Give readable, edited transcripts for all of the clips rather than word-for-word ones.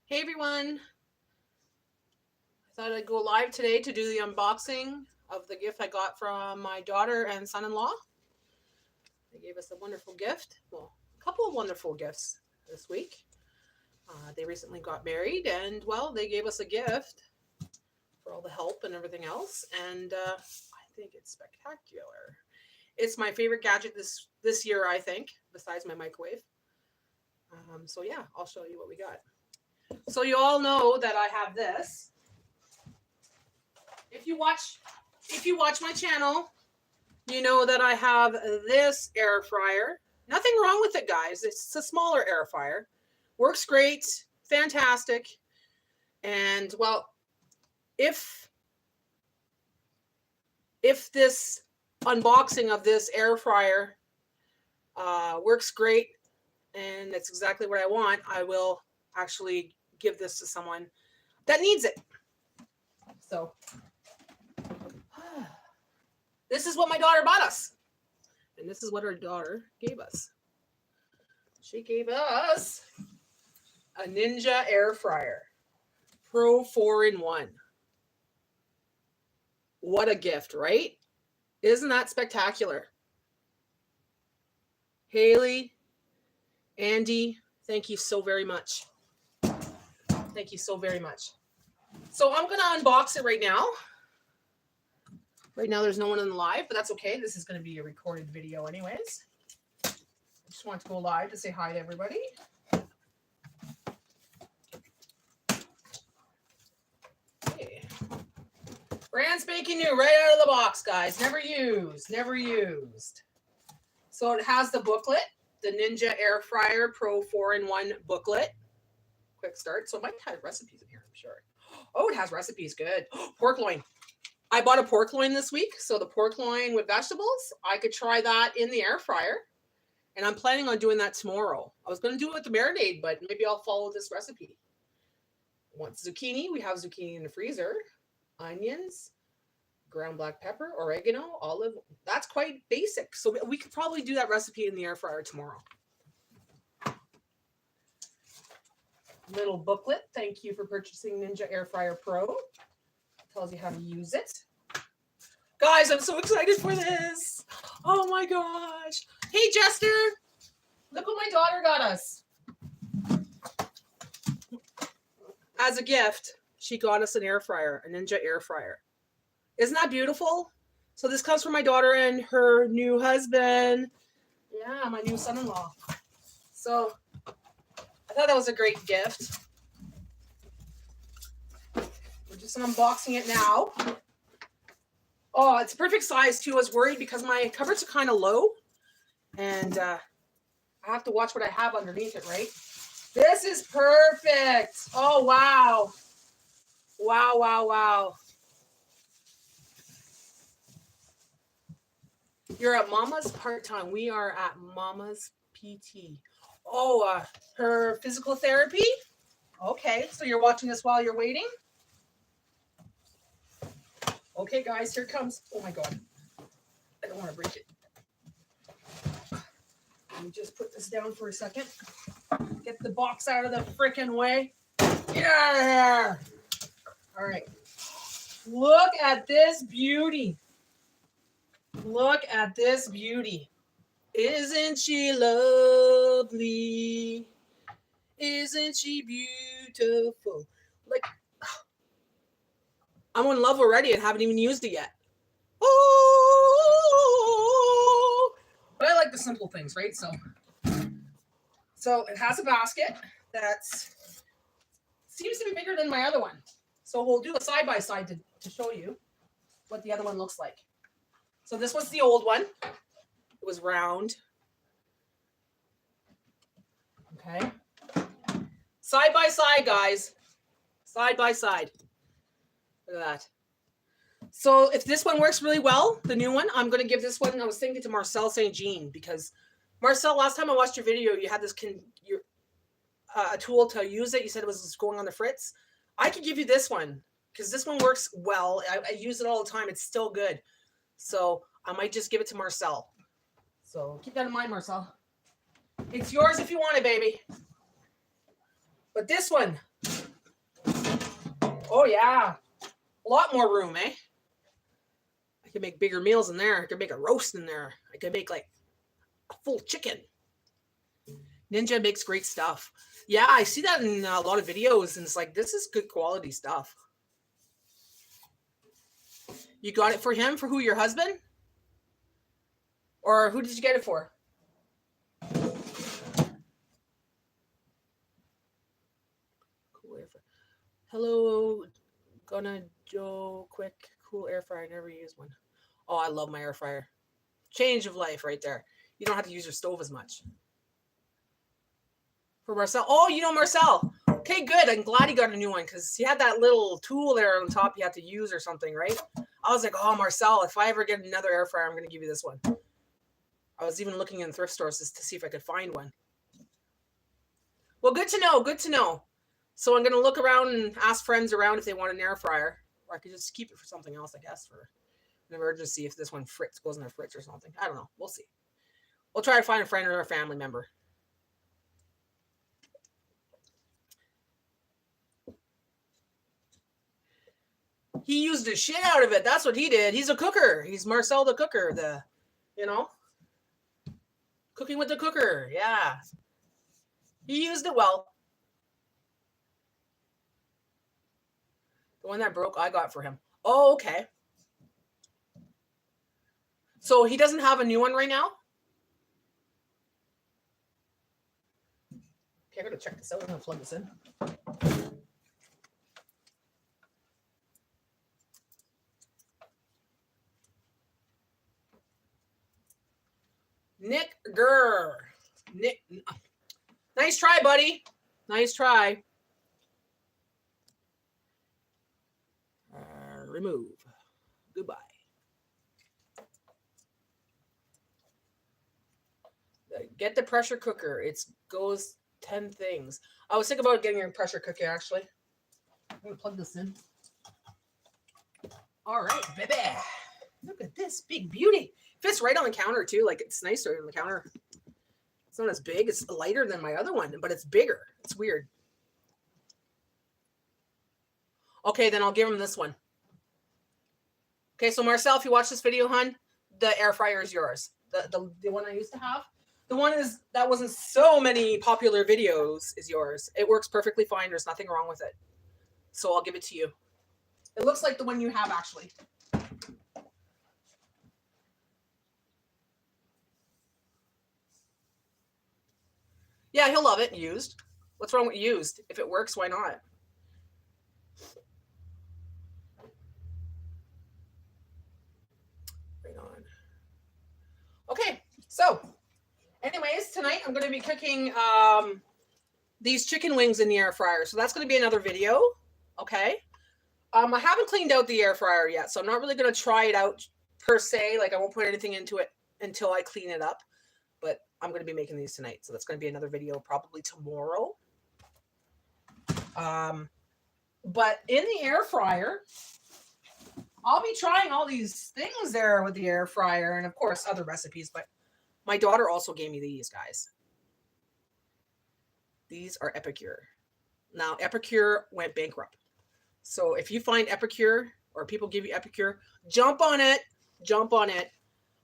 Hey everyone, I thought I'd go live today to do the unboxing of the gift I got from my daughter and son-in-law. They gave us a wonderful gift, well, a couple of wonderful gifts this week. They recently got married and, well, they gave us a gift for all the help and everything else, and I think it's spectacular. It's my favorite gadget this year, I think, besides my microwave. So yeah, I'll show you what we got. So you all know that I have this. If you watch my channel, you know that I have this air fryer. Nothing wrong with it, guys. It's a smaller air fryer. Works great, fantastic. And well, if this unboxing of this air fryer works great and that's exactly what I want, I will actually give this to someone that needs it. So this is what my daughter bought us. And this is what her daughter gave us. She gave us a Ninja Air Fryer Pro 4-in-1. What a gift, right? Isn't that spectacular? Haley, Andy, thank you so very much. Thank you so very much. So I'm going to unbox it right now. Right now there's no one in the live, but that's okay. This is going to be a recorded video anyways. I just want to go live to say hi to everybody. Okay. Brand spanking new, right out of the box, guys. Never used, never used. So it has the booklet, the Ninja Air Fryer Pro 4-in-1 booklet. Quick start. So it might have recipes in here, I'm sure. Oh, it has recipes. Good. Pork loin. I bought a pork loin this week. So the pork loin with vegetables, I could try that in the air fryer. And I'm planning on doing that tomorrow. I was going to do it with the marinade, but maybe I'll follow this recipe. Want zucchini? We have zucchini in the freezer. Onions, ground black pepper, oregano, olive. That's quite basic. So we could probably do that recipe in the air fryer tomorrow. Little booklet. Thank you for purchasing Ninja Air Fryer Pro. Tells you how to use it. Guys, I'm so excited for this. Oh my gosh. Hey, Jester. Look what my daughter got us. As a gift, she got us an air fryer, a Ninja Air Fryer. Isn't that beautiful? So this comes from my daughter and her new husband. Yeah, my new son-in-law. So I thought that was a great gift. We're just unboxing it now. Oh, it's perfect size too. I was worried because my cupboards are kind of low. And I have to watch what I have underneath it, right? This is perfect. Oh, wow. Wow, wow, wow. You're at Mama's part-time. We are at Mama's PT. Oh, her physical therapy? Okay, so you're watching this while you're waiting? Okay, guys, here comes. Oh, my God. I don't want to break it. Let me just put this down for a second. Get the box out of the freaking way. Yeah! All right. Look at this beauty. Look at this beauty. Isn't she lovely? Isn't she beautiful? Like, I'm in love already and haven't even used it yet. Oh! But I like the simple things, right? So it has a basket that seems to be bigger than my other one. So we'll do a side-by-side to show you what the other one looks like. So this was the old one. It was round. Okay. Side by side, guys. Side by side. Look at that. So if this one works really well, the new one, I'm going to give this one, I was thinking to Marcel St. Jean, because Marcel, last time I watched your video, you had this a tool to use it. You said it was going on the fritz. I could give you this one because this one works well. I use it all the time. It's still good. So I might just give it to Marcel. So keep that in mind, Marcel. It's yours if you want it, baby. But this one, Oh, yeah. A lot more room, eh? I could make bigger meals in there. I could make a roast in there. I could make like a full chicken. Ninja makes great stuff. Yeah, I see that in a lot of videos, and it's like, this is good quality stuff. You got it for him? For who, your husband? Or who did you get it for? Cool air fryer. Hello, gonna Joe, quick, cool air fryer. I never used one. Oh, I love my air fryer. Change of life right there. You don't have to use your stove as much. For Marcel. Oh, you know Marcel. Okay, good. I'm glad he got a new one because he had that little tool there on top you had to use or something, right? I was like, oh, Marcel, if I ever get another air fryer, I'm going to give you this one. I was even looking in thrift stores to see if I could find one. Well, good to know. Good to know. So I'm going to look around and ask friends around if they want an air fryer. Or I could just keep it for something else, I guess, for an emergency if this one goes in the fridge or something. I don't know. We'll see. We'll try to find a friend or a family member. He used the shit out of it. That's what he did. He's a cooker. He's Marcel the cooker. Cooking with the cooker. Yeah. He used it well. The one that broke, I got for him. Oh, okay. So he doesn't have a new one right now? Okay, I gotta check this out. I'm gonna plug this in. Nick Gurr. Nick. Nice try, buddy. Nice try. Remove. Goodbye. Get the pressure cooker. It goes 10 things. I was thinking about getting a pressure cooker, actually. I'm going to plug this in. All right, baby. Look at this big beauty. Fits right on the counter, too. Like, it's nicer on the counter. It's not as big. It's lighter than my other one, but it's bigger. It's weird. Okay, then I'll give him this one. Okay, so Marcel, if you watch this video, hon, the air fryer is yours. The one I used to have. The one that wasn't so many popular videos is yours. It works perfectly fine. There's nothing wrong with it. So I'll give it to you. It looks like the one you have, actually. Yeah, he'll love it. Used. What's wrong with used? If it works, why not? Right on. Okay, so anyways, tonight I'm going to be cooking these chicken wings in the air fryer. So that's going to be another video. Okay. I haven't cleaned out the air fryer yet, so I'm not really going to try it out per se. Like, I won't put anything into it until I clean it up. But I'm going to be making these tonight, so that's going to be another video probably tomorrow. But in the air fryer, I'll be trying all these things there with the air fryer, and of course other recipes. But my daughter also gave me these, guys. These are Epicure. Now, Epicure went bankrupt. So if you find Epicure or people give you Epicure, jump on it. Jump on it.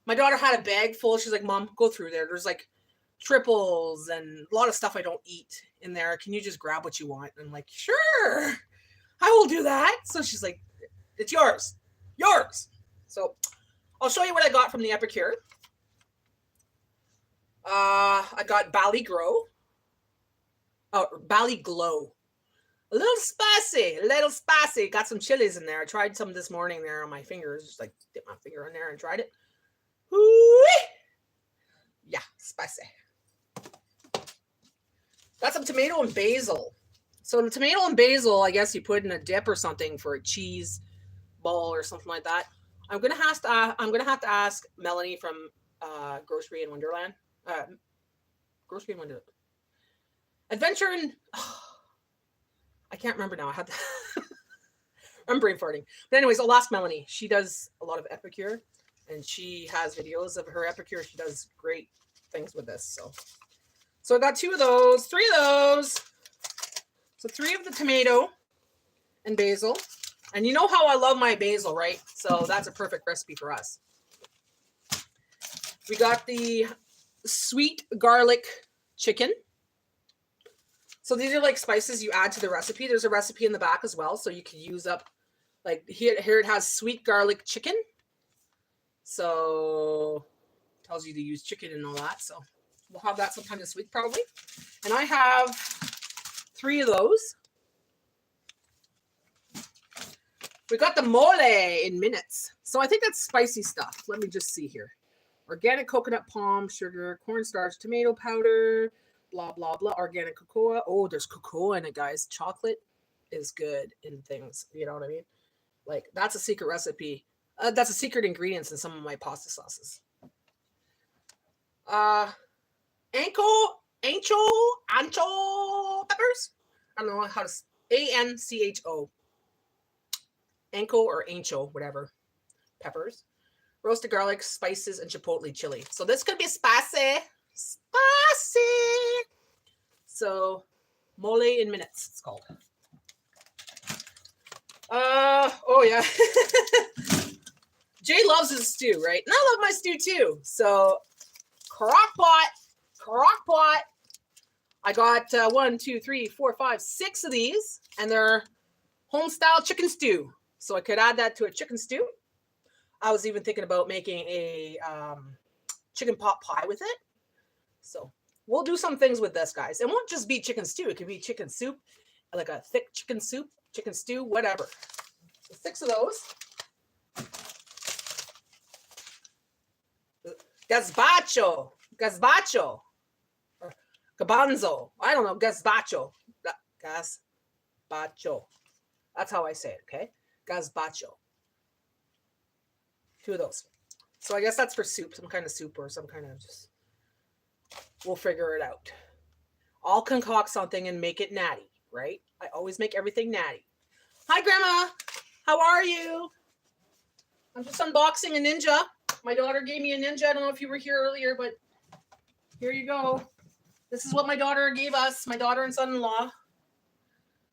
My daughter had a bag full. She's like, Mom, go through there. There's like triples and a lot of stuff I don't eat in there. Can you just grab what you want? And I'm like, sure, I will do that. So she's like, it's yours. Yours. So I'll show you what I got from the Epicure. I got Ballygrow. Oh, Ballyglow. A little spicy. Got some chilies in there. I tried some this morning there on my fingers. Just like dip my finger in there and tried it. Whee! Yeah, spicy. Got some tomato and basil. So the tomato and basil, I guess you put in a dip or something for a cheese ball or something like that. I'm gonna have to ask Melanie from Grocery in Wonderland. Grocery in Wonderland. Adventure in. Oh, I can't remember now. I had to. I'm brain farting. But anyways, I'll ask Melanie. She does a lot of Epicure, and she has videos of her Epicure. She does great things with this. So I got 2 of those, 3 of those. So 3 of the tomato, and basil. And you know how I love my basil, right? So that's a perfect recipe for us. We got the sweet garlic chicken. So these are like spices you add to the recipe. There's a recipe in the back as well. So you can use up, like here it has sweet garlic chicken. So it tells you to use chicken and all that. So we'll have that sometime this week probably. And I have 3 of those. We got the mole in minutes. So I think that's spicy stuff. Let me just see here. Organic coconut palm sugar, cornstarch, tomato powder, blah, blah, blah. Organic cocoa. Oh, there's cocoa in it, guys. Chocolate is good in things. You know what I mean? Like, that's a secret recipe. That's a secret ingredient in some of my pasta sauces. Ancho peppers. I don't know how to. ANCHO. Ancho or ancho, whatever. Peppers. Roasted garlic, spices, and chipotle chili. So this could be spicy. Spicy. So mole in minutes, it's called. Oh yeah. Jay loves his stew, right? And I love my stew too. So crock pot. I got 1, 2, 3, 4, 5, 6 of these, and they're home style chicken stew. So I could add that to a chicken stew. I was even thinking about making a chicken pot pie with it. So we'll do some things with this, guys. It won't just be chicken stew. It could be chicken soup, like a thick chicken soup, chicken stew, whatever. So 6 of those. Gazpacho. Or garbanzo. I don't know. Gazpacho. That's how I say it, okay? Gazpacho. 2 of those. So I guess that's for soup, some kind of soup or some kind of just, we'll figure it out. I'll concoct something and make it natty, right? I always make everything natty. Hi, Grandma. How are you? I'm just unboxing a Ninja. My daughter gave me a Ninja. I don't know if you were here earlier, but here you go. This is what my daughter gave us, my daughter and son-in-law.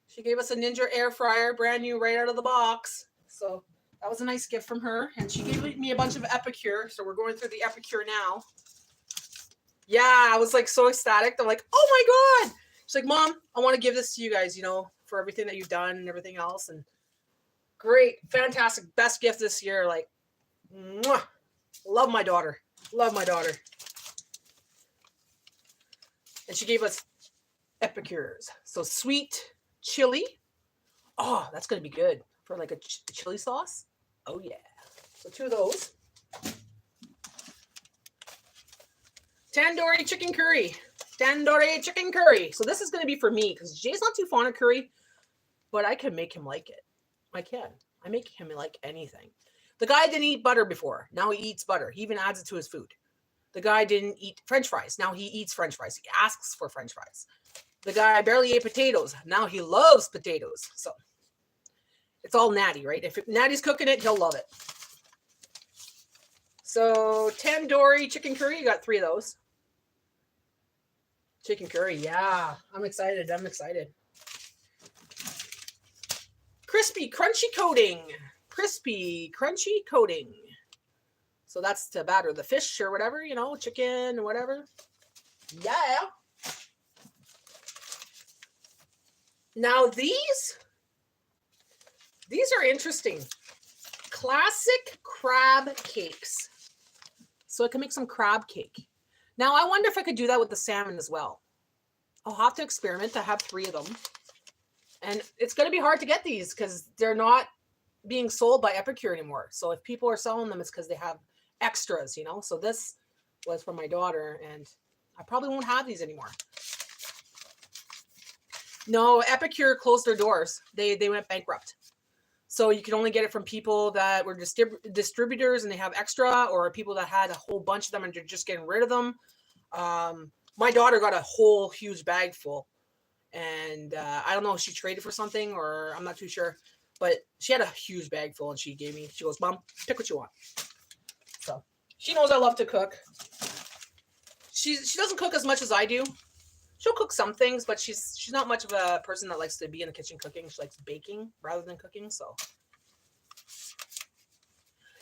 She gave us a Ninja air fryer, brand new, right out of the box. So that was a nice gift from her. And she gave me a bunch of Epicure. So we're going through the Epicure now. Yeah, I was like so ecstatic. I'm like, oh my God. She's like, Mom, I want to give this to you guys, you know, for everything that you've done and everything else. And great, fantastic, best gift this year. Like, mwah. Love my daughter. Love my daughter. And she gave us Epicures. So sweet chili. Oh, that's going to be good for like a chili sauce. Oh, yeah. So 2 of those. Tandoori chicken curry. Tandoori chicken curry. So this is going to be for me because Jay's not too fond of curry, but I can make him like it. I can. I make him like anything. The guy didn't eat butter before. Now he eats butter. He even adds it to his food. The guy didn't eat French fries. Now he eats French fries. He asks for French fries. The guy barely ate potatoes. Now he loves potatoes. So it's all Natty, right? If Natty's cooking it, he'll love it. So tandoori chicken curry. You got 3 of those. Chicken curry. Yeah. I'm excited. Crispy, crunchy coating. Crispy, crunchy coating. So that's to batter the fish or whatever, you know, chicken or whatever. Yeah. Now these are interesting. Classic crab cakes. So I can make some crab cake. Now I wonder if I could do that with the salmon as well. I'll have to experiment. I have 3 of them. And it's going to be hard to get these because they're not being sold by Epicure anymore. So if people are selling them, it's because they have extras, you know. So this was for my daughter, and I probably won't have these anymore. No, Epicure closed their doors. They went bankrupt. So you can only get it from people that were distributors and they have extra, or people that had a whole bunch of them and they're just getting rid of them. My daughter got a whole huge bag full. And I don't know if she traded for something or I'm not too sure. But she had a huge bag full and she goes, Mom, pick what you want. So she knows I love to cook. She doesn't cook as much as I do. She'll cook some things, but she's not much of a person that likes to be in the kitchen cooking. She likes baking rather than cooking. So,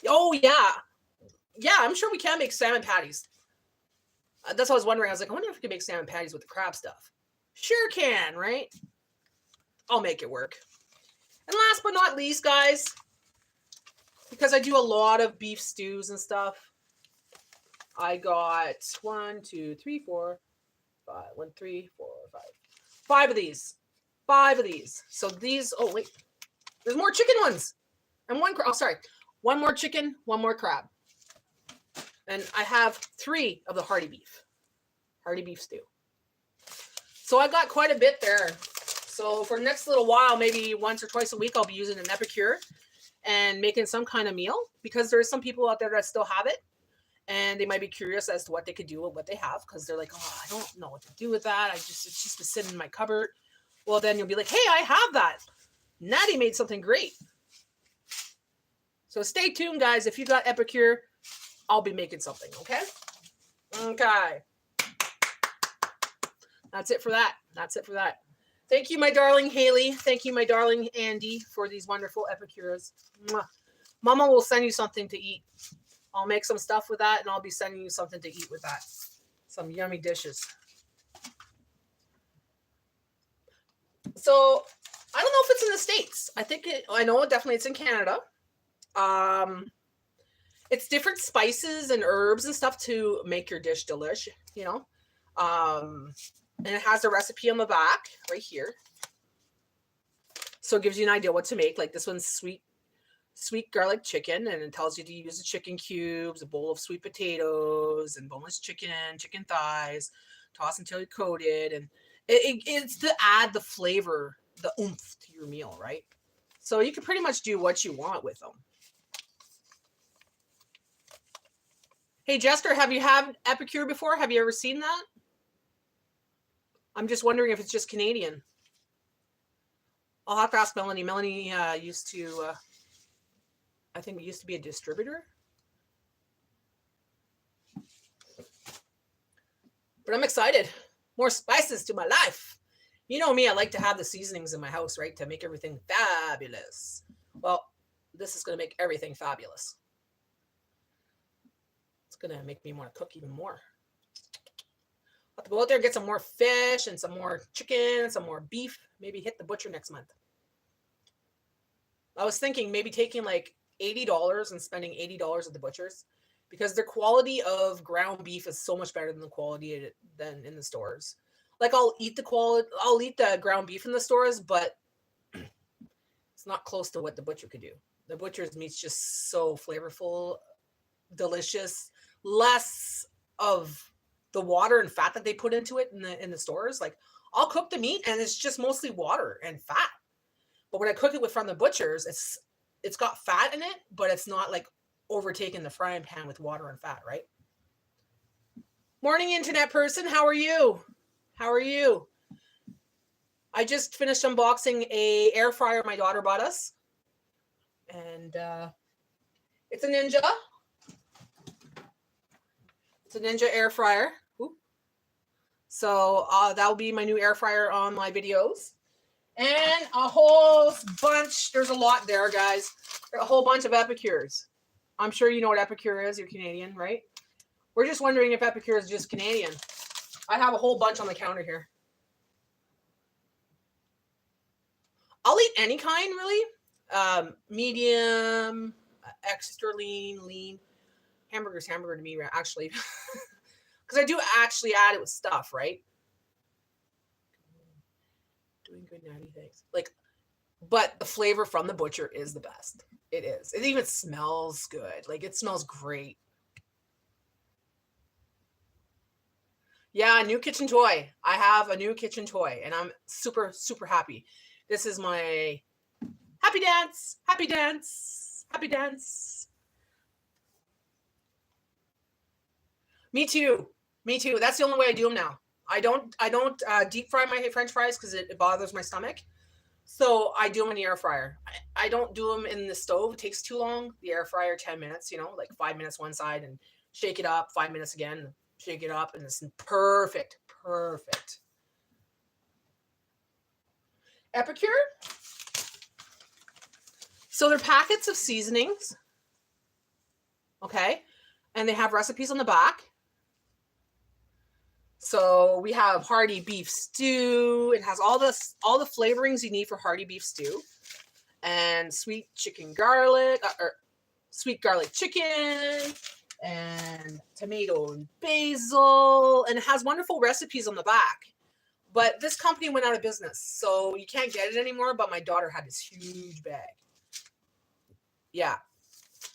oh yeah, I'm sure we can make salmon patties. That's what I was wondering. I was like, I wonder if we can make salmon patties with the crab stuff. Sure can, right? I'll make it work. And last but not least, guys, because I do a lot of beef stews and stuff, I got 1, 2, 3, 4, 5. 1, 3, 4, 5. 5 of these. 5 of these. So these. Oh wait, there's more chicken ones, and one. Oh, sorry, one more chicken, one more crab, and I have 3 of the hearty beef stew. So I got quite a bit there. So for the next little while, maybe once or twice a week, I'll be using an Epicure and making some kind of meal, because there's some people out there that still have it. And they might be curious as to what they could do with what they have, because they're like, oh, I don't know what to do with that. It's just been sitting in my cupboard. Well, then you'll be like, hey, I have that. Natty made something great. So stay tuned, guys. If you got Epicure, I'll be making something, okay? Okay. That's it for that. Thank you, my darling Haley. Thank you, my darling Andy, for these wonderful Epicures. Mwah. Mama will send you something to eat. I'll make some stuff with that, and I'll be sending you something to eat with that. Some yummy dishes. So, I don't know if it's in the States. I know definitely it's in Canada. It's different spices and herbs and stuff to make your dish delish, you know. And it has a recipe on the back right here. So it gives you an idea what to make. Like this one's sweet garlic chicken, and it tells you to use the chicken cubes, a bowl of sweet potatoes, and boneless chicken thighs, toss until you're coated, and it's to add the flavor, the oomph to your meal, right? So you can pretty much do what you want with them. Hey Jester, have you had Epicure before? Have you ever seen that? I'm just wondering if it's just Canadian. I'll have to ask Melanie. Melanie used to... I think it used to be a distributor. But I'm excited. More spices to my life. You know me, I like to have the seasonings in my house, right? To make everything fabulous. Well, this is going to make everything fabulous. It's going to make me want to cook even more. I'll have to go out there and get some more fish and some more chicken, some more beef. Maybe hit the butcher next month. I was thinking maybe taking like $80 and spending $80 at the butcher's, because their quality of ground beef is so much better than the quality than in the stores. Like I'll eat the ground beef in the stores, but it's not close to what the butcher could do. The butcher's meat's just so flavorful, delicious, less of the water and fat that they put into it in the stores. Like I'll cook the meat and it's just mostly water and fat. But when I cook it from the butcher's, it's got fat in it, but it's not like overtaking the frying pan with water and fat, right? Morning, internet person. How are you? I just finished unboxing a air fryer my daughter bought us. And it's a Ninja. It's a Ninja air fryer. Ooh. So that'll be my new air fryer on my videos. And a whole bunch, there's a lot there, guys. A whole bunch of Epicures. I'm sure you know what Epicure is. You're Canadian, right? We're just wondering if Epicure is just Canadian. I have a whole bunch on the counter here. I'll eat any kind, really. Medium, extra lean. Hamburger to me, actually. Because I do actually add it with stuff, right? Doing good, Natty, thanks. Like, but the flavor from the butcher is the best. It is. It even smells good. Like, it smells great. Yeah, new kitchen toy. I have a new kitchen toy, and I'm super, super happy. This is my happy dance. Me too. That's the only way I do them now. I don't deep fry my French fries because it bothers my stomach. So I do them in the air fryer. I don't do them in the stove. It takes too long. The air fryer, 10 minutes, like 5 minutes one side and shake it up, 5 minutes again, shake it up, and it's perfect. Epicure. So they're packets of seasonings. Okay. And they have recipes on the back. So we have hearty beef stew. It has all the flavorings you need for hearty beef stew. And sweet chicken garlic, or sweet garlic chicken, and tomato and basil. And it has wonderful recipes on the back. But this company went out of business, so you can't get it anymore. But my daughter had this huge bag. Yeah.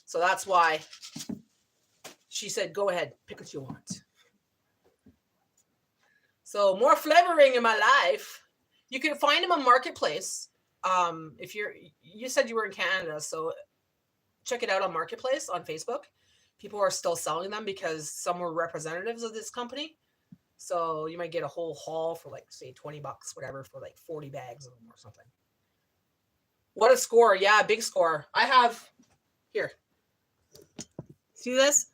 So that's why she said, go ahead, pick what you want. So more flavoring in my life. You can find them on Marketplace. If you said you were in Canada, so check it out on Marketplace on Facebook. People are still selling them because some were representatives of this company. So you might get a whole haul for like, say, $20, whatever, for like 40 bags of them or something. What a score. Yeah, big score. I have, here. See this?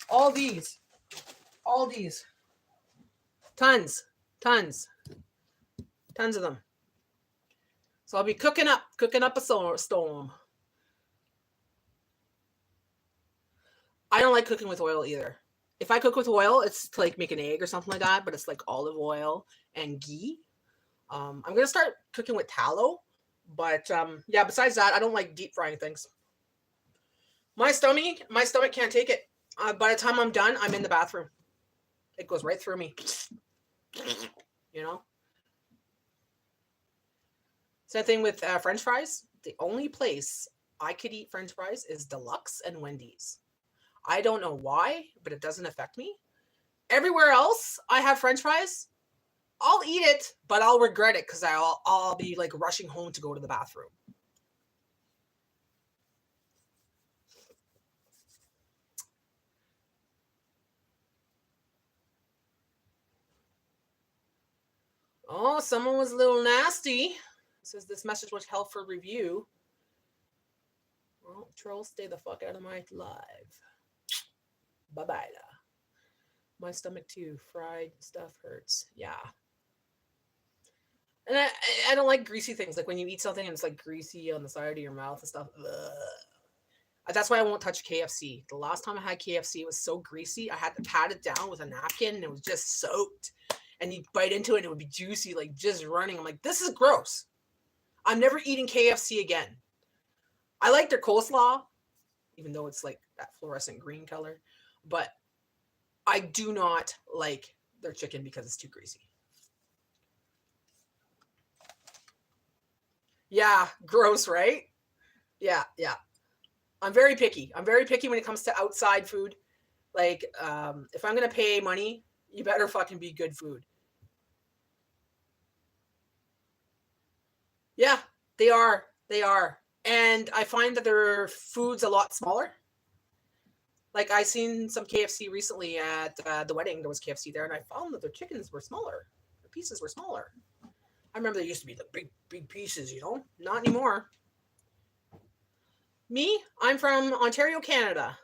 All these. Tons of them. So I'll be cooking up a storm. I don't like cooking with oil either. If I cook with oil, it's to like make an egg or something like that, but it's like olive oil and ghee. I'm going to start cooking with tallow, but yeah, besides that, I don't like deep frying things. My stomach can't take it. By the time I'm done, I'm in the bathroom. It goes right through me. You know? Same thing with French fries. The only place I could eat French fries is Deluxe and Wendy's. I don't know why, but it doesn't affect me. Everywhere else I have French fries, I'll eat it, but I'll regret it because I'll be like rushing home to go to the bathroom. Oh, someone was a little nasty. It says this message was held for review. Well, trolls, stay the fuck out of my live. Bye-bye. My stomach too. Fried stuff hurts. Yeah. And I don't like greasy things. Like when you eat something and it's like greasy on the side of your mouth and stuff. Ugh. That's why I won't touch KFC. The last time I had KFC, it was so greasy. I had to pat it down with a napkin and it was just soaked. And you bite into it and it would be juicy, like just running. I'm like, this is gross. I'm never eating KFC again. I like their coleslaw, even though it's like that fluorescent green color. But I do not like their chicken because it's too greasy. Yeah, gross, right? Yeah. I'm very picky. I'm very picky when it comes to outside food. Like, if I'm going to pay money, you better fucking be good food. Yeah, they are. And I find that their food's a lot smaller. Like I seen some KFC recently at the wedding. There was KFC there, and I found that their chickens were smaller. The pieces were smaller. I remember they used to be the big pieces, you know? Not anymore. Me? I'm from Ontario, Canada.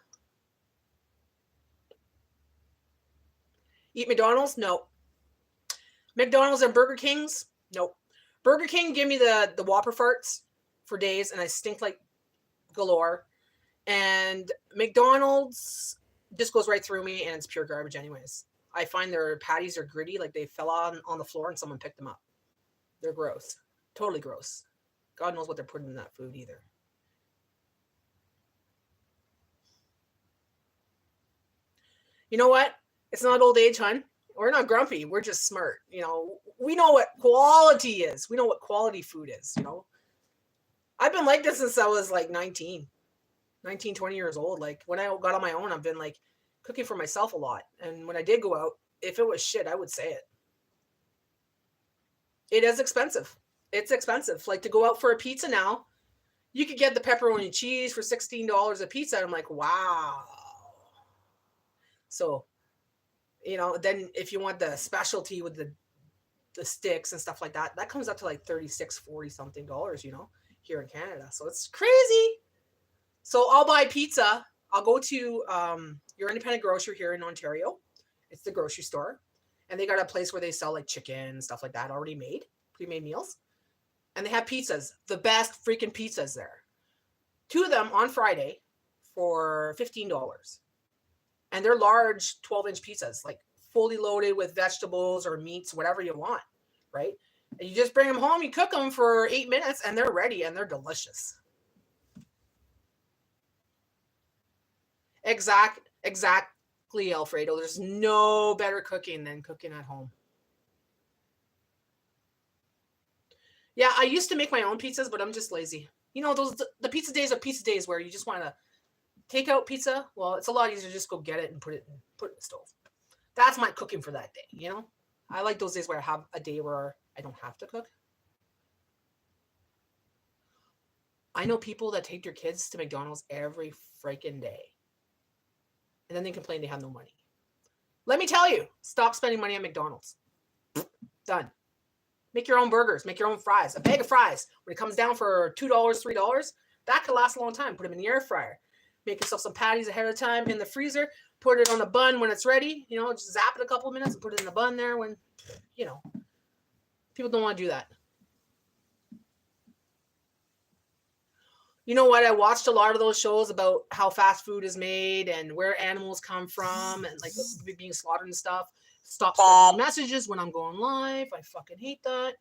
Eat McDonald's? No. McDonald's and Burger King's? Nope. Burger King give me the Whopper farts for days, and I stink like galore. And McDonald's just goes right through me, and it's pure garbage anyways. I find their patties are gritty, like they fell on the floor and someone picked them up. They're gross. Totally gross. God knows what they're putting in that food either. You know what? It's not old age, hun. We're not grumpy. We're just smart. You know, we know what quality is. We know what quality food is, you know. I've been like this since I was like 19, 20 years old. Like when I got on my own, I've been like cooking for myself a lot. And when I did go out, if it was shit, I would say it. It is expensive. It's expensive. Like to go out for a pizza now, you could get the pepperoni cheese for $16 a pizza. And I'm like, wow. So, you know, then if you want the specialty with the sticks and stuff like that, that comes up to like 36, 40 something dollars, you know, here in Canada. So it's crazy. So I'll buy pizza. I'll go to your independent grocer here in Ontario. It's the grocery store. And they got a place where they sell like chicken and stuff like that already made, pre-made meals. And they have pizzas, the best freaking pizzas there. 2 of them on Friday for $15. And they're large 12-inch pizzas, like fully loaded with vegetables or meats, whatever you want, right? And you just bring them home, you cook them for 8 minutes, and they're ready, and they're delicious. Exactly, Alfredo. There's no better cooking than cooking at home. Yeah, I used to make my own pizzas, but I'm just lazy. You know, the pizza days are pizza days where you just want to take out pizza. Well, it's a lot easier to just go get it and put it in the stove. That's my cooking for that day, you know? I like those days where I have a day where I don't have to cook. I know people that take their kids to McDonald's every freaking day. And then they complain they have no money. Let me tell you, stop spending money on McDonald's. Done. Make your own burgers. Make your own fries. A bag of fries, when it comes down for $2, $3, that could last a long time. Put them in the air fryer. Make yourself some patties ahead of time in the freezer. Put it on the bun when it's ready. You know, just zap it a couple of minutes and put it in the bun there when, you know. People don't want to do that. You know what? I watched a lot of those shows about how fast food is made and where animals come from and like being slaughtered and stuff. Stop sending messages when I'm going live. I fucking hate that.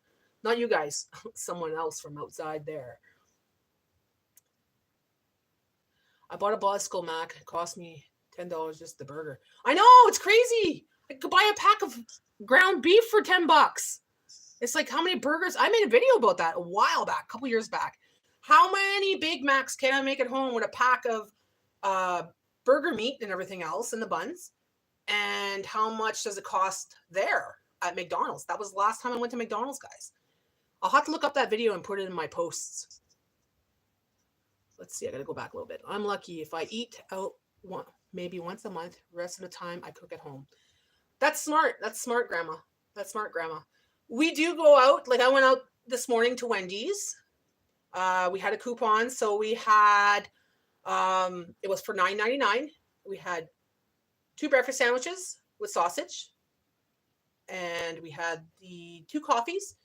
Not you guys. Someone else from outside there. I bought a bicycle Mac. It cost me $10 just the burger. I know, it's crazy. I could buy a pack of ground beef for $10. It's like how many burgers? I made a video about that a while back, a couple years back. How many Big Macs can I make at home with a pack of burger meat and everything else in the buns? And how much does it cost there at McDonald's? That was the last time I went to McDonald's, guys. I'll have to look up that video and put it in my posts. Let's see. I got to go back a little bit. I'm lucky if I eat out maybe once a month. The rest of the time, I cook at home. That's smart. That's smart, Grandma. That's smart, Grandma. We do go out. Like I went out this morning to Wendy's. We had a coupon. So we had, it was for $9.99. We had 2 breakfast sandwiches with sausage. And we had the 2 coffees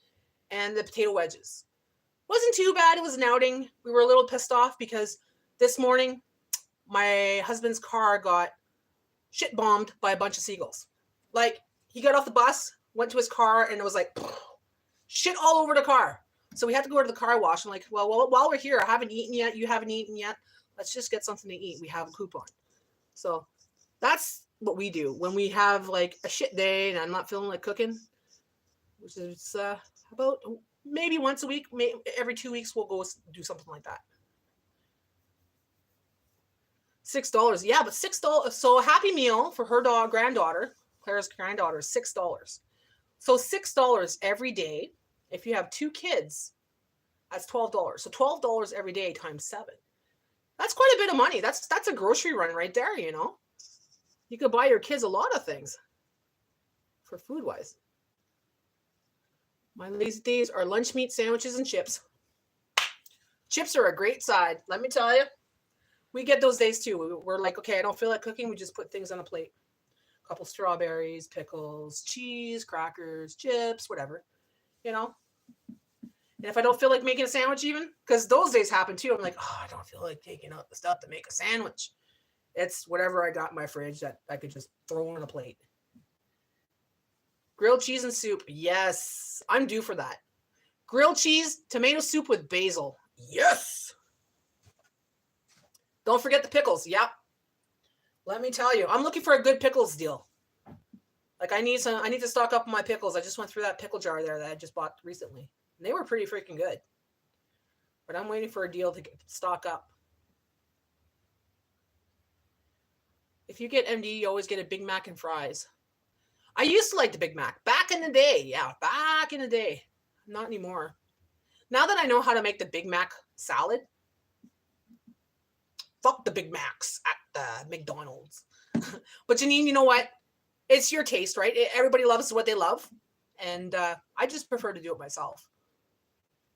and the potato wedges. Wasn't too bad. It was an outing. We were a little pissed off because this morning my husband's car got shit bombed by a bunch of seagulls. Like he got off the bus, went to his car, and it was like shit all over the car. So we had to go to the car wash. I'm like, well, while we're here, I haven't eaten yet. You haven't eaten yet. Let's just get something to eat. We have a coupon. So that's what we do when we have like a shit day and I'm not feeling like cooking, which is about maybe once a week, maybe every 2 weeks, we'll go do something like that. $6. Yeah, but $6. So a Happy Meal for her granddaughter, Claire's granddaughter, is $6. So $6 every day. If you have 2 kids, that's $12. So $12 every day times 7. That's quite a bit of money. That's a grocery run right there, you know. You could buy your kids a lot of things for food-wise. My lazy days are lunch meat, sandwiches, and chips. Chips are a great side. Let me tell you. We get those days too. We're like, okay, I don't feel like cooking. We just put things on a plate. A couple strawberries, pickles, cheese, crackers, chips, whatever. You know? And if I don't feel like making a sandwich even, because those days happen too. I'm like, oh, I don't feel like taking out the stuff to make a sandwich. It's whatever I got in my fridge that I could just throw on a plate. Grilled cheese and soup. Yes, I'm due for that. Grilled cheese, tomato soup with basil. Yes. Don't forget the pickles. Yep. Let me tell you, I'm looking for a good pickles deal. Like I need to stock up on my pickles. I just went through that pickle jar there that I just bought recently. And they were pretty freaking good. But I'm waiting for a deal to stock up. If you get MD, you always get a Big Mac and fries. I used to like the Big Mac. Back in the day. Yeah, back in the day. Not anymore. Now that I know how to make the Big Mac salad, fuck the Big Macs at McDonald's. But Janine, you know what? It's your taste, right? Everybody loves what they love. And I just prefer to do it myself.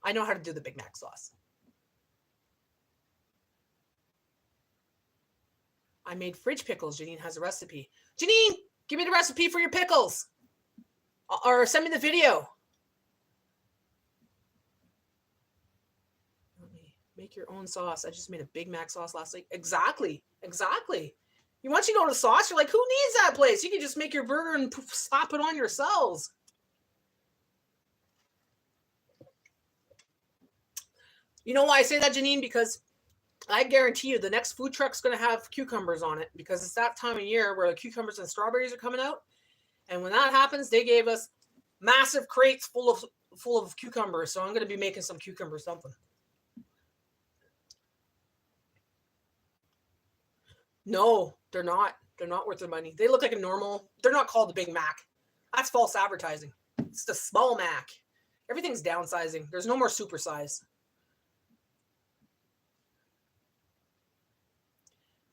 I know how to do the Big Mac sauce. I made fridge pickles. Janine has a recipe. Janine, give me the recipe for your pickles. Or send me the video. Make your own sauce. I just made a Big Mac sauce last week. Exactly. You once you go to sauce, you're like, who needs that place? You can just make your burger and slap it on yourselves. You know why I say that, Janine? Because I guarantee you the next food truck's going to have cucumbers on it, because it's that time of year where the cucumbers and strawberries are coming out. And when that happens, they gave us massive crates full of cucumbers. So I'm going to be making some cucumber something. No, they're not. They're not worth their money. They look like a normal. They're not called the Big Mac. That's false advertising. It's the small Mac. Everything's downsizing. There's no more supersize.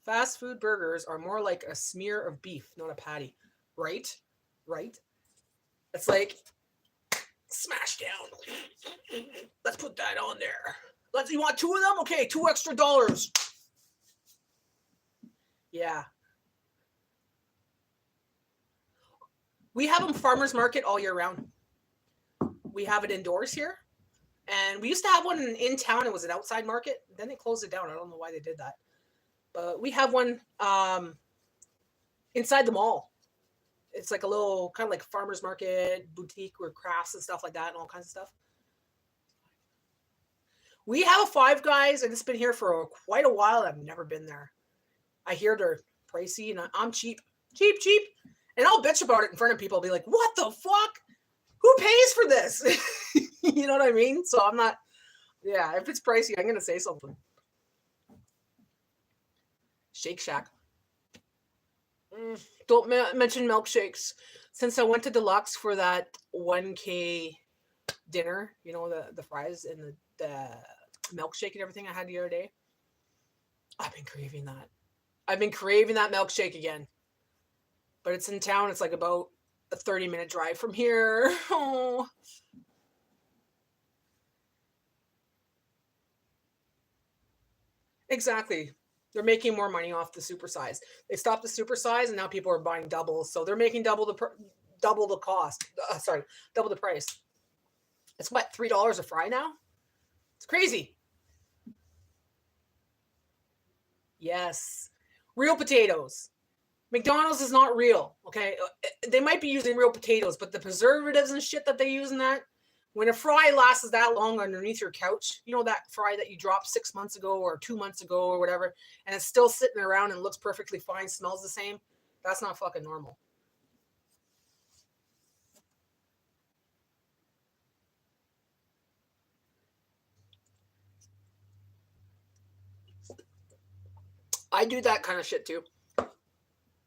Fast food burgers are more like a smear of beef, not a patty. Right? It's like, smash down. Let's put that on there. You want 2 of them? Okay, $2 extra. Yeah. We have a farmer's market all year round. We have it indoors here. And we used to have one in town. It was an outside market. Then they closed it down. I don't know why they did that. But we have one inside the mall. It's like a little kind of like farmer's market, boutique where crafts and stuff like that and all kinds of stuff. We have a Five Guys, and it's been here for quite a while. I've never been there. I hear they're pricey, and I'm cheap. And I'll bitch about it in front of people. I'll be like, what the fuck? Who pays for this? You know what I mean? So I'm not, yeah, if it's pricey, I'm going to say something. Shake Shack. Don't mention milkshakes. Since I went to Deluxe for that 1K dinner, you know, the fries and the milkshake and everything I had the other day, I've been craving that. I've been craving that milkshake again. But it's in town. It's like about a 30-minute drive from here. Oh. Exactly. They're making more money off the supersize. They stopped the supersize, and now people are buying doubles. So they're making double the cost. Double the price. It's what, $3 a fry now? It's crazy. Yes. Real potatoes. McDonald's is not real, okay? They might be using real potatoes, but the preservatives and shit that they use in that, when a fry lasts that long underneath your couch, you know that fry that you dropped 6 months ago or 2 months ago or whatever, and it's still sitting around and looks perfectly fine, smells the same, that's not fucking normal. I do that kind of shit too.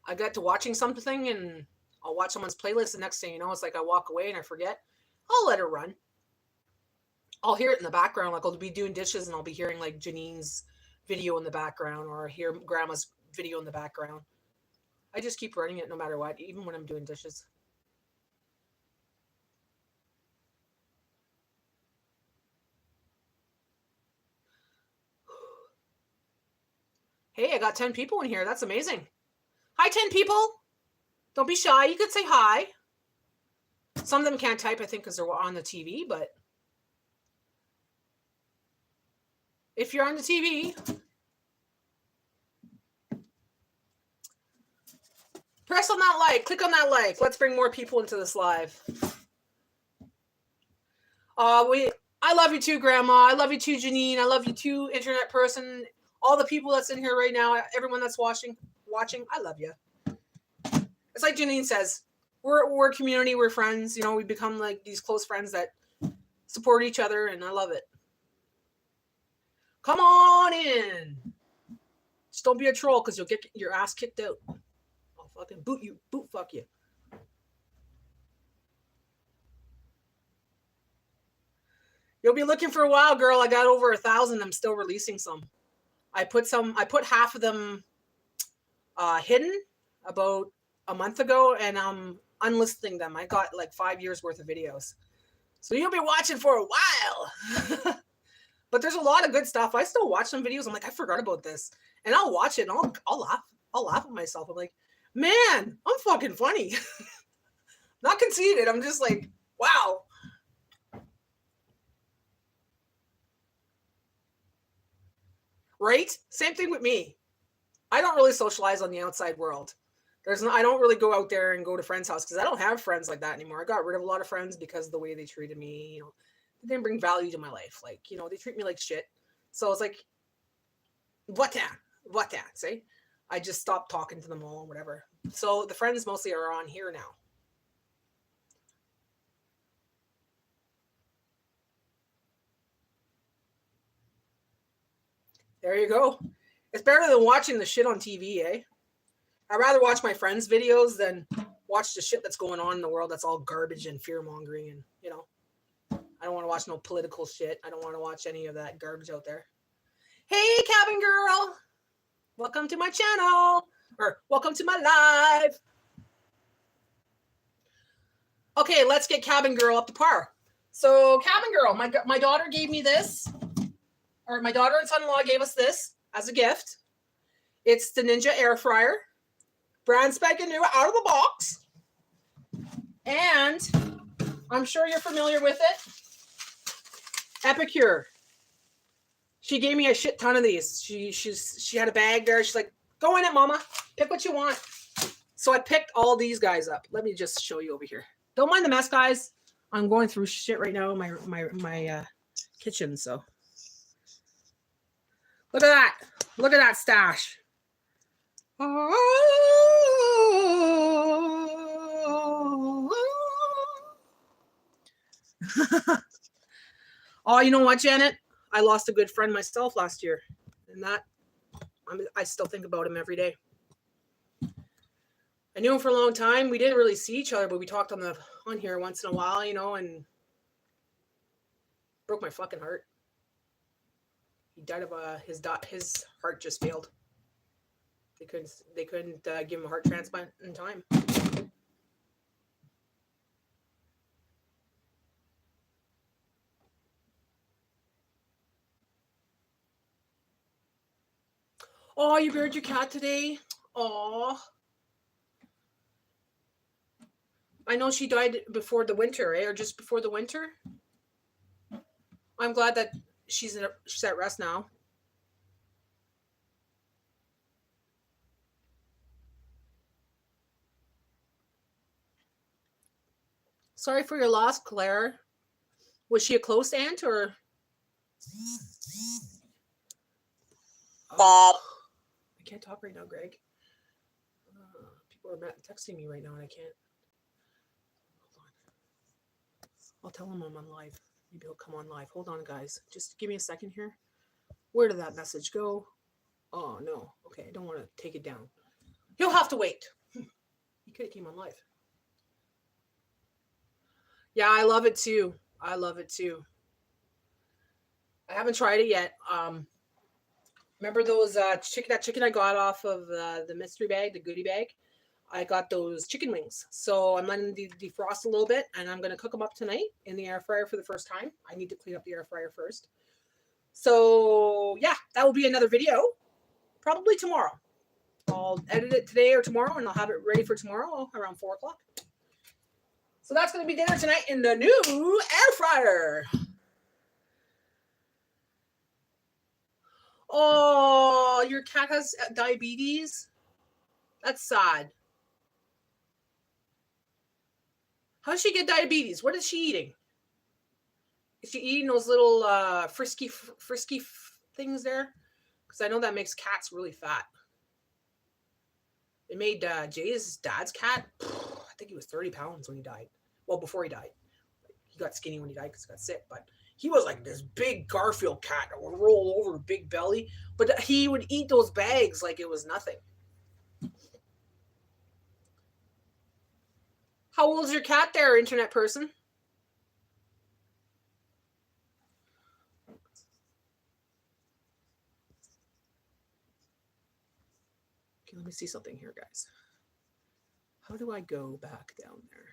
I get to watching something and I'll watch someone's playlist. The next thing you know, it's like I walk away and I forget. I'll let it run. I'll hear it in the background. Like I'll be doing dishes and I'll be hearing like Janine's video in the background, or I hear Grandma's video in the background. I just keep running it no matter what, even when I'm doing dishes. Hey, I got 10 people in here. That's amazing. Hi, 10 people. Don't be shy. You could say hi. Some of them can't type, I think, because they're on the TV, but if you're on the TV, press on that like. Click on that like. Let's bring more people into this live. I love you too, Grandma. I love you too, Janine. I love you too, internet person. All the people that's in here right now, everyone that's watching, I love you. It's like Janine says, we're a community, we're friends. You know, we become like these close friends that support each other, and I love it. Come on in. Just don't be a troll, because you'll get your ass kicked out. I'll fucking boot fuck you. You'll be looking for a while, girl. I got over 1,000. I'm still releasing some. I put half of them hidden about a month ago, and I'm unlisting them. I got like 5 years worth of videos. So you'll be watching for a while. But there's a lot of good stuff. I still watch some videos. I'm like, I forgot about this. And I'll watch it and I'll laugh. I'll laugh at myself. I'm like, man, I'm fucking funny. Not conceited. I'm just like, wow. Right? Same thing with me. I don't really socialize on the outside world. I don't really go out there and go to friends' house because I don't have friends like that anymore. I got rid of a lot of friends because of the way they treated me. You know, they didn't bring value to my life. Like, you know, they treat me like shit. So it's like, what? Say, I just stopped talking to them all, whatever. So the friends mostly are on here now. There you go. It's better than watching the shit on TV, eh? I'd rather watch my friends' videos than watch the shit that's going on in the world that's all garbage and fear-mongering and, you know. I don't want to watch no political shit. I don't want to watch any of that garbage out there. Hey, cabin girl. Welcome to my channel. Or welcome to my live. Okay, let's get cabin girl up to par. So cabin girl, my daughter gave me this. Or my daughter and son-in-law gave us this as a gift. It's the Ninja air fryer. Brand spanking new out of the box. And I'm sure you're familiar with it. Epicure. She gave me a shit ton of these. She had a bag there. She's like, go in it, mama. Pick what you want. So I picked all these guys up. Let me just show you over here. Don't mind the mess, guys. I'm going through shit right now in my kitchen, so. Look at that. Look at that stash. Oh, you know what, Janet? I lost a good friend myself last year. And that, I still think about him every day. I knew him for a long time. We didn't really see each other, but we talked on here once in a while, you know, and broke my fucking heart. He died of his heart just failed. They couldn't give him a heart transplant in time. Oh, you buried your cat today? Oh. I know she died before the winter, or just before the winter. I'm glad that she's at rest now. Sorry for your loss, Claire. Was she a close aunt or? Bob. I can't talk right now, Greg. People are texting me right now and I can't. Hold on. I'll tell him I'm on live. Maybe he'll come on live. Hold on, guys. Just give me a second here. Where did that message go? Oh, no. Okay, I don't want to take it down. He'll have to wait. He could have came on live. Yeah, I love it too. I haven't tried it yet. Remember those chicken I got off of the mystery bag, the goodie bag? I got those chicken wings. So I'm letting them defrost a little bit, and I'm going to cook them up tonight in the air fryer for the first time. I need to clean up the air fryer first. So yeah, that will be another video, probably tomorrow. I'll edit it today or tomorrow, and I'll have it ready for tomorrow around 4 o'clock. So that's going to be dinner tonight in the new air fryer. Oh, your cat has diabetes? That's sad. How does she get diabetes? What is she eating? Is she eating those little frisky things there? Because I know that makes cats really fat. It made Jay's dad's cat, I think he was 30 pounds when he died. Well, before he died. He got skinny when he died because he got sick, but he was like this big Garfield cat that would roll over, big belly. But he would eat those bags like it was nothing. How old is your cat there, internet person? Okay, let me see something here, guys. How do I go back down there?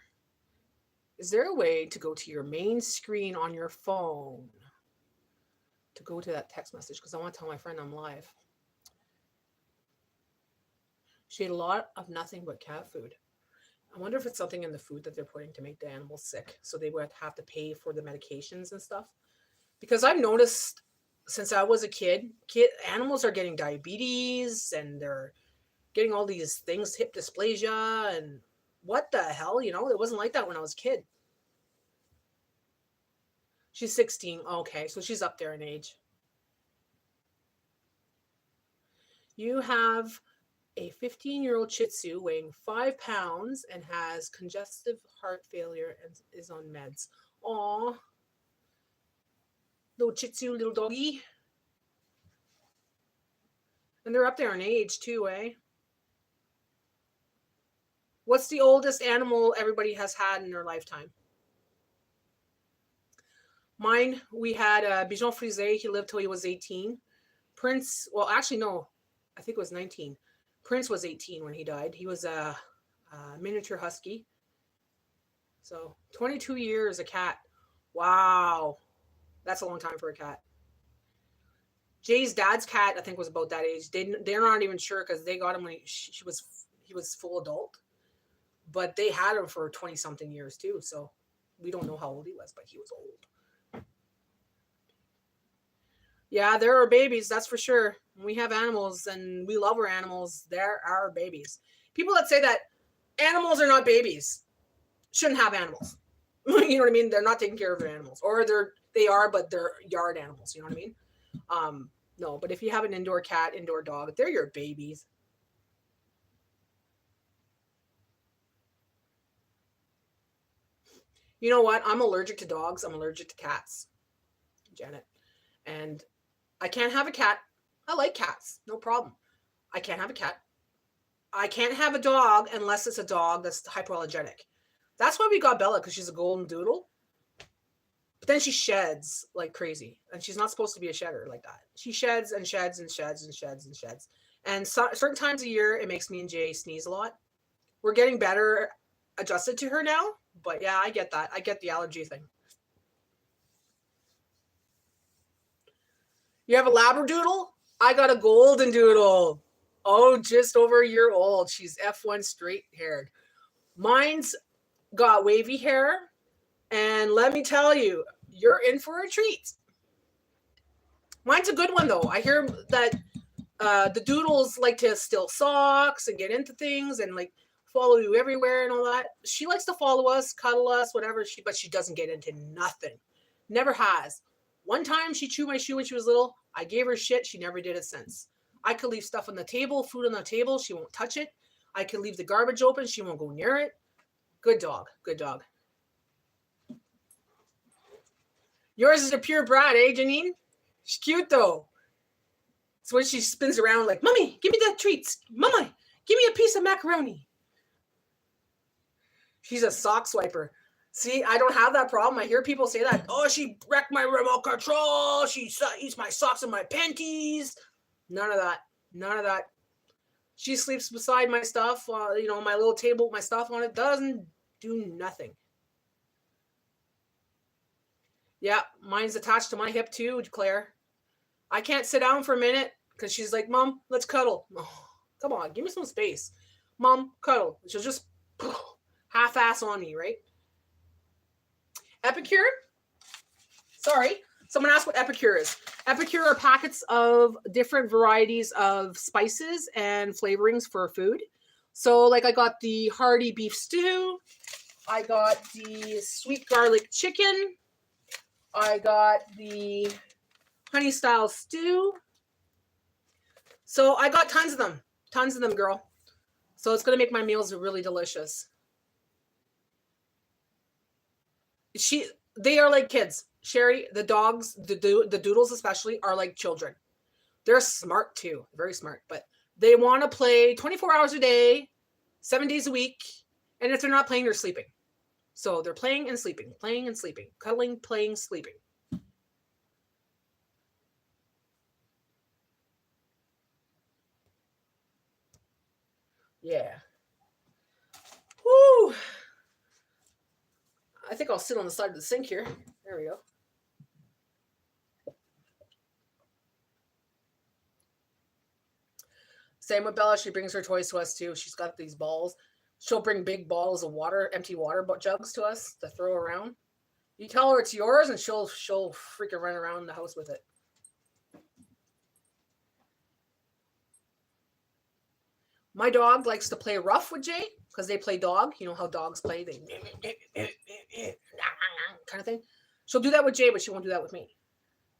Is there a way to go to your main screen on your phone to go to that text message? Because I want to tell my friend I'm live. She ate a lot of nothing but cat food. I wonder if it's something in the food that they're putting to make the animals sick, so they would have to pay for the medications and stuff. Because I've noticed since I was a kid animals are getting diabetes and they're getting all these things, hip dysplasia, and what the hell, you know, it wasn't like that when I was a kid. She's 16. Okay, so she's up there in age. You have a 15-year-old Shih Tzu weighing 5 pounds and has congestive heart failure and is on meds. Aw, little Shih Tzu, little doggy. And they're up there in age too, eh? What's the oldest animal everybody has had in their lifetime? Mine, we had Bichon Frise. He lived till he was 18. Prince, well, actually, no. I think it was 19. Prince was 18 when he died. He was a miniature husky. So 22 years, a cat. Wow. That's a long time for a cat. Jay's dad's cat, I think, was about that age. They're not even sure because they got him when he was full adult. But they had him for 20 something years too. So we don't know how old he was, but he was old. Yeah, there are babies, that's for sure. We have animals and we love our animals. They're our babies. People that say that animals are not babies shouldn't have animals. You know what I mean? They're not taking care of their animals. Or they are, but they're yard animals. You know what I mean? No, but if you have an indoor cat, indoor dog, they're your babies. You know what? I'm allergic to dogs. I'm allergic to cats, Janet. And I can't have a cat. I like cats. No problem. I can't have a cat. I can't have a dog unless it's a dog that's hypoallergenic. That's why we got Bella, because she's a golden doodle. But then she sheds like crazy. And she's not supposed to be a shedder like that. She sheds and sheds and sheds and sheds and sheds. And certain times a year, it makes me and Jay sneeze a lot. We're getting better adjusted to her now. But yeah, I get that. I get the allergy thing. You have a Labradoodle? I got a golden doodle. Oh, just over a year old. She's F1 straight haired. Mine's got wavy hair. And let me tell you, you're in for a treat. Mine's a good one, though. I hear that the doodles like to steal socks and get into things and like follow you everywhere and all that. She likes to follow us, cuddle us, whatever. But she doesn't get into nothing. Never has. One time she chewed my shoe when she was little. I gave her shit. She never did it since. I could leave stuff on the table, food on the table. She won't touch it. I could leave the garbage open. She won't go near it. Good dog. Good dog. Yours is a pure brat, eh, Janine? She's cute, though. It's when she spins around like, Mommy, give me the treats. Mama, give me a piece of macaroni. She's a sock swiper. See, I don't have that problem. I hear people say that. Oh, she wrecked my remote control. She eats my socks and my panties. None of that. None of that. She sleeps beside my stuff. You know, my little table with my stuff on it. Doesn't do nothing. Yeah, mine's attached to my hip too, Claire. I can't sit down for a minute because she's like, Mom, let's cuddle. Oh, come on, give me some space. Mom, cuddle. She'll just half-ass on me, right? Epicure? Sorry. Someone asked what Epicure is. Epicure are packets of different varieties of spices and flavorings for food. So, like, I got the hearty beef stew. I got the sweet garlic chicken. I got the honey style stew. So I got tons of them. Tons of them, girl. So it's going to make my meals really delicious. They are like kids. Sherry, the dogs, the doodles especially, are like children. They're smart too. Very smart. But they want to play 24 hours a day, 7 days a week. And if they're not playing, they're sleeping. So they're playing and sleeping, cuddling, playing, sleeping. Yeah. Woo! I think I'll sit on the side of the sink here. There we go. Same with Bella. She brings her toys to us too. She's got these balls. She'll bring big bottles of water, empty water jugs to us to throw around. You tell her it's yours, and she'll freaking run around the house with it. My dog likes to play rough with Jay because they play dog. You know how dogs play, they kind of thing. She'll do that with Jay, but she won't do that with me.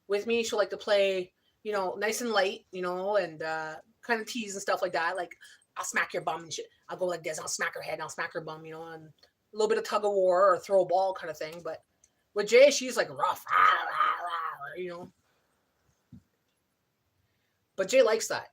With me, she'll like to play, nice and light, and kind of tease and stuff like that. Like, I'll smack your bum and shit. I'll go like this. I'll smack her head and I'll smack her bum, and a little bit of tug of war or throw a ball kind of thing. But with Jay, she's like rough, But Jay likes that.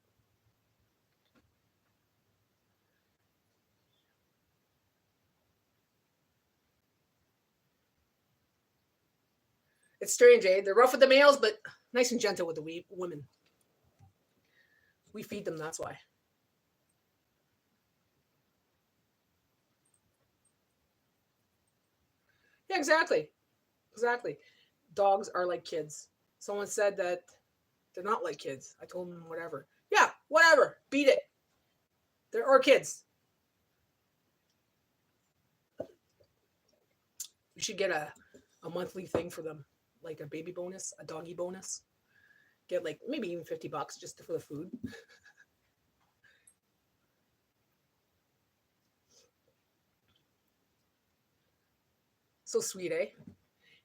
It's strange, eh? They're rough with the males, but nice and gentle with the women. We feed them, that's why. Yeah, exactly. Exactly. Dogs are like kids. Someone said that they're not like kids. I told them whatever. Yeah, whatever. Beat it. They're our kids. We should get a monthly thing for them, like a baby bonus, a doggy bonus. Get like maybe even $50 just for the food. So sweet, eh?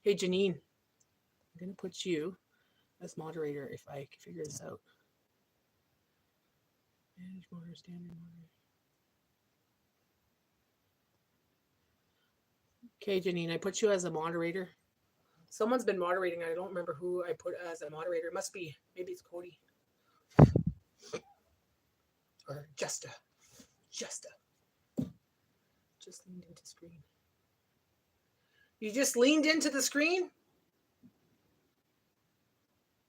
Hey, Janine, I'm going to put you as moderator if I can figure this out. Manage moderator, standard moderator. Okay, Janine, I put you as a moderator. Someone's been moderating. I don't remember who I put as a moderator. It must be, maybe it's Cody. Or Justa. Just leaned into the screen. You just leaned into the screen?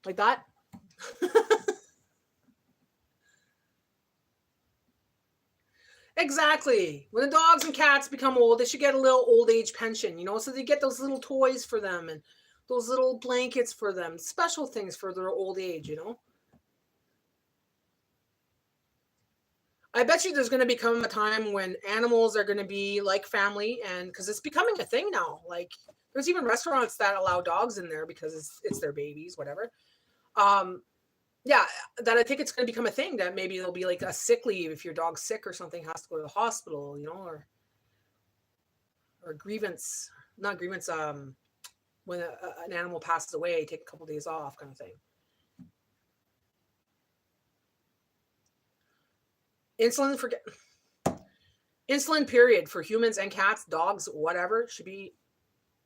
Like that? Exactly. When the dogs and cats become old, they should get a little old age pension, so they get those little toys for them and those little blankets for them, special things for their old age, I bet you there's going to become a time when animals are going to be like family, and because it's becoming a thing now. Like, there's even restaurants that allow dogs in there because it's their babies, whatever. Yeah, that I think it's going to become a thing that maybe there'll be like a sick leave if your dog's sick or something, has to go to the hospital, or grievance, not grievance, when an animal passes away, take a couple of days off kind of thing. Insulin period for humans and cats, dogs, whatever, should be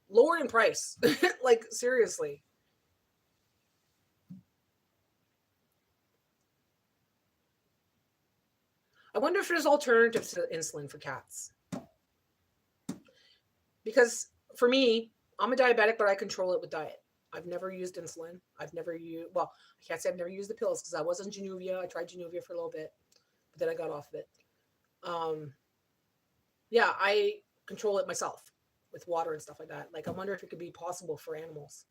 lowered in price. Like, seriously. I wonder if there's alternatives to insulin for cats. Because for me, I'm a diabetic, but I control it with diet. I've never used insulin. I can't say I've never used the pills because I was on Januvia. I tried Januvia for a little bit, but then I got off of it. Yeah, I control it myself with water and stuff like that. Like, I wonder if it could be possible for animals.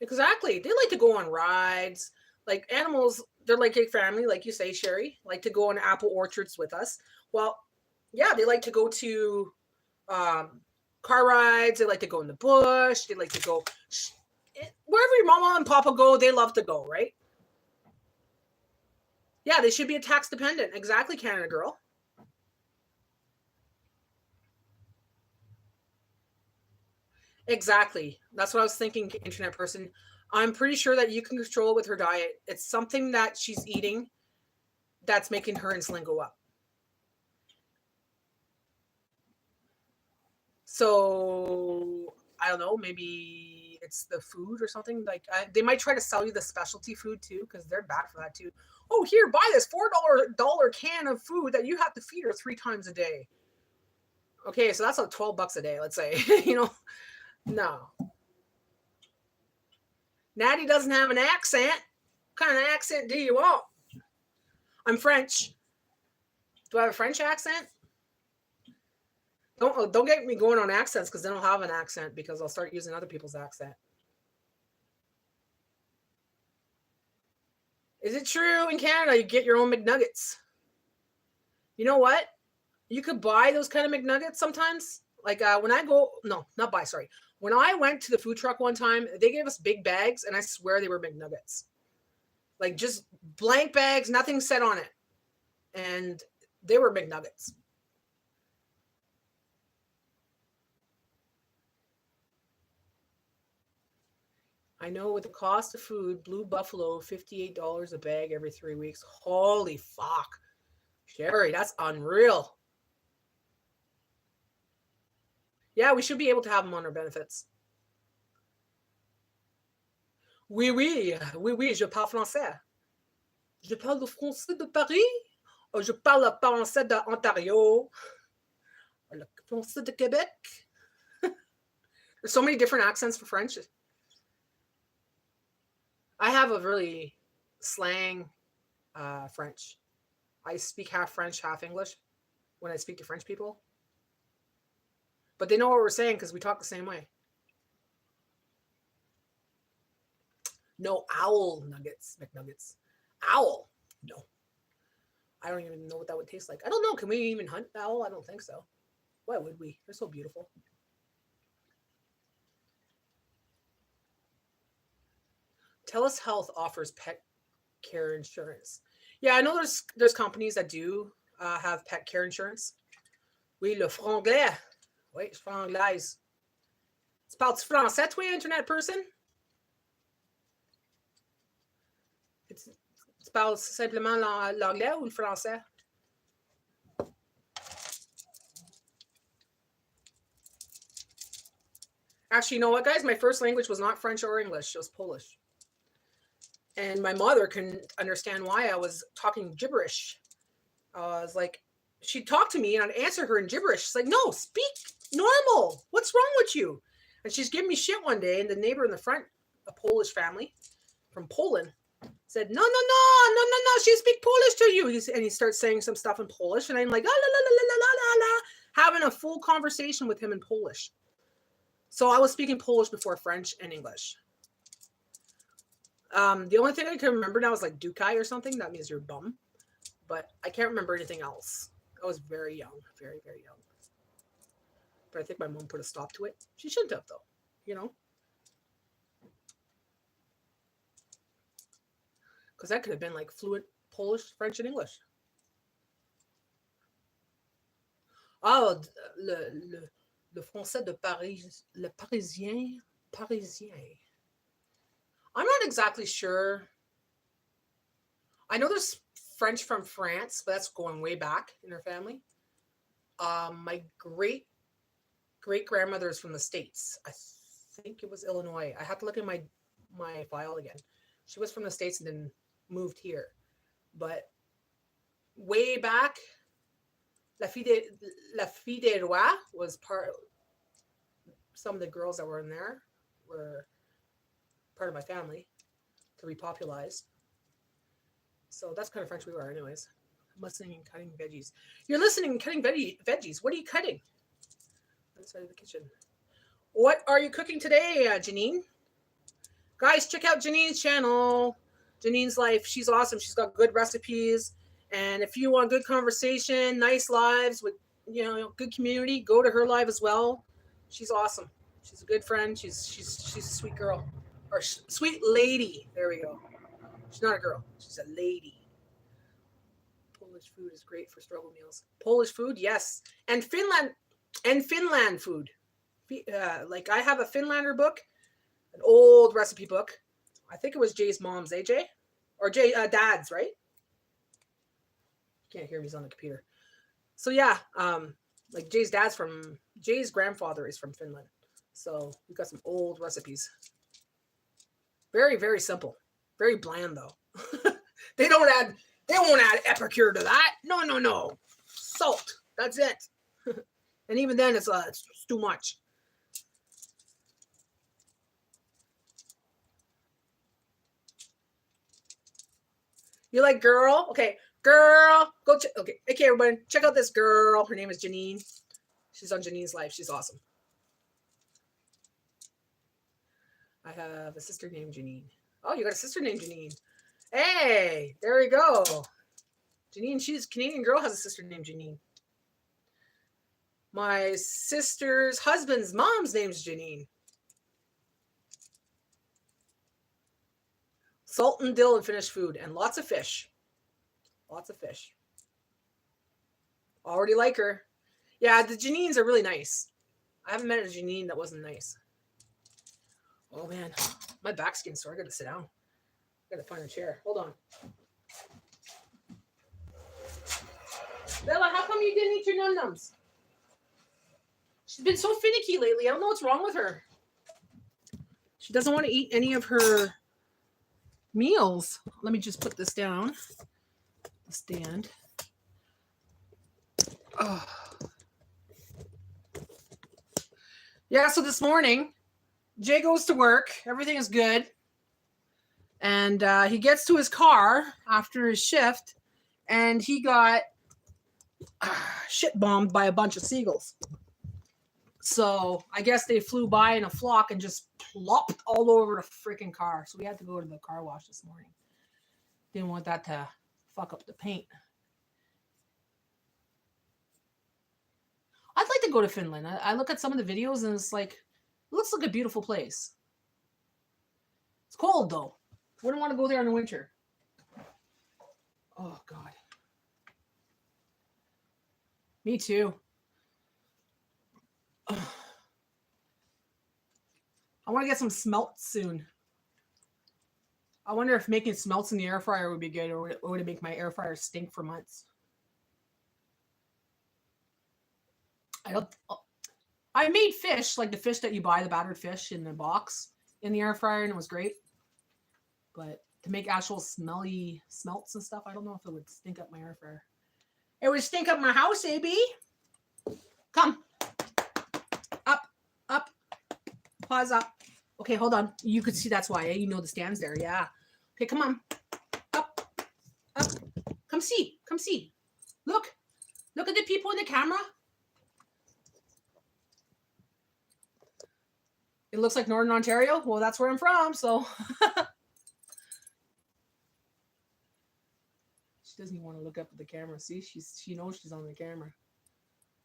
Exactly. They like to go on rides. Like, animals, they're like a family, like you say, Sherry, like to go on apple orchards with us. Well, yeah, they like to go to car rides. They like to go in the bush. They like to go wherever your mama and papa go, they love to go, right? Yeah, they should be a tax dependent. Exactly, Canada girl. Exactly. That's what I was thinking, internet person. I'm pretty sure that you can control it with her diet. It's something that she's eating that's making her insulin go up. So, I don't know, maybe it's the food or something. Like, they might try to sell you the specialty food too, because they're bad for that too. Oh, here, buy this $4 can of food that you have to feed her 3 times a day. Okay, so that's like $12 a day, let's say. No. Natty doesn't have an accent. What kind of accent do you want? I'm French. Do I have a French accent? Don't get me going on accents, because then I'll have an accent because I'll start using other people's accent. Is it true in Canada you get your own McNuggets? You know what? You could buy those kind of McNuggets sometimes. Like when I go, no, not buy, sorry. When I went to the food truck one time, they gave us big bags, and I swear they were McNuggets. Like just blank bags, nothing said on it. And they were McNuggets. I know with the cost of food, Blue Buffalo, $58 a bag every 3 weeks. Holy fuck. Sherry, that's unreal. Yeah, we should be able to have them on our benefits. Oui, oui, oui, oui, je parle français. Je parle le français de Paris. Je parle le français d'Ontario. Le français de Québec. There's so many different accents for French. I have a really slang French. I speak half French, half English when I speak to French people. But they know what we're saying because we talk the same way. No owl nuggets, McNuggets. Owl? No. I don't even know what that would taste like. I don't know. Can we even hunt owl? I don't think so. Why would we? They're so beautiful. TELUS Health offers pet care insurance. Yeah, I know there's companies that do have pet care insurance. Oui, le franglais. Oui, je parle anglaise. Tu parles français, toi, internet person? Tu parles simplement l'anglais ou le français? Actually, you know what, guys? My first language was not French or English. It was Polish. And my mother couldn't understand why I was talking gibberish. I was like, she'd talk to me and I'd answer her in gibberish. She's like, no, speak normal. What's wrong with you? And she's giving me shit one day, and the neighbor in the front, a Polish family from Poland, said, no, she speak Polish to you. And he starts saying some stuff in Polish, and I'm like, la, la, la, la, la, la, la, having a full conversation with him in Polish. So I was speaking Polish before French and English. The only thing I can remember now is like Dukai or something. That means you're bum. But I can't remember anything else. I was very young, very, very young. But I think my mom put a stop to it. She shouldn't have, though, you know? Because that could have been like fluent Polish, French, and English. Oh, le français de Paris, le parisien. I'm not exactly sure. I know there's French from France, but that's going way back in her family. My great grandmother is from the States. I think it was Illinois. I have to look at my file again. She was from the States and then moved here. But way back, La Fille des Rois was part. Some of the girls that were in there were part of my family to repopularize. So that's kind of French we were, anyways. I'm listening and cutting veggies. You're listening and cutting veggies. What are you cutting? Outside of the kitchen. What are you cooking today, Janine? Guys, check out Janine's channel. Janine's Life. She's awesome. She's got good recipes. And if you want good conversation, nice lives with, good community, go to her live as well. She's awesome. She's a good friend. She's a sweet girl. Or sweet lady. There we go. She's not a girl. She's a lady. Polish food is great for struggle meals. Polish food, yes. And Finland food. Like I have a Finlander book, an old recipe book. I think it was Jay's mom's, AJ? Or Jay dad's, right? Can't hear me, he's on the computer. So yeah, like Jay's grandfather is from Finland. So we've got some old recipes. Very, very simple. Very bland though. They won't add epicure to that. No. Salt. That's it. And even then it's too much. You like girl? Okay. Girl. Go okay, everybody. Check out this girl. Her name is Janine. She's on Janine's Life. She's awesome. I have a sister named Janine. Oh, you got a sister named Janine. Hey, there we go. Janine, she's a Canadian girl, has a sister named Janine. My sister's husband's mom's name's Janine. Salt and dill and finished food and lots of fish. Lots of fish. Already like her. Yeah, the Janines are really nice. I haven't met a Janine that wasn't nice. Oh man, my back's getting sore. I gotta sit down. I gotta find a chair. Hold on. Bella, how come you didn't eat your num-nums? She's been so finicky lately. I don't know what's wrong with her. She doesn't want to eat any of her meals. Let me just put this down. The stand. Oh. Yeah, so this morning, Jay goes to work. Everything is good. And he gets to his car after his shift, and he got shit bombed by a bunch of seagulls. So I guess they flew by in a flock and just plopped all over the freaking car. So we had to go to the car wash this morning. Didn't want that to fuck up the paint. I'd like to go to Finland. I look at some of the videos and it's like, it looks like a beautiful place. It's cold though. Wouldn't want to go there in the winter. Oh God. Me too. Ugh. I want to get some smelts soon. I wonder if making smelts in the air fryer would be good, or would it make my air fryer stink for months? I made fish, like the fish that you buy, the battered fish in the box, in the air fryer, and it was great. But to make actual smelly smelts and stuff, I don't know if it would stink up my air fryer. It would stink up my house, AB. Come. Up. Pause up. Okay, hold on. You could see that's why. You know the stand's there. Yeah. Okay, come on. Up. Come see. Look at the people in the camera. It looks like Northern Ontario. Well, that's where I'm from, so. She doesn't even want to look up at the camera. See, she knows she's on the camera.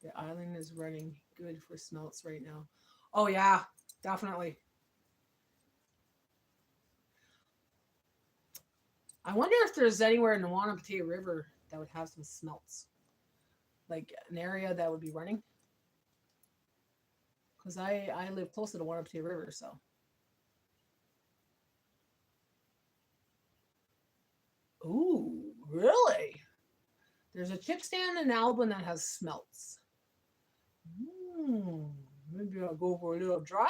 The island is running good for smelts right now. Oh yeah, definitely. I wonder if there's anywhere in the Wanapitei River that would have some smelts. Like an area that would be running. Because I live close to the Wanapitei River, so. Ooh, really? There's a chip stand in Alban that has smelts. Maybe I'll go for a little drive.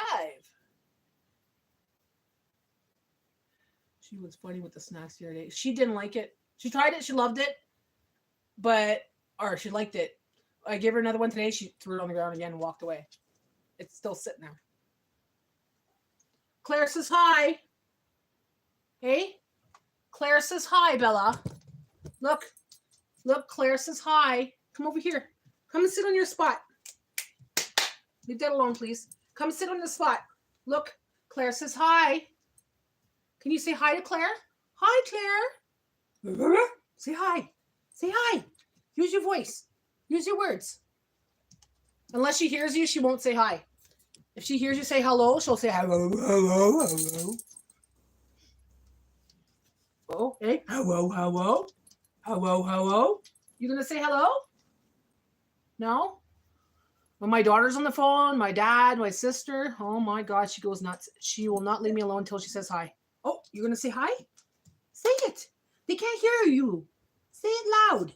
She was funny with the snacks the other day. She didn't like it. She tried it. She loved it. Or she liked it. I gave her another one today. She threw it on the ground again and walked away. It's still sitting there. Claire says hi. Hey? Claire says hi, Bella. Look, Claire says hi. Come over here. Come and sit on your spot. Leave that alone, please. Come sit on the spot. Look, Claire says hi. Can you say hi to Claire? Hi, Claire. Say hi. Say hi. Use your voice. Use your words. Unless she hears you, she won't say hi. If she hears you say hello, she'll say hello. Oh, hey, hello. You gonna say hello? No? When my daughter's on the phone, my dad, my sister, oh my God, she goes nuts. She will not leave me alone until she says hi. Oh, you're gonna say hi? Say it. They can't hear you. Say it loud.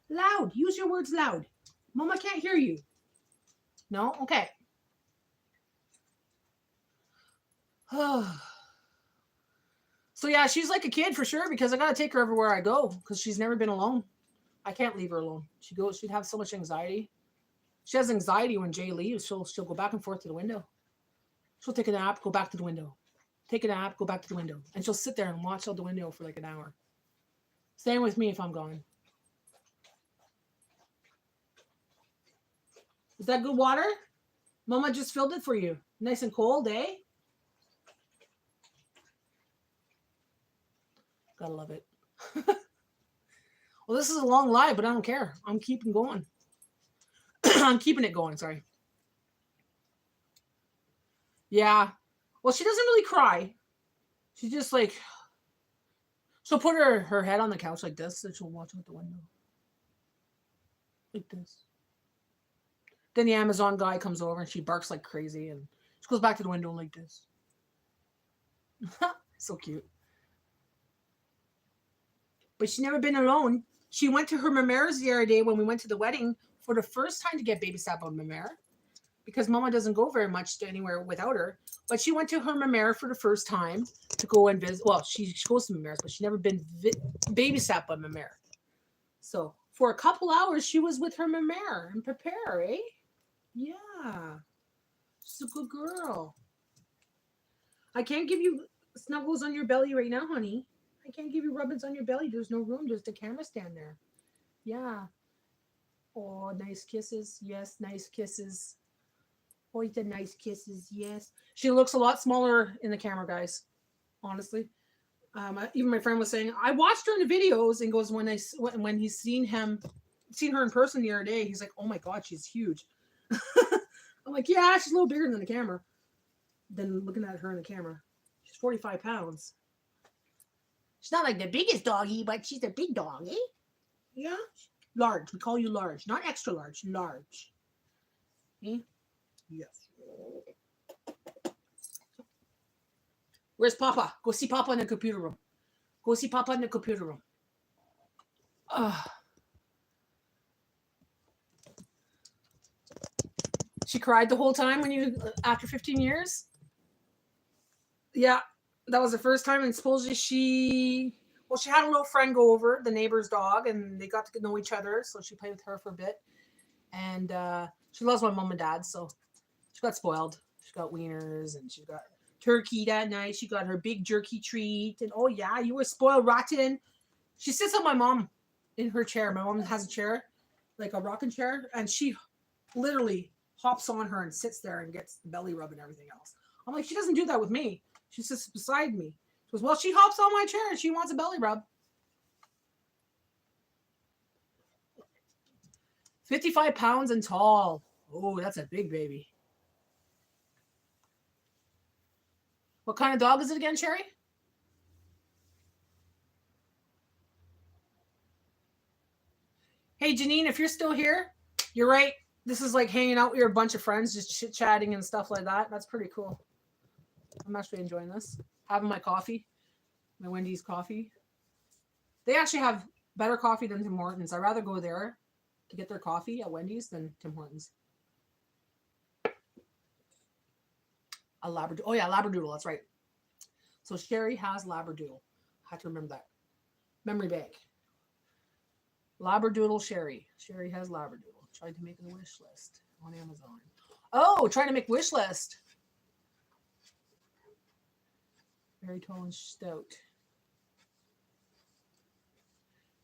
Loud. Use your words loud. Mama can't hear you. No? Okay. So yeah, she's like a kid for sure because I gotta take her everywhere I go because she's never been alone. I can't leave her alone. She'd have so much anxiety. She has anxiety when Jay leaves. She'll go back and forth to the window. She'll take a nap, go back to the window. Take a nap, go back to the window. And she'll sit there and watch out the window for like an hour. Same with me if I'm gone. Is that good water? Mama just filled it for you. Nice and cold, eh? Gotta love it. Well, this is a long live, but I don't care. I'm keeping going. I'm keeping it going, sorry. Yeah. Well, she doesn't really cry. She's just like, she'll put her head on the couch like this, and she'll watch out the window. Like this. Then the Amazon guy comes over and she barks like crazy and she goes back to the window like this. So cute. But she's never been alone. She went to her Mamera's the other day when we went to the wedding for the first time to get babysat by Mamera, because Mama doesn't go very much to anywhere without her. But she went to her Mamera for the first time to go and visit. Well, she goes to Mamera's, but she's never been babysat by Mamera. So for a couple hours, she was with her Mamera and prepare, eh? Yeah. She's a good girl. I can't give you snuggles on your belly right now, honey. I can't give you rubbings on your belly. There's no room. There's the camera stand there. Yeah. Oh, nice kisses. Yes, nice kisses. Oh, the nice kisses. Yes. She looks a lot smaller in the camera, guys. Honestly. Even my friend was saying, I watched her in the videos, and goes, when he's seen her in person the other day, he's like, oh my God, she's huge. I'm like, yeah, she's a little bigger than the camera. Than looking at her in the camera. She's 45 pounds. She's not like the biggest doggy, but she's a big dog, eh? Yeah. Large. We call you large. Not extra large. Large. Eh? Yes. Where's Papa? Go see Papa in the computer room. Go see Papa in the computer room. She cried the whole time after 15 years? Yeah, that was the first time, and supposedly she had a little friend go over, the neighbor's dog, and they got to know each other, so she played with her for a bit. And she loves my mom and dad, so she got spoiled. She got wieners, and she got turkey that night. She got her big jerky treat, and oh yeah, you were spoiled rotten. She sits on my mom in her chair. My mom has a chair, like a rocking chair, and she literally hops on her and sits there and gets the belly rub and everything else. I'm like, she doesn't do that with me. She sits beside me. She goes, well, she hops on my chair and she wants a belly rub. 55 pounds and tall. Oh, that's a big baby. What kind of dog is it again, Sherry? Hey, Janine, if you're still here, you're right. This is like hanging out with your bunch of friends, just chit-chatting and stuff like that. That's pretty cool. I'm actually enjoying this. Having my coffee, my Wendy's coffee. They actually have better coffee than Tim Hortons. I'd rather go there to get their coffee at Wendy's than Tim Hortons. A Labradoodle. Oh, yeah, Labradoodle. That's right. So Sherry has Labradoodle. I have to remember that. Memory bank. Labradoodle Sherry. Sherry has Labradoodle. Tried to make a wish list on Amazon. Oh, trying to make wish list. Very tall and stout.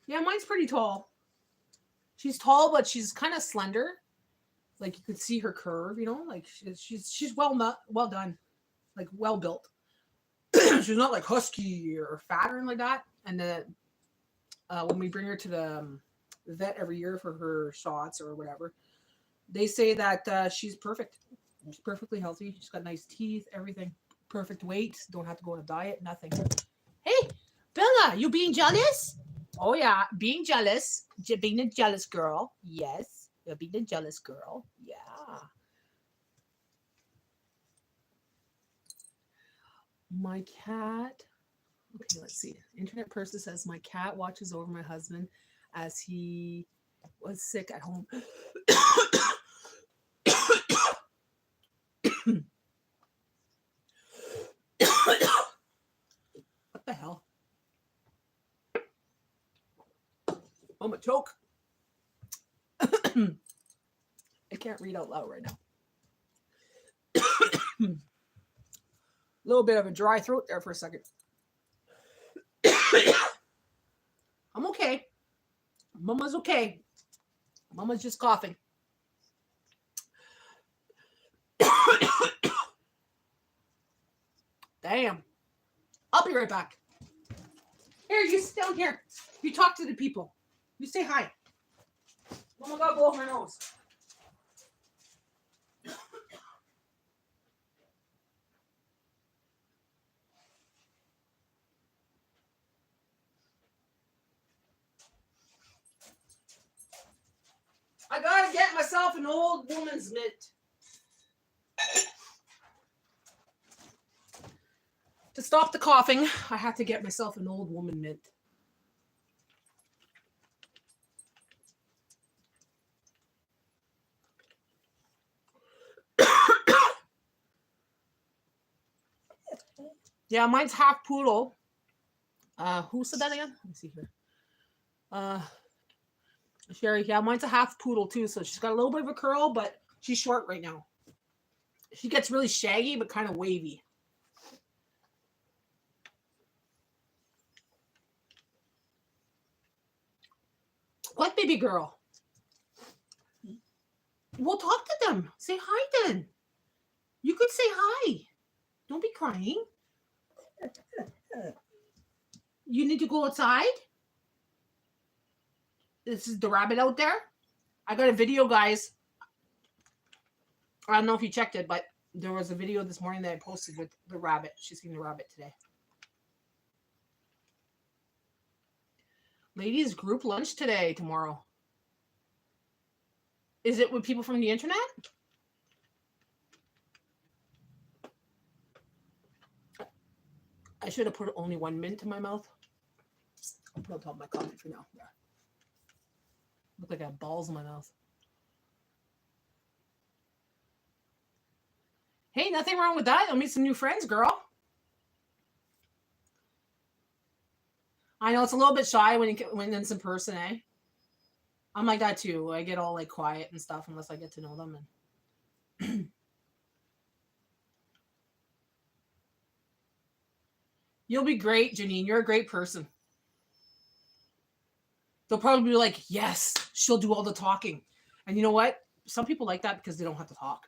Yeah, mine's pretty tall. She's tall, but she's kind of slender. Like you could see her curve, you know. Like she's well done, like well built. She's not like husky or fat or anything like that. And then when we bring her to the vet every year for her shots or whatever, they say that she's perfect. She's perfectly healthy. She's got nice teeth, everything. Perfect weight. Don't have to go on a diet, nothing. Hey, Bella, you being jealous? Oh, yeah, being jealous. Being a jealous girl. Yes, you're being a jealous girl. Yeah. My cat. Okay, let's see. Internet person says, my cat watches over my husband as he was sick at home. What the hell? I'm a choke. I can't read out loud right now. A little bit of a dry throat there for a second. I'm okay. Mama's okay. Mama's just coughing. Damn. I'll be right back. Here, you sit down here. You talk to the people. You say hi. Oh my God, blow her nose. I gotta get myself an old woman's mitt. To stop the coughing, I have to get myself an old woman mitt. Yeah, mine's half poodle. Who said that again? Let me see here. Sherry, yeah, mine's a half poodle too, so she's got a little bit of a curl, but she's short right now. She gets really shaggy, but kind of wavy. What, baby girl? Well, talk to them. Say hi then. You could say hi. Don't be crying. You need to go outside? This is the rabbit out there. I got a video, guys. I don't know if you checked it, but there was a video this morning that I posted with the rabbit. She's seen the rabbit today. Ladies, group lunch today, tomorrow. Is it with people from the internet? I should have put only one mint in my mouth. I'll put on top of my coffee for now. Yeah. Look like I have balls in my mouth. Hey, nothing wrong with that. I'll meet some new friends, girl. I know it's a little bit shy when it's in person, eh? I'm like that too. I get all like quiet and stuff unless I get to know them. And you'll be great, Janine. You're a great person. They'll probably be like, yes, she'll do all the talking. And you know what? Some people like that because they don't have to talk.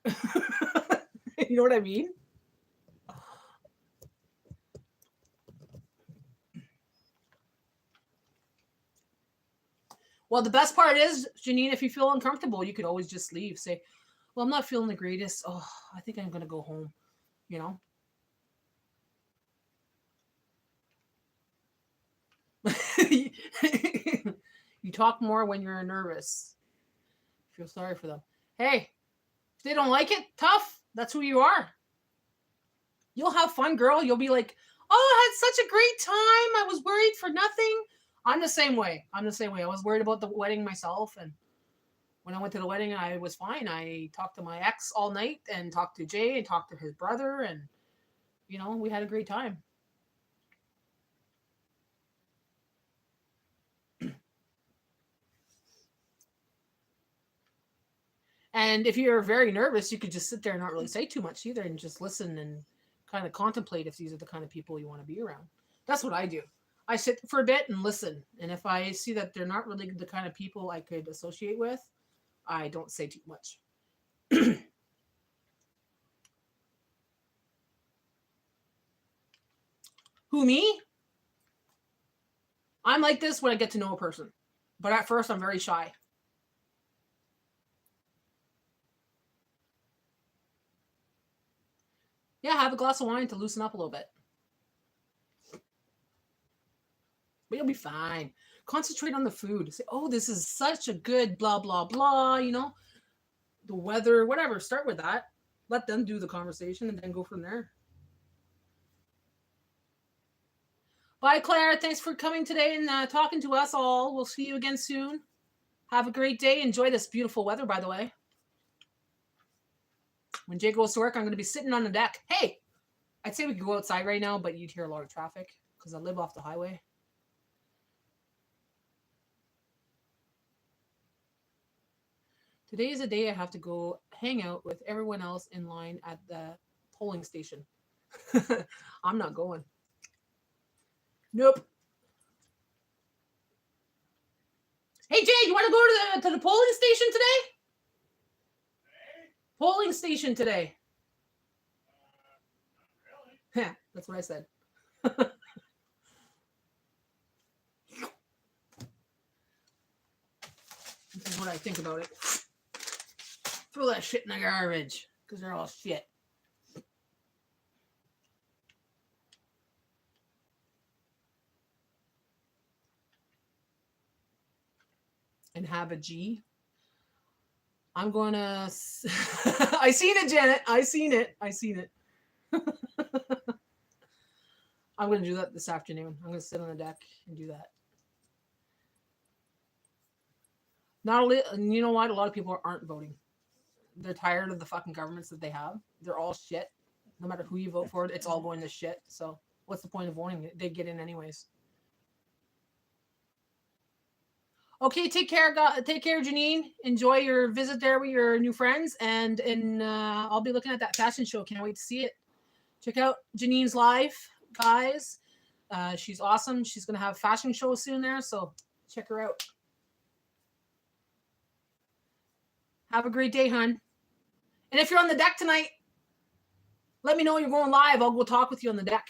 You know what I mean? Well, the best part is, Janine, if you feel uncomfortable, you could always just leave. Say, well, I'm not feeling the greatest. Oh, I think I'm going to go home. You know? You talk more when you're nervous. Feel sorry for them. Hey, if they don't like it, tough. That's who you are. You'll have fun, girl. You'll be like, oh, I had such a great time. I was worried for nothing. I'm the same way. I was worried about the wedding myself. And when I went to the wedding, I was fine. I talked to my ex all night and talked to Jay and talked to his brother. And, you know, we had a great time. And if you're very nervous, you could just sit there and not really say too much either and just listen and kind of contemplate if these are the kind of people you want to be around. That's what I do. I sit for a bit and listen. And if I see that they're not really the kind of people I could associate with, I don't say too much. Who, me? I'm like this when I get to know a person. But at first, I'm very shy. Yeah, have a glass of wine to loosen up a little bit. But you'll be fine. Concentrate on the food. Say, oh, this is such a good blah, blah, blah, you know, the weather, whatever. Start with that. Let them do the conversation and then go from there. Bye, Claire. Thanks for coming today and talking to us all. We'll see you again soon. Have a great day. Enjoy this beautiful weather, by the way. When Jay goes to work, I'm going to be sitting on the deck. Hey, I'd say we could go outside right now, but you'd hear a lot of traffic because I live off the highway. Today is a day I have to go hang out with everyone else in line at the polling station. I'm not going. Nope. Hey, Jay, you want to go to the polling station today? Polling station today. Really? Yeah, that's what I said. is what I think about it. Throw that shit in the garbage because they're all shit. And have a G. I'm going to... I seen it, Janet. I seen it. I'm going to do that this afternoon. I'm going to sit on the deck and do that. You know what? A lot of people aren't voting. They're tired of the fucking governments that they have. They're all shit. No matter who you vote for, it's all going to shit. So what's the point of voting? They get in anyways. Okay, take care, Janine. Enjoy your visit there with your new friends, and I'll be looking at that fashion show. Can't wait to see it. Check out Janine's live, guys. She's awesome. She's gonna have a fashion show soon there, so check her out. Have a great day, hon. And if you're on the deck tonight, let me know you're going live. I'll go talk with you on the deck.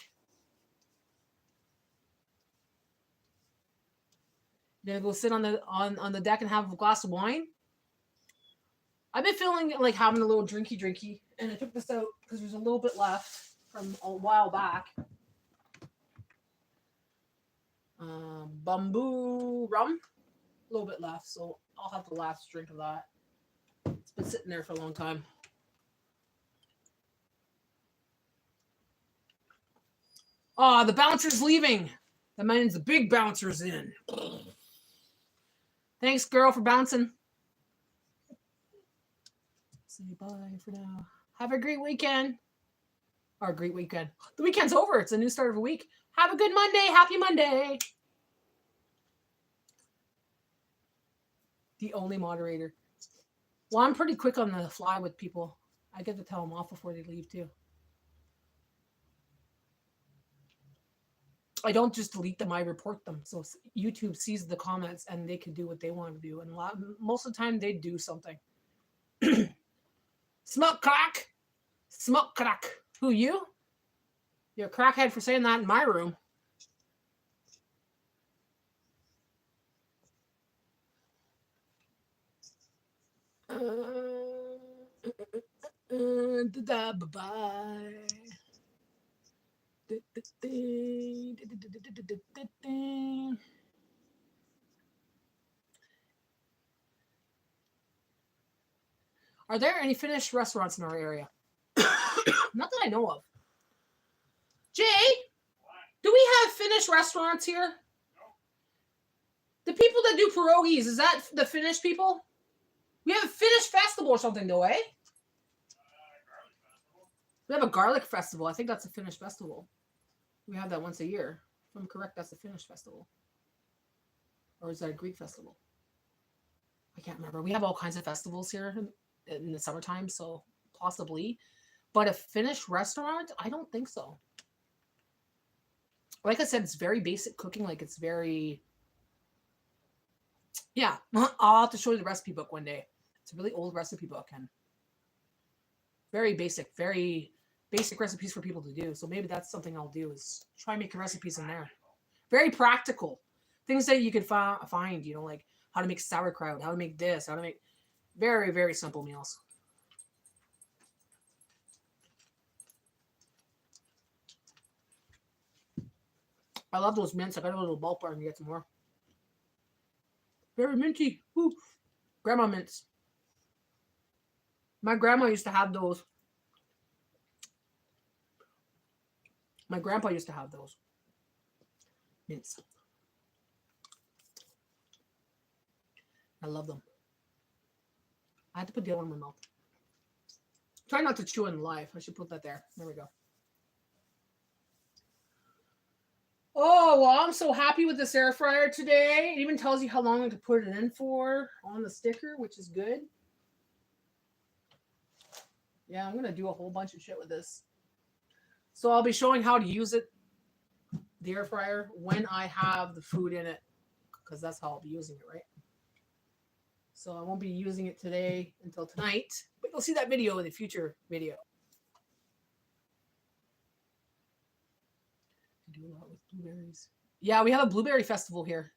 Gonna go sit on the deck and have a glass of wine. I've been feeling like having a little drinky, and I took this out because there's a little bit left from a while back. Bamboo rum, a little bit left, so I'll have the last drink of that. It's been sitting there for a long time. Oh, the bouncer's leaving. That means the big bouncer's in. Thanks, girl, for bouncing. Say bye for now. Have a great weekend. Or a great weekend. The weekend's over. It's a new start of a week. Have a good Monday. Happy Monday. The only moderator. Well, I'm pretty quick on the fly with people. I get to tell them off before they leave, too. I don't just delete them, I report them. So YouTube sees the comments and they can do what they want to do. And most of the time they do something. Smoke crack. Smoke crack. Who, you? You're a crackhead for saying that in my room. Bye-bye. Are there any Finnish restaurants in our area? Not that I know of. Jay, do we have Finnish restaurants here? The people that do pierogies, is that the Finnish people? We have a Finnish festival or something, though, eh? We have a garlic festival. I think that's a Finnish festival. We have that once a year. If I'm correct, that's a Finnish festival. Or is that a Greek festival? I can't remember. We have all kinds of festivals here in the summertime, so possibly. But a Finnish restaurant? I don't think so. Like I said, it's very basic cooking. Like, it's very... Yeah, I'll have to show you the recipe book one day. It's a really old recipe book, and very basic recipes for people to do. So maybe that's something I'll do, is try making recipes in there. Very practical. Things that you could find, you know, like how to make sauerkraut, how to make this, how to make very, very simple meals. I love those mints. I gotta go to the bulk bar and get some more. Very minty. Ooh. Grandma mints. My grandma used to have those. My grandpa used to have those mints. I love them. I had to put the other one in my mouth. Try not to chew in live. I should put that there. There we go. Oh, well, I'm so happy with this air fryer today. It even tells you how long to put it in for on the sticker, which is good. Yeah, I'm going to do a whole bunch of shit with this. So I'll be showing how to use it, the air fryer, when I have the food in it, because that's how I'll be using it, right? So I won't be using it today until tonight, but you'll see that video in the future video. I do a lot with blueberries. Yeah, we have a blueberry festival here.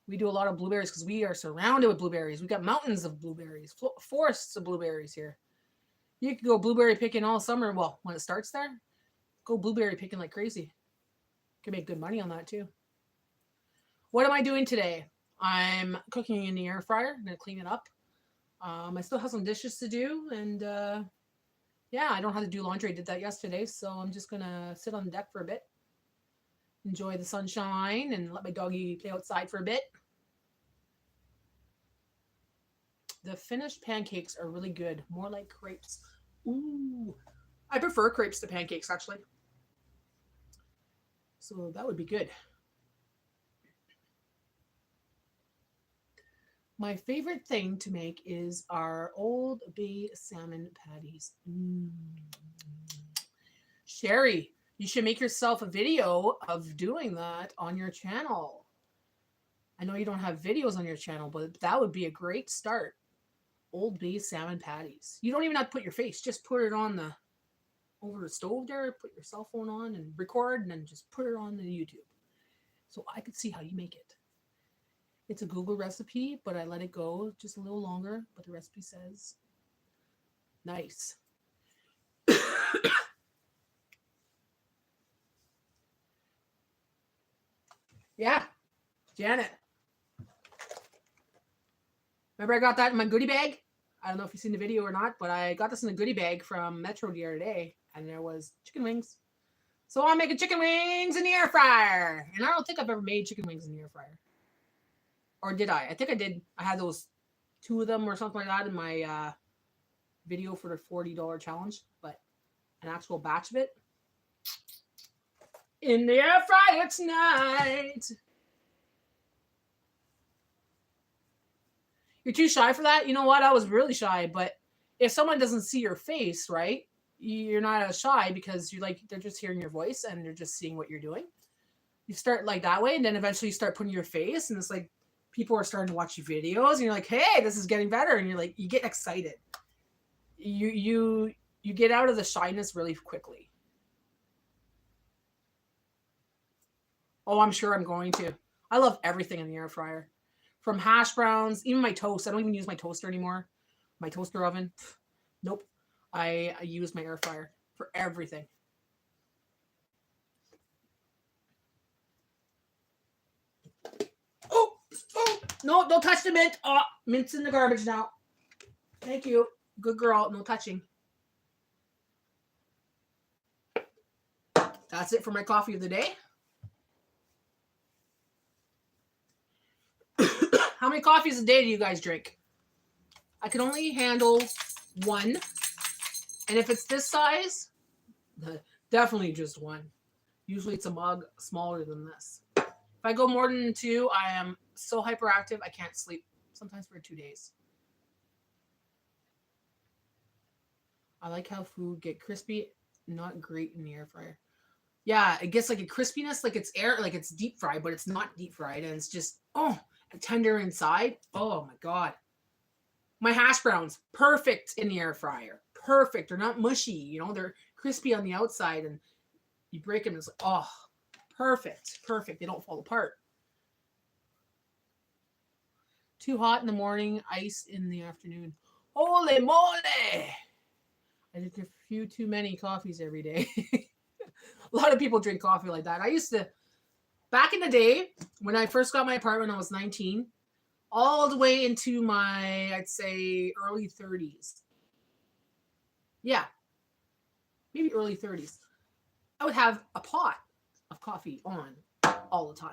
We do a lot of blueberries because we are surrounded with blueberries. We got mountains of blueberries, forests of blueberries here. You can go blueberry picking all summer. Well, when it starts there, go blueberry picking like crazy. You can make good money on that too. What am I doing today? I'm cooking in the air fryer. I'm going to clean it up. I still have some dishes to do. And yeah, I don't have to do laundry. I did that yesterday. So I'm just going to sit on the deck for a bit. Enjoy the sunshine and let my doggy play outside for a bit. The finished pancakes are really good. More like crepes. Ooh. I prefer crepes to pancakes, actually. So that would be good. My favorite thing to make is our Old Bay salmon patties. Sherry, you should make yourself a video of doing that on your channel. I know you don't have videos on your channel, but that would be a great start. Old Bay salmon patties. You don't even have to put your face. Just put it on the over the stove there. Put your cell phone on and record, and then just put it on the YouTube, so I could see how you make it. It's a Google recipe, but I let it go just a little longer. But the recipe says nice. Yeah, Janet. Remember I got that in my goodie bag? I don't know if you've seen the video or not, but I got this in a goodie bag from Metro the other day, and there was chicken wings. So I'm making chicken wings in the air fryer. And I don't think I've ever made chicken wings in the air fryer. Or did I? I think I did. I had those 2 of them or something like that in my video for the $40 challenge, but an actual batch of it in the air fryer tonight. You're too shy for that? You know what? I was really shy, but if someone doesn't see your face, right, you're not as shy because you're like, they're just hearing your voice and they're just seeing what you're doing. You start like that way, and then eventually you start putting your face, and it's like people are starting to watch your videos, and you're like, hey, this is getting better. And you're like, you get excited. You get out of the shyness really quickly. Oh, I'm sure I'm going to. I love everything in the air fryer. From hash browns, even my toast. I don't even use my toaster anymore. My toaster oven. Nope. I use my air fryer for everything. Oh, no, don't touch the mint. Oh, mint's in the garbage now. Thank you. Good girl. No touching. That's it for my coffee of the day. How many coffees a day do you guys drink? I can only handle 1. And if it's this size, definitely just 1. Usually it's a mug smaller than this. If I go more than 2, I am so hyperactive I can't sleep. Sometimes for 2 days. I like how food get crispy, not great in the air fryer. Yeah, it gets like a crispiness, like it's like it's deep fried, but it's not deep fried, and it's just tender inside. Oh my god. My hash browns, perfect in the air fryer. Perfect. They're not mushy, you know, they're crispy on the outside, and you break them and it's like, perfect. Perfect. They don't fall apart. Too hot in the morning, ice in the afternoon. Holy moly! I drink a few too many coffees every day. A lot of people drink coffee like that. I used to, back in the day, when I first got my apartment, I was 19, all the way into my, I'd say, early 30s. Yeah, maybe early 30s. I would have a pot of coffee on all the time,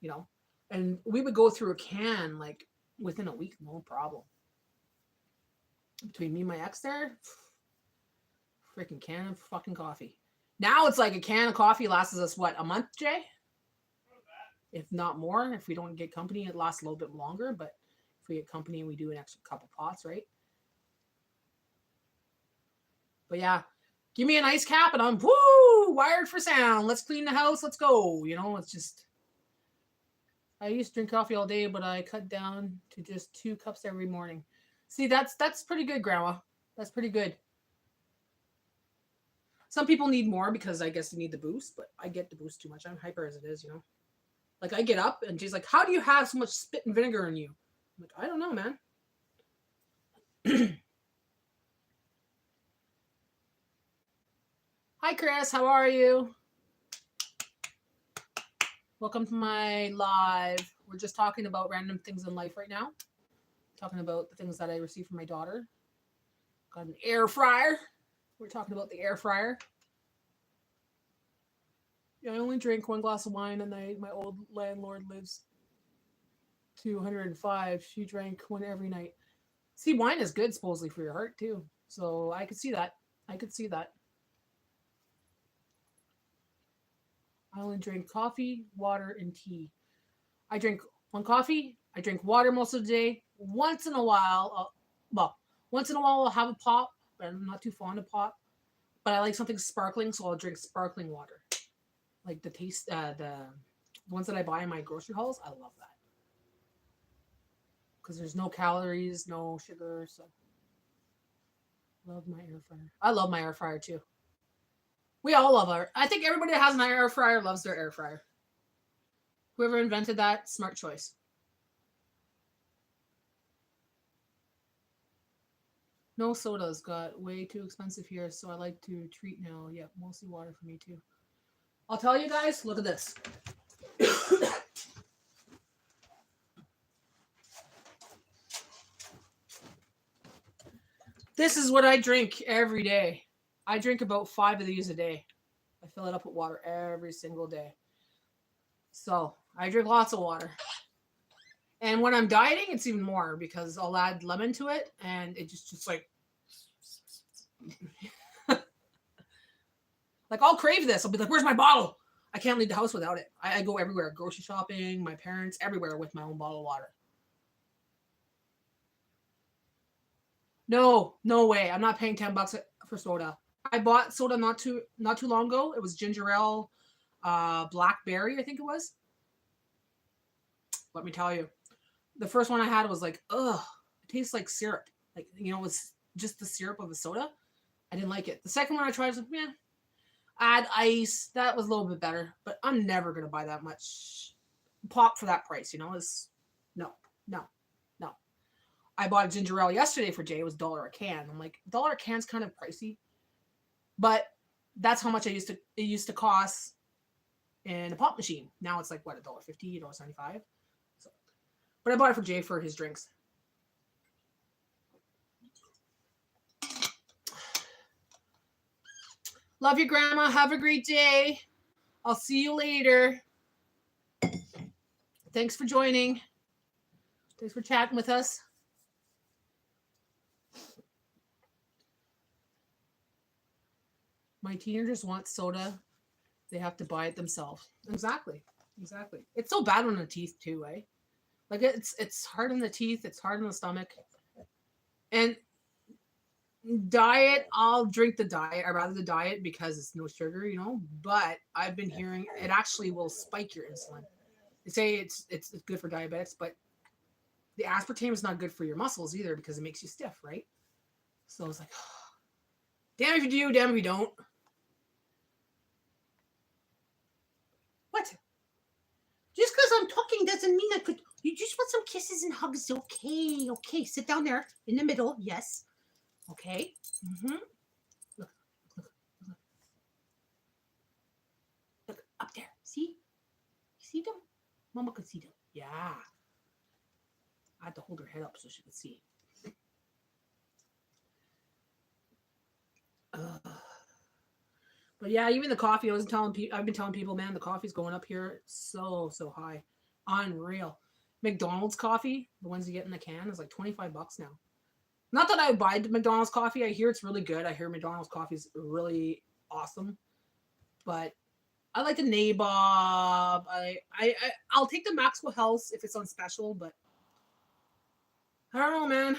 you know, and we would go through a can like within a week, no problem. Between me and my ex there, freaking can of fucking coffee. Now it's like a can of coffee lasts us, what, a month, Jay? If not more. If we don't get company, it lasts a little bit longer. But if we get company, we do an extra couple pots, right? But yeah, give me an ice cap and I'm wired for sound. Let's clean the house. Let's go. You know, it's just, I used to drink coffee all day, but I cut down to just 2 cups every morning. See, that's pretty good, Grandma. That's pretty good. Some people need more because I guess they need the boost, but I get the boost too much. I'm hyper as it is, you know. Like I get up and she's like, how do you have so much spit and vinegar in you? I'm like, I don't know, man. Hi, Chris. How are you? Welcome to my live. We're just talking about random things in life right now. Talking about the things that I received from my daughter. Got an air fryer. We're talking about the air fryer. Yeah, I only drink 1 glass of wine a night. My old landlord lives to 105. She drank one every night. See, wine is good supposedly for your heart too. So I could see that. I could see that. I only drink coffee, water, and tea. I drink 1 coffee. I drink water most of the day. Once in a while, I'll have a pop, but I'm not too fond of pop. But I like something sparkling, so I'll drink sparkling water. Like the taste, the ones that I buy in my grocery hauls, I love that. Because there's no calories, no sugar, so. Love my air fryer. I love my air fryer too. We all love our. I think everybody that has an air fryer loves their air fryer. Whoever invented that, smart choice. No sodas got way too expensive here, so I like to treat now. Yep, mostly water for me too. I'll tell you guys, look at this. This is what I drink every day. I drink about 5 of these a day. I fill it up with water every single day. So I drink lots of water. And when I'm dieting, it's even more because I'll add lemon to it and it just like like I'll crave this. I'll be like, where's my bottle? I can't leave the house without it. I go everywhere, grocery shopping, my parents, everywhere with my own bottle of water. No way. I'm not paying $10 for soda. I bought soda not too long ago. It was ginger ale, blackberry, I think it was. Let me tell you, the first one I had was like, ugh, it tastes like syrup. Like, you know, it was just the syrup of the soda. I didn't like it. The second one I tried was like, yeah, add ice. That was a little bit better, but I'm never gonna buy that much pop for that price. You know, it's no. I bought a ginger ale yesterday for Jay. It was $1 a can. I'm like, $1 a can's kind of pricey, but that's how much it used to cost in a pop machine. Now it's like what, $1.50, $1.75. So, but I bought it for Jay for his drinks. Love you, Grandma. Have a great day. I'll see you later. Thanks for joining. Thanks for chatting with us. My teenagers want soda. They have to buy it themselves. Exactly. It's so bad on the teeth too, eh? Like it's hard on the teeth. It's hard on the stomach. And diet, I'll drink the diet. I'd rather the diet because it's no sugar, you know. But I've been hearing it actually will spike your insulin. They say it's good for diabetics, but the aspartame is not good for your muscles either because it makes you stiff, right? So it's like, damn if you do, damn if you don't. What? Just because I'm talking doesn't mean I could. You just want some kisses and hugs. Okay. Sit down there in the middle. Yes. Okay. Look up there. See? You see them? Mama could see them. Yeah. I had to hold her head up so she could see. But yeah, even the coffee. I've been telling people, man, the coffee's going up here so high, unreal. McDonald's coffee, the ones you get in the can, is like $25 now. Not that I buy McDonald's coffee. I hear it's really good. I hear McDonald's coffee is really awesome, but I like the Nabob. I'll take the Maxwell House if it's on special, but I don't know, man.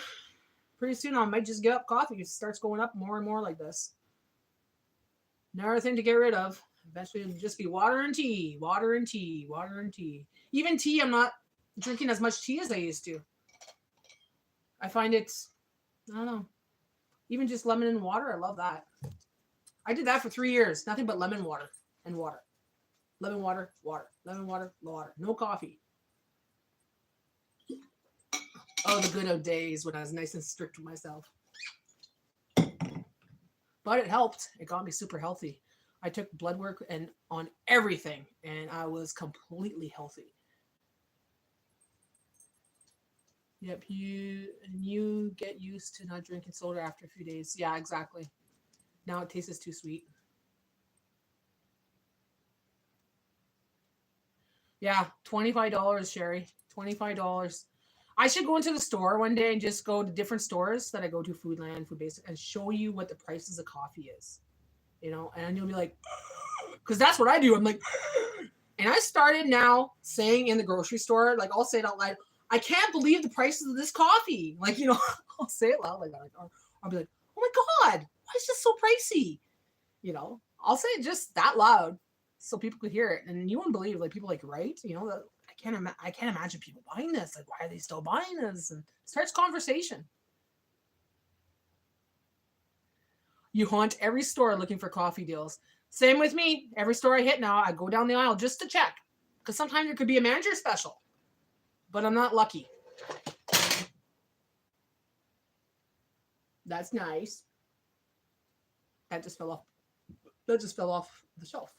Pretty soon I might just get up coffee. It starts going up more and more like this. Another thing to get rid of. Eventually it'll just be water and tea. Even tea, I'm not drinking as much tea as I used to. I find it's, I don't know. Even just lemon and water, I love that. I did that for 3 years. Nothing but lemon water and water. lemon water, water, lemon water, water. No coffee. Oh, the good old days when I was nice and strict with myself. But it helped. It got me super healthy. I took blood work and on everything, and I was completely healthy. Yep, you get used to not drinking soda after a few days. Yeah, exactly. Now it tastes too sweet. Yeah, $25, Sherry. $25. I should go into the store one day and just go to different stores that I go to, Foodland, Food Basic, and show you what the prices of coffee is. You know, and you'll be like, because that's what I do. I'm like, and I started now saying in the grocery store, like I'll say it out loud, I can't believe the prices of this coffee. Like, you know, I'll say it loud like that. Like, I'll be like, oh my God, why is this so pricey? You know, I'll say it just that loud so people could hear it. And you won't believe, like, people like, right? You know, I can't imagine people buying this. Like, why are they still buying this? And it starts conversation. You haunt every store looking for coffee deals. Same with me. Every store I hit now, I go down the aisle just to check. Because sometimes there could be a manager special. But I'm not lucky. That's nice. That just fell off. That just fell off the shelf.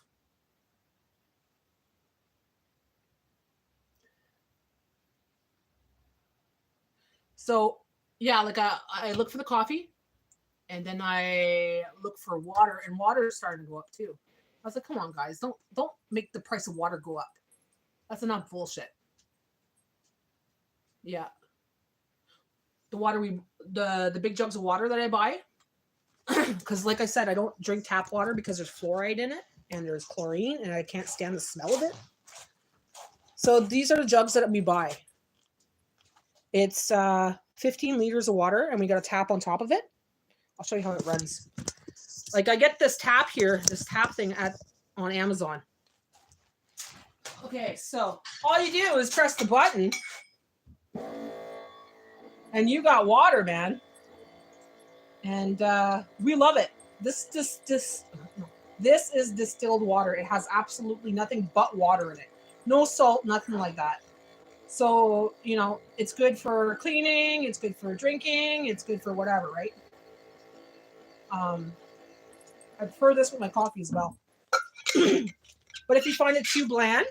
So, yeah, like I look for the coffee. And then I look for water, and water is starting to go up too. I was like, come on, guys, don't make the price of water go up. That's enough bullshit. Yeah. The big jugs of water that I buy, because like I said, I don't drink tap water because there's fluoride in it and there's chlorine, and I can't stand the smell of it. So these are the jugs that we buy. It's 15 liters of water, and we got a tap on top of it. I'll show you how it runs. Like I get this tap here, this tap thing on Amazon. Okay, so all you do is press the button and you got water, man. And we love it. This is distilled water. It has absolutely nothing but water in it. No salt, nothing like that. So, you know, it's good for cleaning, it's good for drinking, it's good for whatever, right? I prefer this with my coffee as well. But if you find it too bland,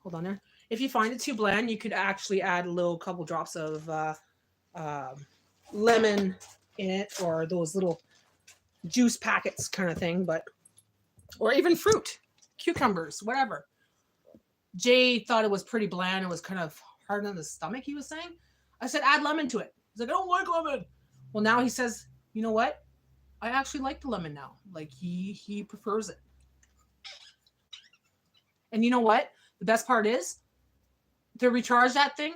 hold on there. If you find it too bland, you could actually add a couple drops of lemon in it, or those little juice packets kind of thing, or even fruit, cucumbers, whatever. Jay thought it was pretty bland. It was kind of hard on the stomach, he was saying. I said, add lemon to it. He's like, I don't like lemon. Well, now he says, you know what? I actually like the lemon now. Like he prefers it. And you know what? The best part is to recharge that thing,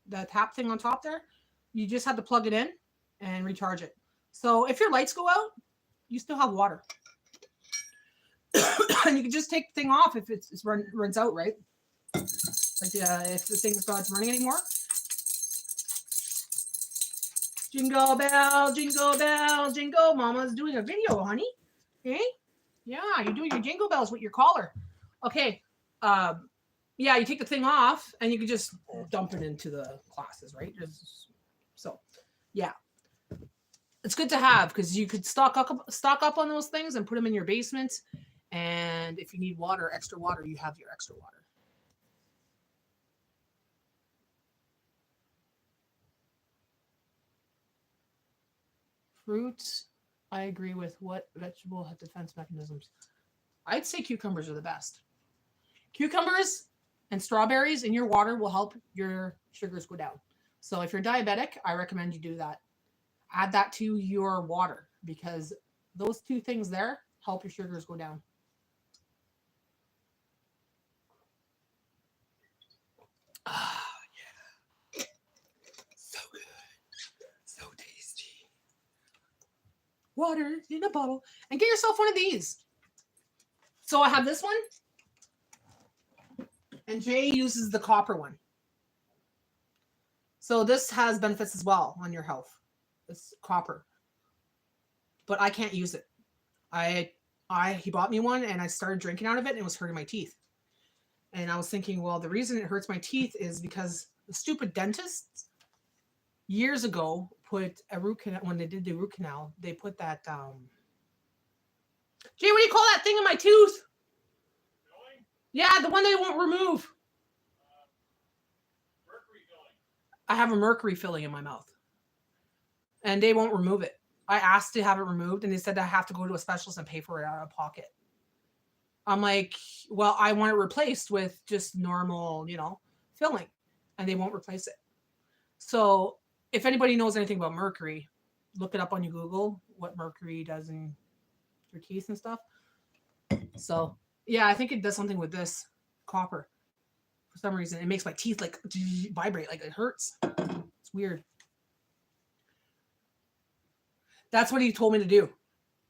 the tap thing on top there, you just have to plug it in and recharge it. So if your lights go out, you still have water. And you can just take the thing off if it's runs out, right? Like if the thing's not running anymore. Jingle bell, jingle. Mama's doing a video, honey. Hey? Yeah, you're doing your jingle bells with your collar. Okay. Yeah, you take the thing off and you can just dump it into the classes, right? So, yeah. It's good to have because you could stock up on those things and put them in your basement. And if you need extra water, you have your extra water. Fruits, I agree with. What vegetable have defense mechanisms? I'd say cucumbers are the best. Cucumbers and strawberries in your water will help your sugars go down. So if you're diabetic, I recommend you do that. Add that to your water because those two things there help your sugars go down. Ah, yeah. So good. So tasty. Water in a bottle. And get yourself one of these. So I have this one. And Jay uses the copper one. So this has benefits as well on your health. It's copper. But I can't use it. I he bought me one and I started drinking out of it and it was hurting my teeth. And I was thinking, well, the reason it hurts my teeth is because the stupid dentists years ago put a root canal, when they did the root canal, they put that, Jay, what do you call that thing in my tooth? Filling? Yeah, the one they won't remove. Mercury filling. I have a mercury filling in my mouth. And they won't remove it. I asked to have it removed and they said I have to go to a specialist and pay for it out of pocket. I'm like, well, I want it replaced with just normal, filling, and they won't replace it. So if anybody knows anything about mercury, look it up on your Google, what mercury does in your teeth and stuff. So yeah, I think it does something with this copper. For some reason, it makes my teeth like vibrate, like it hurts. It's weird. That's what he told me to do.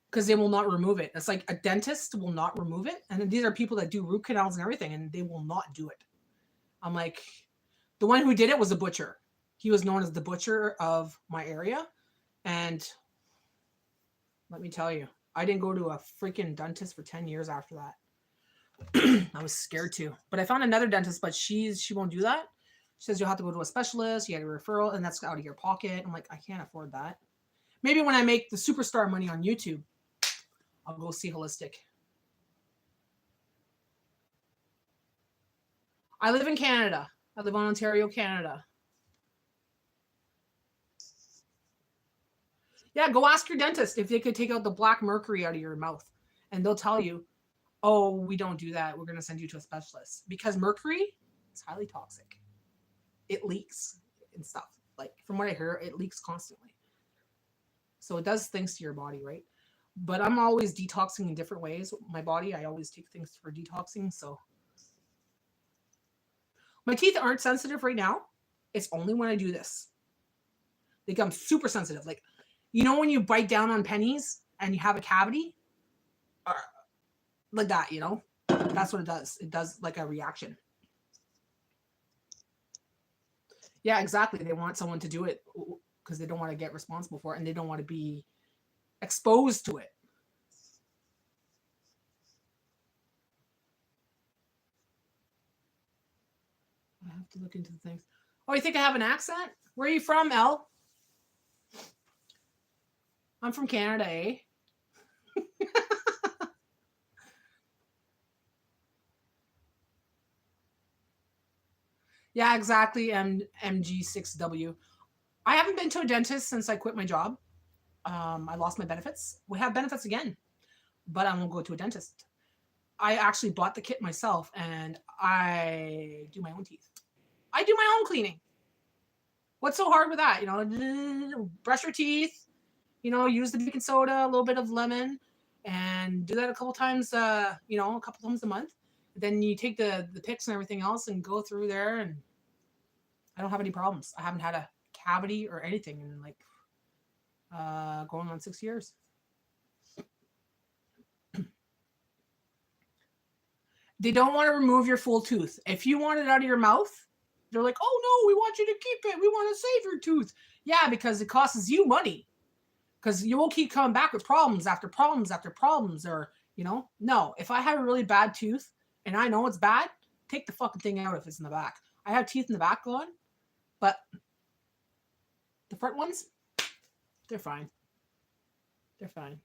Because they will not remove it. It's like a dentist will not remove it. And then these are people that do root canals and everything, and they will not do it. I'm like, the one who did it was a butcher. He was known as the butcher of my area. And let me tell you, I didn't go to a freaking dentist for 10 years after that. I was scared to. But I found another dentist, but she won't do that. She says you'll have to go to a specialist, you get a referral, and that's out of your pocket. I'm like, I can't afford that. Maybe when I make the superstar money on YouTube, I'll go see holistic. I live in Canada. I live in Ontario, Canada. Yeah, go ask your dentist if they could take out the black mercury out of your mouth. And they'll tell you, oh, we don't do that. We're going to send you to a specialist. Because mercury is highly toxic. It leaks and stuff. Like, from what I hear, it leaks constantly. So it does things to your body, right? But I'm always detoxing in different ways. My body, I always take things for detoxing. So my teeth aren't sensitive right now. It's only when I do this. They become super sensitive. Like, when you bite down on pennies and you have a cavity? Like that, That's what it does. It does like a reaction. Yeah, exactly. They want someone to do it because they don't want to get responsible for it and they don't want to be exposed to it. I have to look into the things. Oh, you think I have an accent? Where are you from, Elle? I'm from Canada, eh? Yeah, exactly. MG6W. I haven't been to a dentist since I quit my job. I lost my benefits. We have benefits again, but I won't go to a dentist. I actually bought the kit myself, and I do my own teeth. I do my own cleaning. What's so hard with that? Brush your teeth, use the baking soda, a little bit of lemon, and do that a couple times, a couple times a month. Then you take the picks and everything else and go through there, and I don't have any problems. I haven't had a cavity or anything in like going on 6 years. They don't want to remove your full tooth. If you want it out of your mouth, they're like, oh no, we want you to keep it. We want to save your tooth. Yeah, because it costs you money. Because you will keep coming back with problems after problems after problems. Or, no. If I have a really bad tooth and I know it's bad, take the fucking thing out if it's in the back. I have teeth in the back going, but the front ones, they're fine. They're fine.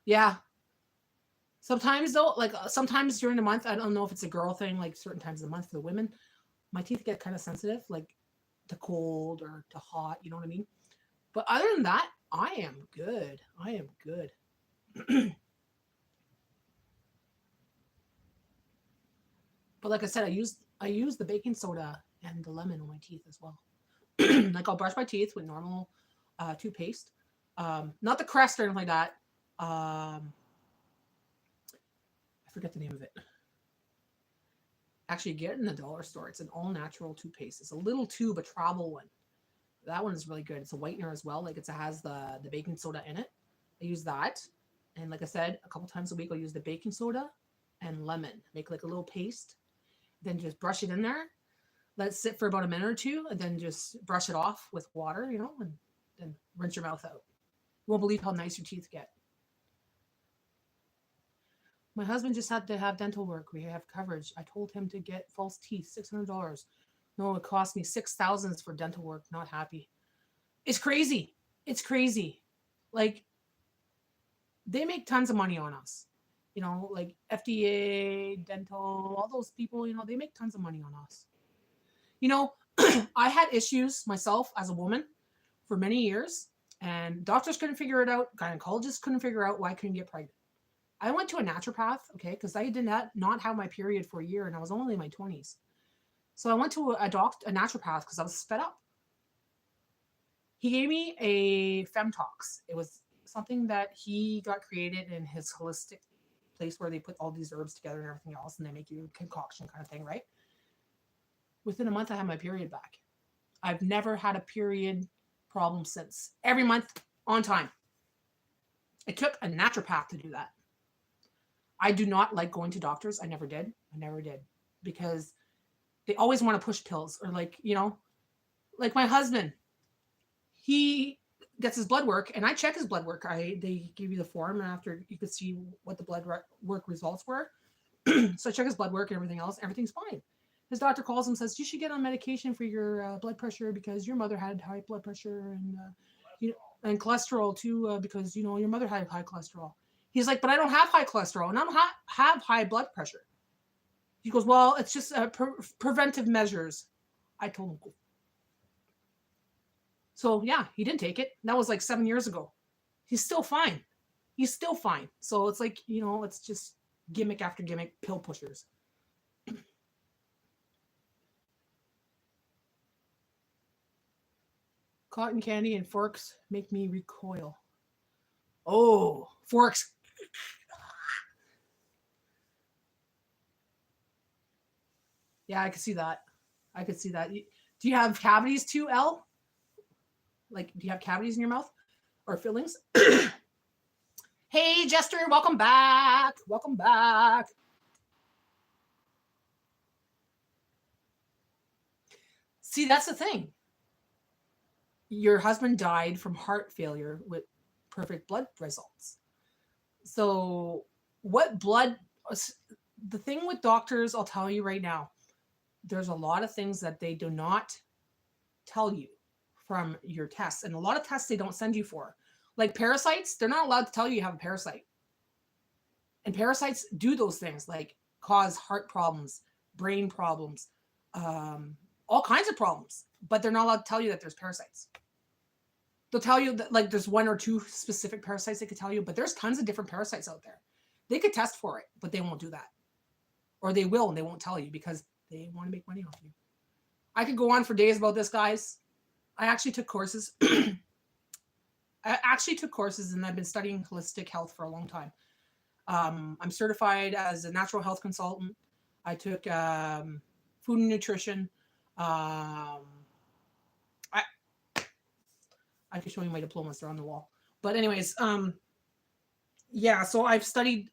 Yeah. Sometimes though, like sometimes during the month, I don't know if it's a girl thing, like certain times of the month for the women, my teeth get kind of sensitive, like to cold or to hot, you know what I mean? But other than that, I am good. I am good. But like I said, I use the baking soda and the lemon on my teeth as well. Like I'll brush my teeth with normal toothpaste. Not the Crest or anything like that. I forget the name of it. Actually, you get it in the dollar store. It's an all-natural toothpaste. It's a little tube, a travel one. That one is really good. It's a whitener as well. Like it has the baking soda in it. I use that. And like I said, a couple times a week I'll use the baking soda and lemon. Make like a little paste. Then just brush it in there. let it sit for about a minute or two, and then just brush it off with water, and then rinse your mouth out. You won't believe how nice your teeth get. My husband just had to have dental work. We have coverage. I told him to get false teeth, $600. No, it cost me 6,000 for dental work. Not happy. It's crazy. It's crazy. Like, they make tons of money on us. Like FDA, dental, all those people, they make tons of money on us. I had issues myself as a woman for many years, and doctors couldn't figure it out. Gynecologists couldn't figure out why I couldn't get pregnant. I went to a naturopath, okay, because I did not have my period for a year, and I was only in my 20s. So I went to a naturopath because I was fed up. He gave me a femtox. It was something that he got created in his holistic place where they put all these herbs together and everything else, and they make you a concoction kind of thing, right? Within a month, I had my period back. I've never had a period problem since. Every month, on time. It took a naturopath to do that. I do not like going to doctors. I never did. Because they always want to push pills, or like my husband, he gets his blood work, and I check his blood work. They give you the form, and after you could see what the blood work results were. So I check his blood work and everything else. Everything's fine. His doctor calls him and says, you should get on medication for your blood pressure because your mother had high blood pressure, and cholesterol too, because your mother had high cholesterol. He's like, but I don't have high cholesterol and I don't have high blood pressure. He goes, well, it's just preventive measures. I told him, go. So yeah, he didn't take it. That was like 7 years ago. He's still fine. So it's like, it's just gimmick after gimmick, pill pushers. Cotton candy and forks make me recoil. Oh, forks. Yeah, I could see that. Do you have cavities too, Elle? Like, do you have cavities in your mouth or fillings? Hey, Jester, welcome back. See, that's the thing. Your husband died from heart failure with perfect blood results. So the thing with doctors, I'll tell you right now, there's a lot of things that they do not tell you from your tests, and a lot of tests they don't send you for. Like parasites, they're not allowed to tell you have a parasite. And parasites do those things, like cause heart problems, brain problems, all kinds of problems, but they're not allowed to tell you that there's parasites. They'll tell you that like there's one or two specific parasites they could tell you, but there's tons of different parasites out there. They could test for it, but they won't do that. Or they will, and they won't tell you because they want to make money off you. I could go on for days about this, guys. I actually took courses. And I've been studying holistic health for a long time. I'm certified as a natural health consultant. I took food and nutrition. I can show you my diplomas. They're on the wall. But anyways, yeah, so I've studied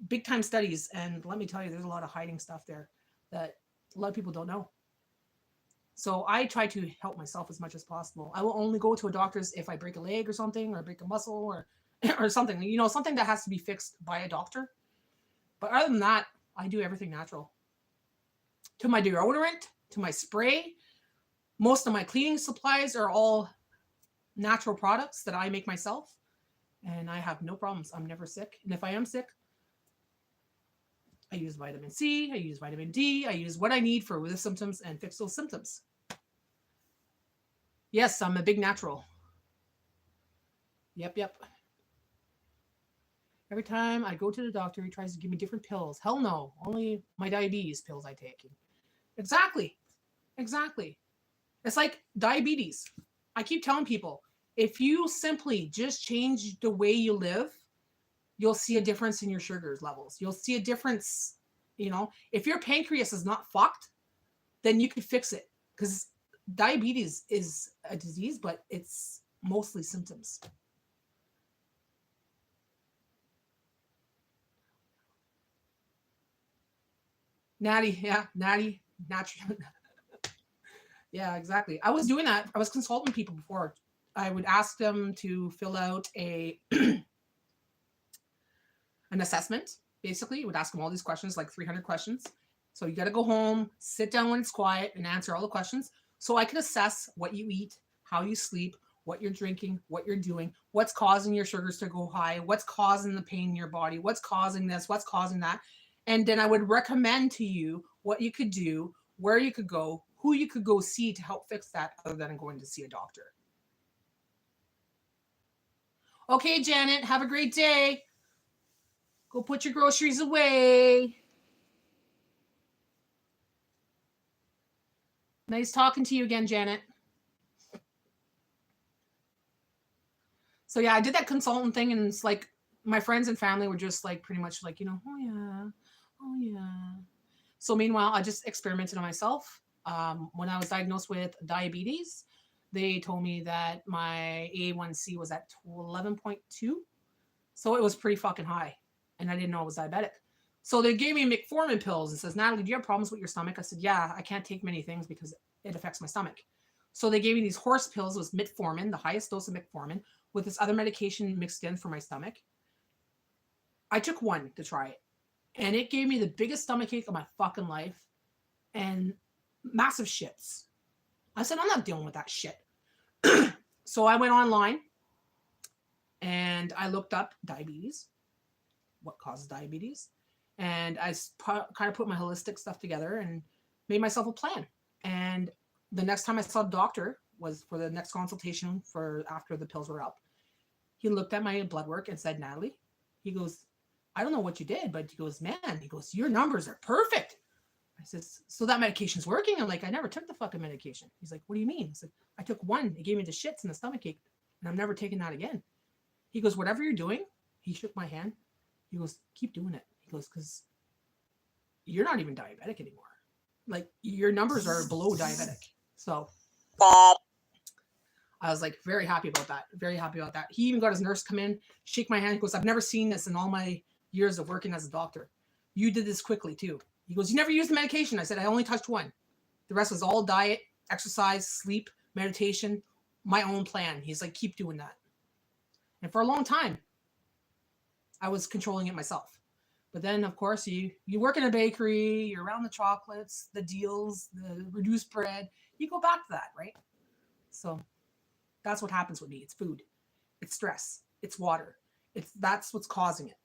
big time studies, and let me tell you, there's a lot of hiding stuff there that a lot of people don't know. So I try to help myself as much as possible. I will only go to a doctor's if I break a leg or something, or break a muscle, or something, something that has to be fixed by a doctor. But other than that, I do everything natural. To my deodorant, to my spray, most of my cleaning supplies are all natural products that I make myself, and I have no problems. I'm never sick. And if I am sick, I use vitamin C, I use vitamin D, I use what I need for the symptoms and fix those symptoms. Yes, I'm a big natural. Yep. Every time I go to the doctor, he tries to give me different pills. Hell no, only my diabetes pills I take. Exactly. It's like diabetes. I keep telling people, if you simply just change the way you live, you'll see a difference in your sugar levels. You'll see a difference, if your pancreas is not fucked, then you can fix it, because diabetes is a disease, but it's mostly symptoms. Natty, yeah, Natty, natural. Yeah, exactly. I was doing that. I was consulting people before. I would ask them to fill out an assessment. Basically, you would ask them all these questions, like 300 questions. So you got to go home, sit down when it's quiet, and answer all the questions. So I could assess what you eat, how you sleep, what you're drinking, what you're doing, what's causing your sugars to go high, what's causing the pain in your body, what's causing this, what's causing that. And then I would recommend to you what you could do, where you could go, who you could go see to help fix that other than going to see a doctor. Okay, Janet, have a great day. Go put your groceries away. Nice talking to you again, Janet. So yeah, I did that consultant thing, and it's like my friends and family were just like pretty much like, oh yeah, oh yeah. So meanwhile, I just experimented on myself. When I was diagnosed with diabetes, they told me that my A1C was at 11.2. So it was pretty fucking high. And I didn't know I was diabetic. So they gave me metformin pills and says, Natalie, do you have problems with your stomach? I said, yeah, I can't take many things because it affects my stomach. So they gave me these horse pills. It was metformin, the highest dose of metformin, with this other medication mixed in for my stomach. I took one to try it. And it gave me the biggest stomachache of my fucking life and massive shits. I said, I'm not dealing with that shit. So I went online and I looked up diabetes, what causes diabetes. And I kind of put my holistic stuff together and made myself a plan. And the next time I saw a doctor was for the next consultation for after the pills were up. He looked at my blood work and said, Natalie, he goes, I don't know what you did, but he goes, man, he goes, your numbers are perfect. I says, so that medication's working? I'm like, I never took the fucking medication. He's like, what do you mean? He's like, I took one. It gave me the shits and the stomachache, and I'm never taking that again. He goes, whatever you're doing, he shook my hand. He goes, keep doing it. He goes, because you're not even diabetic anymore. Like, your numbers are below diabetic. So I was like, very happy about that. Very happy about that. He even got his nurse come in, shake my hand. He goes, I've never seen this in all my years of working as a doctor. You did this quickly too. He goes, you never used the medication. I said, I only touched one. The rest was all diet, exercise, sleep, meditation, my own plan. He's like, keep doing that. And for a long time, I was controlling it myself. But then, of course, you work in a bakery, you're around the chocolates, the deals, the reduced bread. You go back to that, right? So that's what happens with me. It's food. It's stress. It's water. That's what's causing it.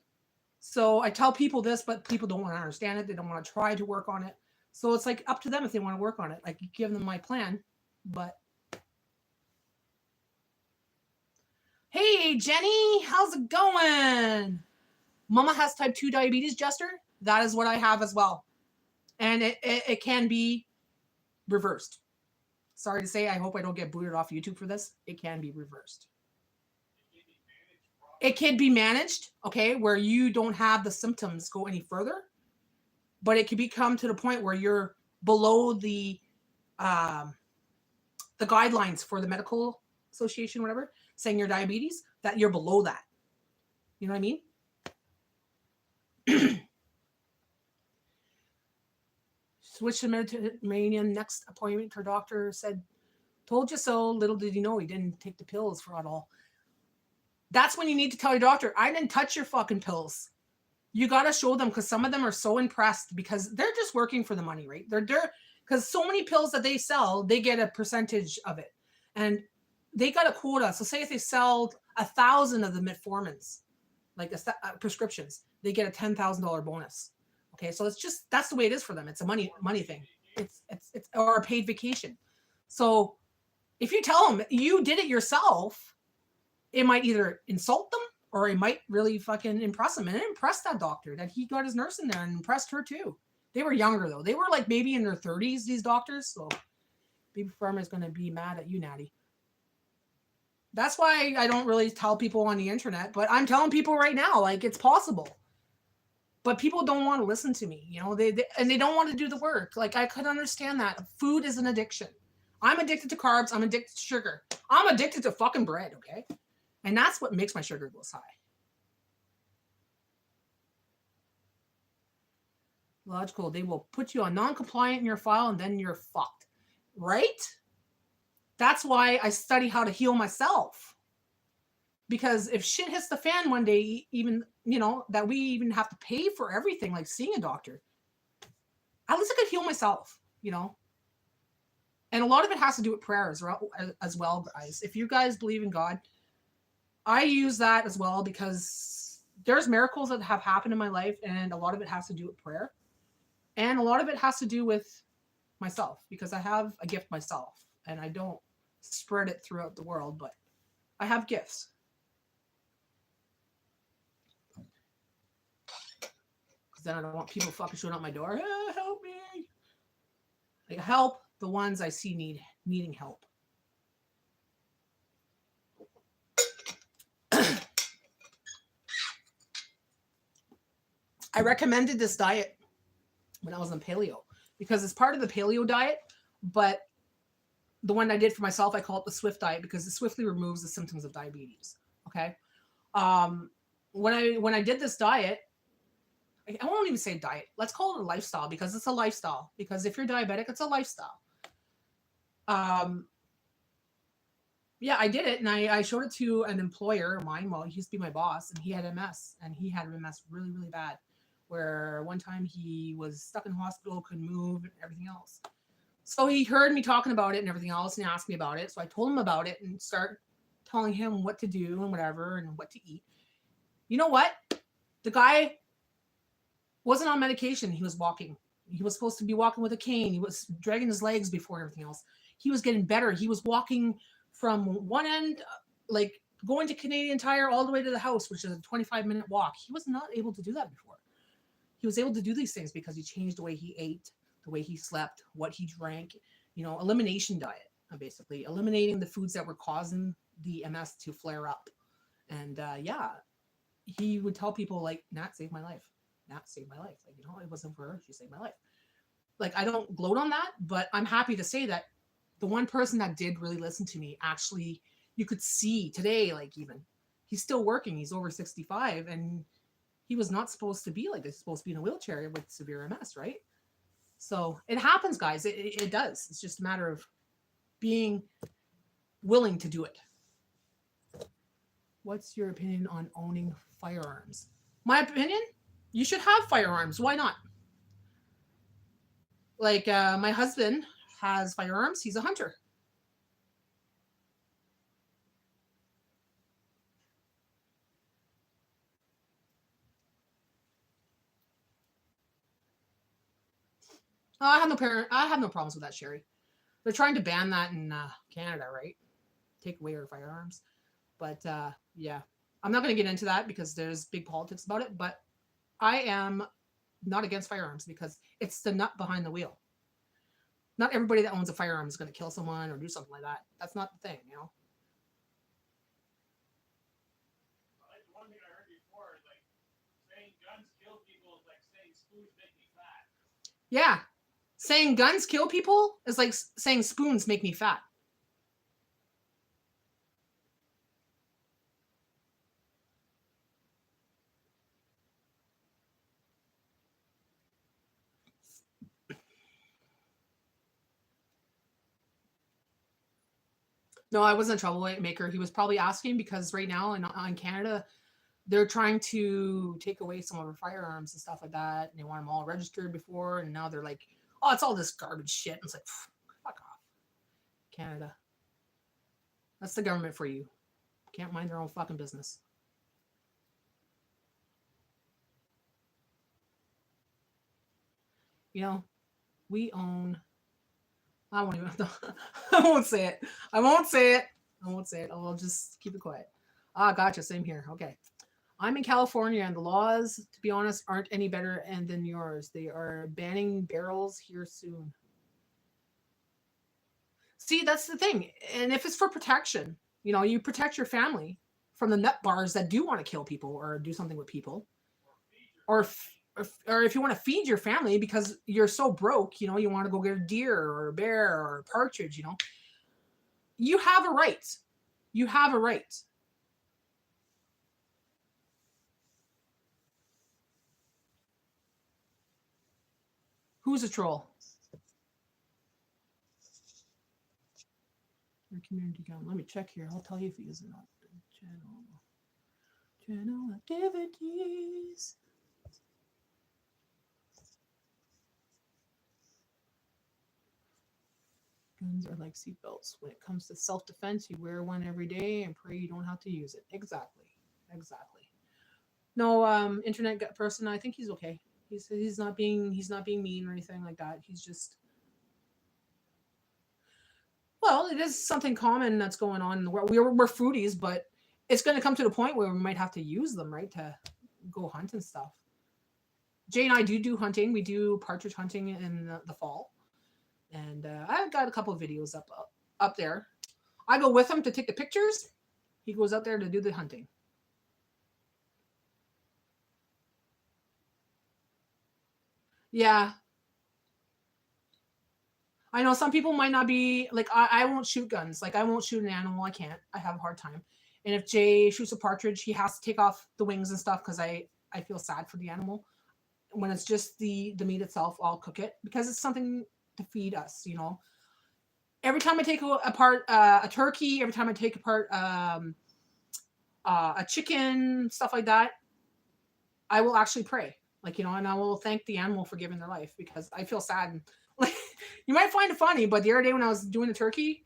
So I tell people this, but people don't want to understand it. They don't want to try to work on it. So it's like up to them if they want to work on it. Like, give them my plan. But hey, Jenny, how's it going? Mama has type 2 diabetes, Jester. That is what I have as well. And it can be reversed. Sorry to say, I hope I don't get booted off YouTube for this. It can be reversed. It can be managed, okay, where you don't have the symptoms go any further, but it can become to the point where you're below the guidelines for the medical association, whatever, saying you're diabetes, that you're below that. You know what I mean? Switch to Mediterranean. Next appointment, her doctor said, told you so. Little did you know he didn't take the pills for it all. That's when you need to tell your doctor, I didn't touch your fucking pills. You got to show them, because some of them are so impressed because they're just working for the money, right? They're because so many pills that they sell, they get a percentage of it. And they got a quota. So say if they sell 1,000 of the metformins, like prescriptions, they get a $10,000 bonus. Okay, so that's the way it is for them. It's a money thing. It's or a paid vacation. So if you tell them you did it yourself, it might either insult them or it might really fucking impress them. And it impressed that doctor that he got his nurse in there and impressed her too. They were younger though. They were like maybe in their 30s, these doctors. So Baby Pharma is going to be mad at you, Natty. That's why I don't really tell people on the internet, but I'm telling people right now, like, it's possible. But people don't want to listen to me, you know, they don't want to do the work. Like, I could understand that. Food is an addiction. I'm addicted to carbs. I'm addicted to sugar. I'm addicted to fucking bread, okay? And that's what makes my sugar go high. Logical. They will put you on non-compliant in your file and then you're fucked. right? That's why I study how to heal myself. Because if shit hits the fan one day, even, that we even have to pay for everything, like seeing a doctor, at least I could heal myself, And a lot of it has to do with prayer as well, guys. If you guys believe in God, I use that as well because there's miracles that have happened in my life, and a lot of it has to do with prayer. And a lot of it has to do with myself because I have a gift myself, and I don't spread it throughout the world, but I have gifts. Because then I don't want people fucking showing up my door. Help me. Like, help the ones I see needing help. I recommended this diet when I was on paleo because it's part of the paleo diet, but the one I did for myself, I call it the Swift diet because it swiftly removes the symptoms of diabetes. Okay. When I did this diet, I won't even say diet. Let's call it a lifestyle because it's a lifestyle. Because if you're diabetic, it's a lifestyle. Yeah, I did it, and I showed it to an employer of mine. Well, he used to be my boss, and he had MS, and he had MS really, really bad. Where one time he was stuck in the hospital, couldn't move, and everything else. So he heard me talking about it and everything else, and he asked me about it. So I told him about it and started telling him what to do and whatever and what to eat. You know what? The guy wasn't on medication. He was walking. He was supposed to be walking with a cane. He was dragging his legs before everything else. He was getting better. He was walking from one end, like going to Canadian Tire all the way to the house, which is a 25-minute walk. He was not able to do that before. He was able to do these things because he changed the way he ate, the way he slept, what he drank, elimination diet, basically eliminating the foods that were causing the MS to flare up. And he would tell people like, Nat saved my life. Nat saved my life. Like, it wasn't for her. She saved my life. Like, I don't gloat on that, but I'm happy to say that the one person that did really listen to me, actually, you could see today, like, even he's still working. He's over 65 and he was not supposed to be like this. He's supposed to be in a wheelchair with severe MS, right? So it happens, guys. It does. It's just a matter of being willing to do it. What's your opinion on owning firearms? My opinion? You should have firearms. Why not? Like, my husband has firearms. He's a hunter. I have no problems with that, Sherry. They're trying to ban that in Canada, right? Take away our firearms. But yeah, I'm not going to get into that because there's big politics about it. But I am not against firearms because it's the nut behind the wheel. Not everybody that owns a firearm is going to kill someone or do something like that. That's not the thing, Like one thing I heard before, like saying guns kill people is like saying spoons make me fat. Yeah. Saying guns kill people is like saying spoons make me fat. No, I wasn't a troublemaker. He was probably asking because right now in Canada, they're trying to take away some of our firearms and stuff like that. And they want them all registered before. And now they're like, oh, it's all this garbage shit. And it's like, fuck off. Canada. That's the government for you. Can't mind their own fucking business. We own. I won't even. I won't say it. I won't say it. I'll just keep it quiet. Gotcha. Same here. Okay. I'm in California, and the laws, to be honest, aren't any better than yours. They are banning barrels here soon. See, that's the thing. And if it's for protection, you protect your family from the nut bars that do want to kill people or do something with people, or if you want to feed your family because you're so broke, you want to go get a deer or a bear or a partridge, you have a right. You have a right. Who's a troll? for community gun. Let me check here. I'll tell you if he is or not. Channel activities. Guns are like seatbelts. When it comes to self-defense, you wear one every day and pray you don't have to use it. Exactly. No, internet person. I think he's okay. He's not being mean or anything like that. He's just, well, it is something common that's going on in the world. We're foodies, but it's going to come to the point where we might have to use them, right, to go hunt and stuff. Jay and I do hunting. We do partridge hunting in the fall, and I've got a couple of videos up there. I go with him to take the pictures. He goes out there to do the hunting. Yeah. I know some people might not be like, I won't shoot guns. Like I won't shoot an animal. I can't. I have a hard time. And if Jay shoots a partridge, he has to take off the wings and stuff because I feel sad for the animal. When it's just the meat itself, I'll cook it because it's something to feed us, you know. Every time I take apart a turkey, every time I take apart a chicken, stuff like that, I will actually pray, like, you know, and I will thank the animal for giving their life because I feel sad. And, like, you might find it funny, but the other day when I was doing the turkey,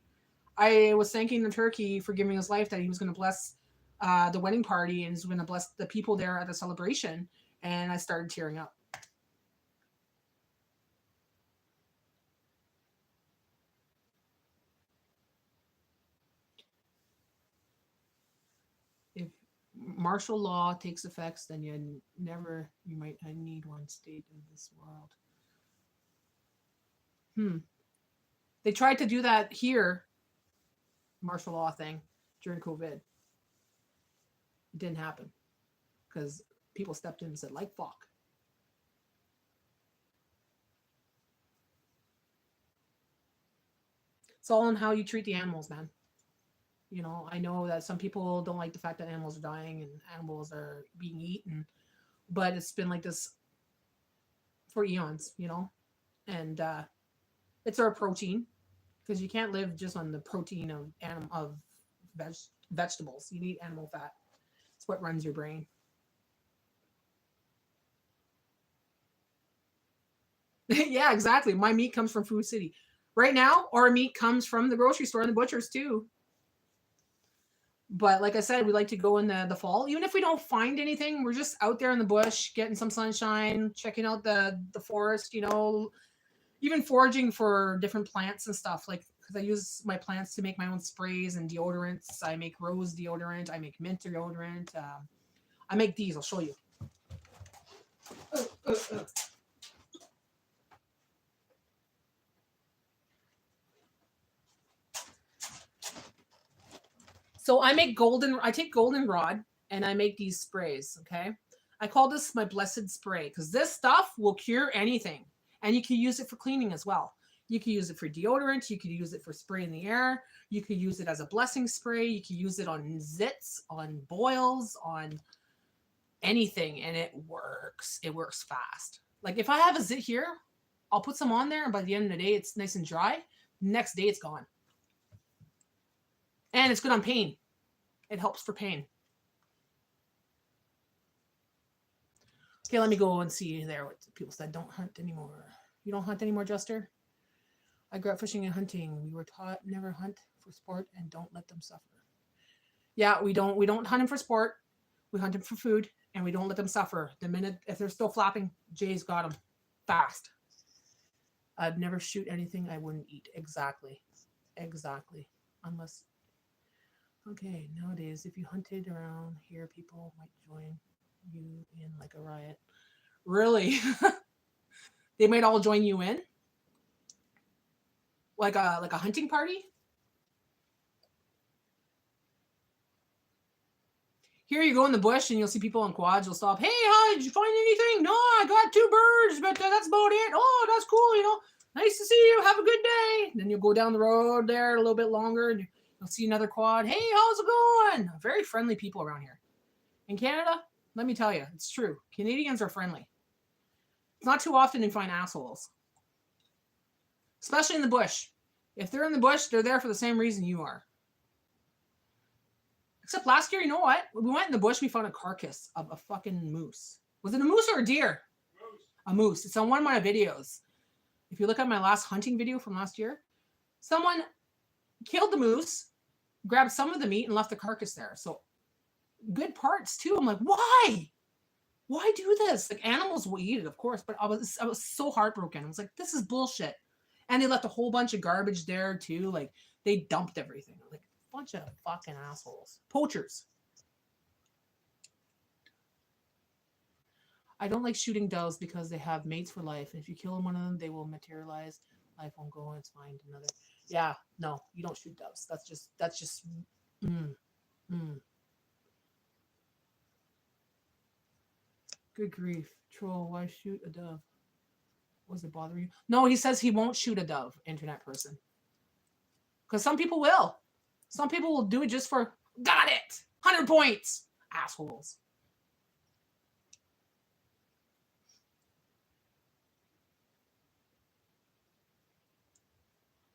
I was thanking the turkey for giving his life, that he was going to bless the wedding party and was going to bless the people there at the celebration. And I started tearing up. If martial law takes effects, then you might need one state in this world. They tried to do that here, martial law thing, during COVID. It didn't happen because people stepped in and said, like, fuck. It's all on how you treat the animals, man. You know, I know that some people don't like the fact that animals are dying and animals are being eaten, but it's been like this for eons, you know? And it's our protein, because you can't live just on the protein of vegetables. You need animal fat. It's what runs your brain. Yeah, exactly. My meat comes from Food City. Right now, our meat comes from the grocery store and the butchers too. But like I said, we like to go in the fall. Even if we don't find anything, we're just out there in the bush, getting some sunshine, checking out the forest, you know, even foraging for different plants and stuff. Like, because I use my plants to make my own sprays and deodorants. I make rose deodorant. I make mint deodorant. I make these. I'll show you. So I take goldenrod and I make these sprays, okay? I call this my blessed spray because this stuff will cure anything. And you can use it for cleaning as well. You can use it for deodorant. You can use it for spray in the air. You can use it as a blessing spray. You can use it on zits, on boils, on anything. And it works. It works fast. Like if I have a zit here, I'll put some on there. And by the end of the day, it's nice and dry. Next day, it's gone. And it's good on pain. It helps for pain. Okay, let me go and see there what people said. Don't hunt anymore. You don't hunt anymore, Jester? I grew up fishing and hunting. We were taught never hunt for sport and don't let them suffer. Yeah, we don't hunt them for sport. We hunt them for food and we don't let them suffer. The minute, if they're still flapping, Jay's got them fast. I'd never shoot anything I wouldn't eat. Exactly. Unless... Okay, nowadays, if you hunted around here, people might join you in like a riot. Really? They might all join you in? Like a hunting party? Here you go in the bush and you'll see people on quads. You'll stop. Hey, hi, did you find anything? No, I got 2 birds, but that's about it. Oh, that's cool, you know. Nice to see you. Have a good day. And then you'll go down the road there a little bit longer and you'll see another quad. Hey, how's it going? Very friendly people around here. In Canada, let me tell you, it's true. Canadians are friendly. It's not too often you find assholes. Especially in the bush. If they're in the bush, they're there for the same reason you are. Except last year, you know what? We went in the bush, we found a carcass of a fucking moose. Was it a moose or a deer? Moose. A moose. It's on one of my videos. If you look at my last hunting video from last year, someone killed the moose, grabbed some of the meat, and left the carcass there. So good parts too. I'm like, why? Why do this? Like, animals will eat it, of course, but I was so heartbroken. I was like, this is bullshit. And they left a whole bunch of garbage there too. Like, they dumped everything. Like, a bunch of fucking assholes. Poachers. I don't like shooting doves because they have mates for life. And if you kill one of them, they will materialize. Life won't go on. It's find another. Yeah, no, you don't shoot doves. That's just. Good grief. Troll, why shoot a dove? Was it bothering you? No, he says he won't shoot a dove, internet person. Because some people will. Some people will do it just for, got it! 100 points! Assholes.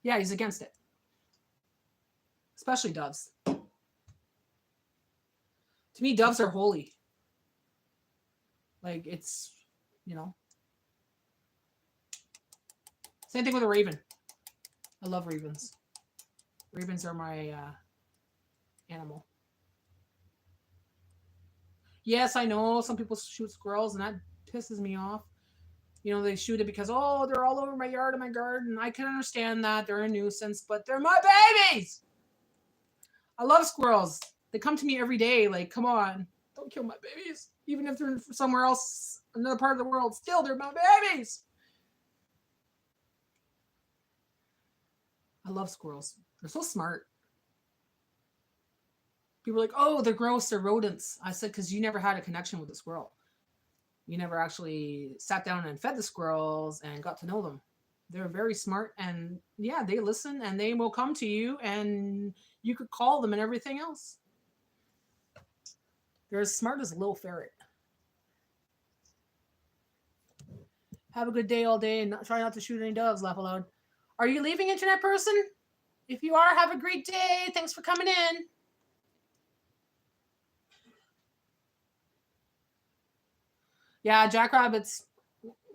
Yeah, he's against it. Especially doves. To me, doves are holy. Like, it's, you know. Same thing with a raven. I love ravens. Ravens are my animal. Yes, I know some people shoot squirrels, and that pisses me off. You know, they shoot it because, oh, they're all over my yard and my garden. I can understand that. They're a nuisance, but they're my babies. I love squirrels. They come to me every day like, come on, don't kill my babies. Even if they're somewhere else, another part of the world, still, they're my babies. I love squirrels. They're so smart. People are like, oh, they're gross, they're rodents. I said, because you never had a connection with the squirrel. You never actually sat down and fed the squirrels and got to know them. They're very smart, and yeah, they listen, and they will come to you, and you could call them and everything else. They're as smart as a little ferret. Have a good day all day, and try not to shoot any doves, laugh aloud. Are you leaving, internet person? If you are, have a great day. Thanks for coming in. Yeah, jackrabbits.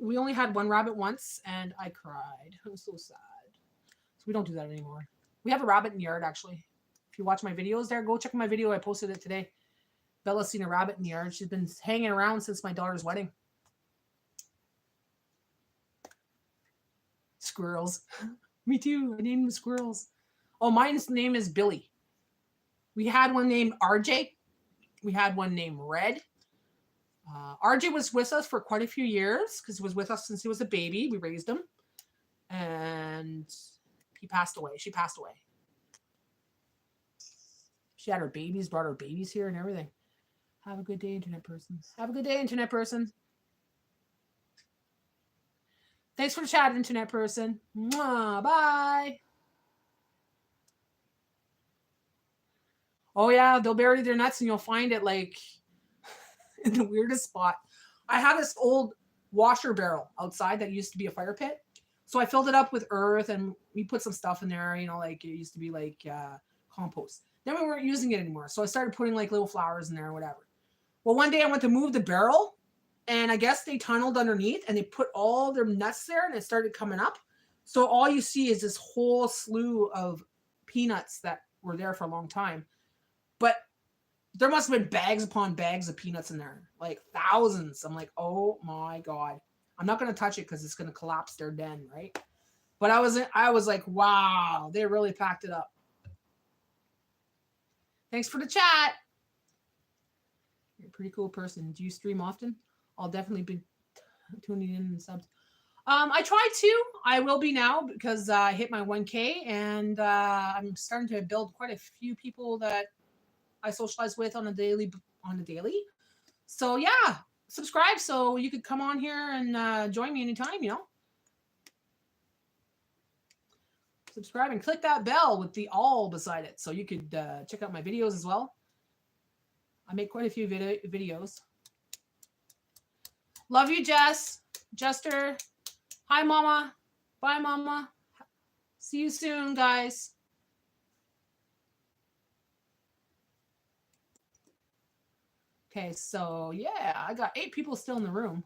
We only had one rabbit once, and I cried. It was so sad. So we don't do that anymore. We have a rabbit in the yard, actually. If you watch my videos there, go check my video. I posted it today. Bella's seen a rabbit in the yard. She's been hanging around since my daughter's wedding. Squirrels. Me too. I named them squirrels. Oh, mine's name is Billy. We had one named RJ. We had one named Red. RJ was with us for quite a few years because he was with us since he was a baby. We raised him. And he passed away. She passed away. She had her babies, brought her babies here and everything. Have a good day, internet person. Have a good day, internet person. Thanks for the chat, internet person. Mwah, bye. Oh, yeah, they'll bury their nuts and you'll find it like in the weirdest spot. I have this old washer barrel outside that used to be a fire pit. So I filled it up with earth and we put some stuff in there, you know, like it used to be like compost. Then we weren't using it anymore. So I started putting like little flowers in there or whatever. Well, one day I went to move the barrel and I guess they tunneled underneath and they put all their nuts there and it started coming up. So all you see is this whole slew of peanuts that were there for a long time. But there must have been bags upon bags of peanuts in there, like thousands. I'm like, oh my God. I'm not going to touch it because it's going to collapse their den, right? But I was like, wow, they really packed it up. Thanks for the chat. You're a pretty cool person. Do you stream often? I'll definitely be tuning in and subs. I try to. I will be now because I hit my 1K and I'm starting to build quite a few people that I socialize with on a daily. So yeah, subscribe so you could come on here and join me anytime, you know. Subscribe and click that bell with the all beside it so you could check out my videos as well. I make quite a few videos. Love you, Jess. Jester. Hi, Mama. Bye, Mama. See you soon, guys. Okay, so yeah, I got 8 people still in the room.